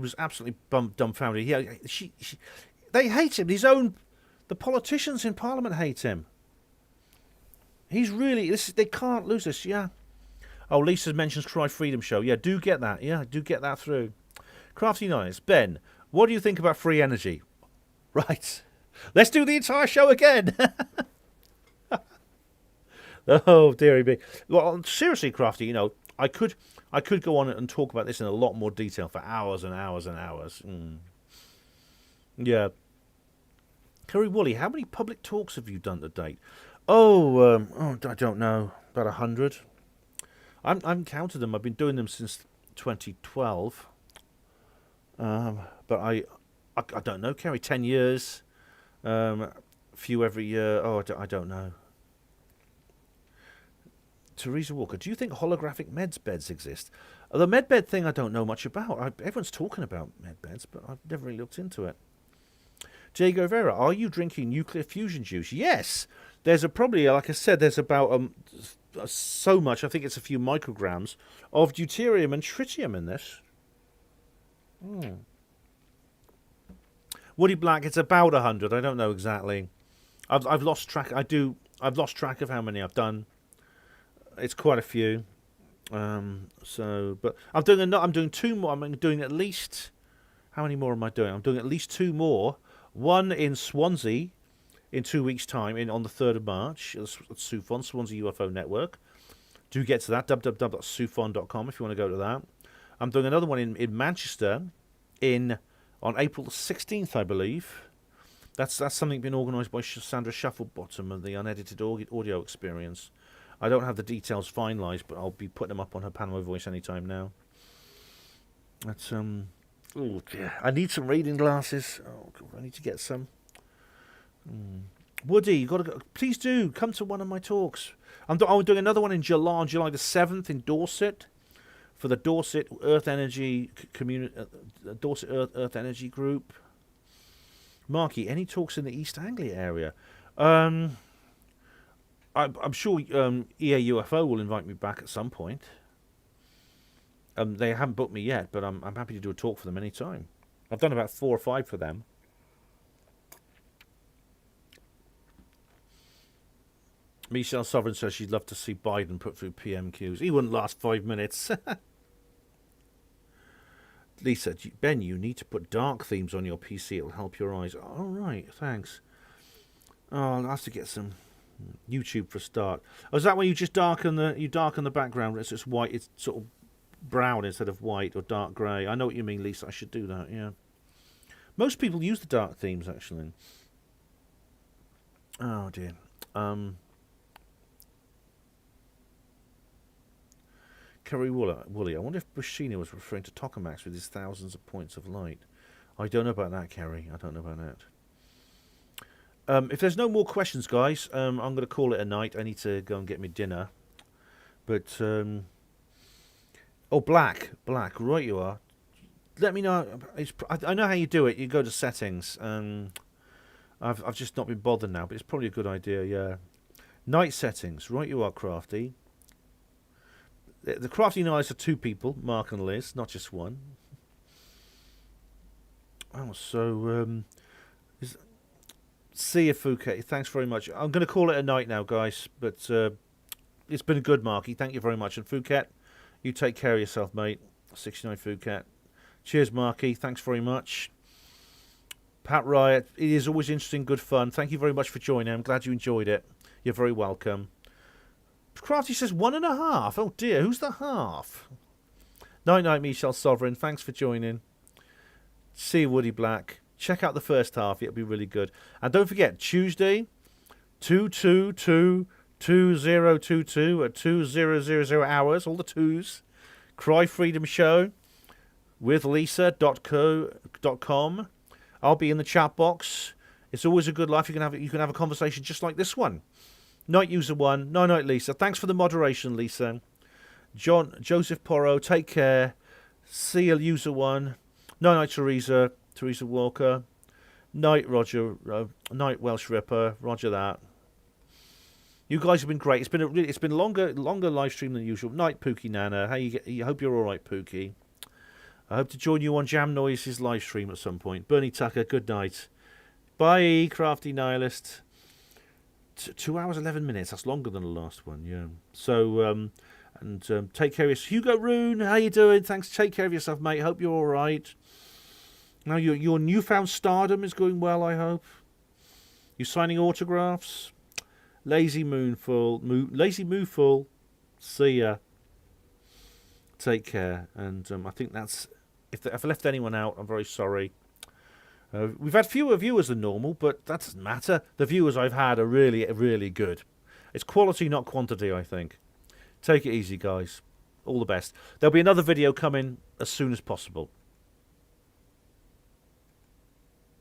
dumbfounded. Yeah, they hate him. The politicians in Parliament hate him. He's really... they can't lose this, yeah. Oh, Lisa mentions Try Freedom Show. Yeah, do get that. Yeah, do get that through. Crafty Nice. Ben, what do you think about free energy? Right. Let's do the entire show again. Oh, dearie me. Well, seriously, Crafty, I could go on and talk about this in a lot more detail for hours and hours and hours. Yeah. Kerry Woolley, how many public talks have you done to date? I don't know. About 100. I haven't counted them. I've been doing them since 2012. But I don't know, Kerry. 10 years. A few every year. Oh, I don't know. Teresa Walker, do you think holographic meds beds exist? The medbed thing I don't know much about. Everyone's talking about medbeds, but I've never really looked into it. Diego Vera, are you drinking nuclear fusion juice? Yes. There's probably, like I said, there's about so much, I think it's a few micrograms, of deuterium and tritium in this. Woody Black, it's about 100. I don't know exactly. I've lost track. I've lost track of how many I've done. It's quite a few. But I'm doing 2 more. I'm doing at least... How many more am I doing? I'm doing at least 2 more. One in Swansea in 2 weeks' time, on the 3rd of March. At SUFON, Swansea UFO Network. Do get to that, www.sufon.com if you want to go to that. I'm doing another one in Manchester on April the 16th, I believe. That's something been organised by Sandra Shufflebottom of the Unedited Audio Experience. I don't have the details finalised, but I'll be putting them up on her Panama Voice anytime now. That's oh dear, I need some reading glasses. Oh God, I need to get some. Woody, you got to go. Please do come to one of my talks. I'm doing another one in July the 7th in Dorset for the Dorset Earth Energy Dorset Earth Energy Group. Marky, any talks in the East Anglia area? I'm sure EA UFO will invite me back at some point. They haven't booked me yet, but I'm happy to do a talk for them anytime. I've done about 4 or 5 for them. Michelle Sovereign says she'd love to see Biden put through PMQs. He wouldn't last 5 minutes. Lisa, Ben, you need to put dark themes on your PC. It'll help your eyes. All right, thanks. Oh, I'll have to get some YouTube for a start. Oh, is that when you just darken the background? It's just white. It's sort of brown instead of white or dark grey. I know what you mean, Lisa. I should do that. Yeah. Most people use the dark themes actually. Oh dear. Kerry Woolley, I wonder if Buscina was referring to Tokamaks with his thousands of points of light. I don't know about that, Kerry. I don't know about that. If there's no more questions, guys, I'm going to call it a night. I need to go and get me dinner. But, oh, black, right you are. Let me know. I know how you do it. You go to settings. I've just not been bothered now, but it's probably a good idea, yeah. Night settings, right you are, Crafty. The Crafty Knights are 2 people, Mark and Liz, not just one. Oh, so, see you, Phuket. Thanks very much. I'm going to call it a night now, guys, but it's been good, Marky. Thank you very much. And Phuket, you take care of yourself, mate. 69 Phuket. Cheers, Marky. Thanks very much. Pat Riot, it is always interesting, good fun. Thank you very much for joining. I'm glad you enjoyed it. You're very welcome. Crafty says 1.5. Oh dear, who's the half? Night, Michelle Sovereign. Thanks for joining. See you, Woody Black. Check out the first half. It'll be really good. And don't forget, Tuesday, 222-2022 at 2000 hours. All the 2s. Cry Freedom Show with Lisa.com. I'll be in the chat box. It's always a good laugh. You can have a conversation just like this one. Night User 1. Night, Lisa. Thanks for the moderation, Lisa. Joseph Porro, take care. See you, User 1. Night, Teresa Walker. Night, Roger. Night, Welsh Ripper. Roger that. You guys have been great. It's been longer live stream than usual. Night, Pookie Nana. I hope you're all right, Pookie. I hope to join you on Jam Noise's live stream at some point. Bernie Tucker, good night. Bye, Crafty Nihilist. 2 hours 11 minutes. That's longer than the last one. Yeah. So take care of yourself. Hugo Rune, how you doing? Thanks. Take care of yourself, mate. Hope you're all right. Now your newfound stardom is going well. I hope. You signing autographs. Lazy Moonful. See ya. Take care. And I think that's if I left anyone out, I'm very sorry. We've had fewer viewers than normal, but that doesn't matter. The viewers I've had are really, really good. It's quality, not quantity, I think. Take it easy, guys. All the best. There'll be another video coming as soon as possible.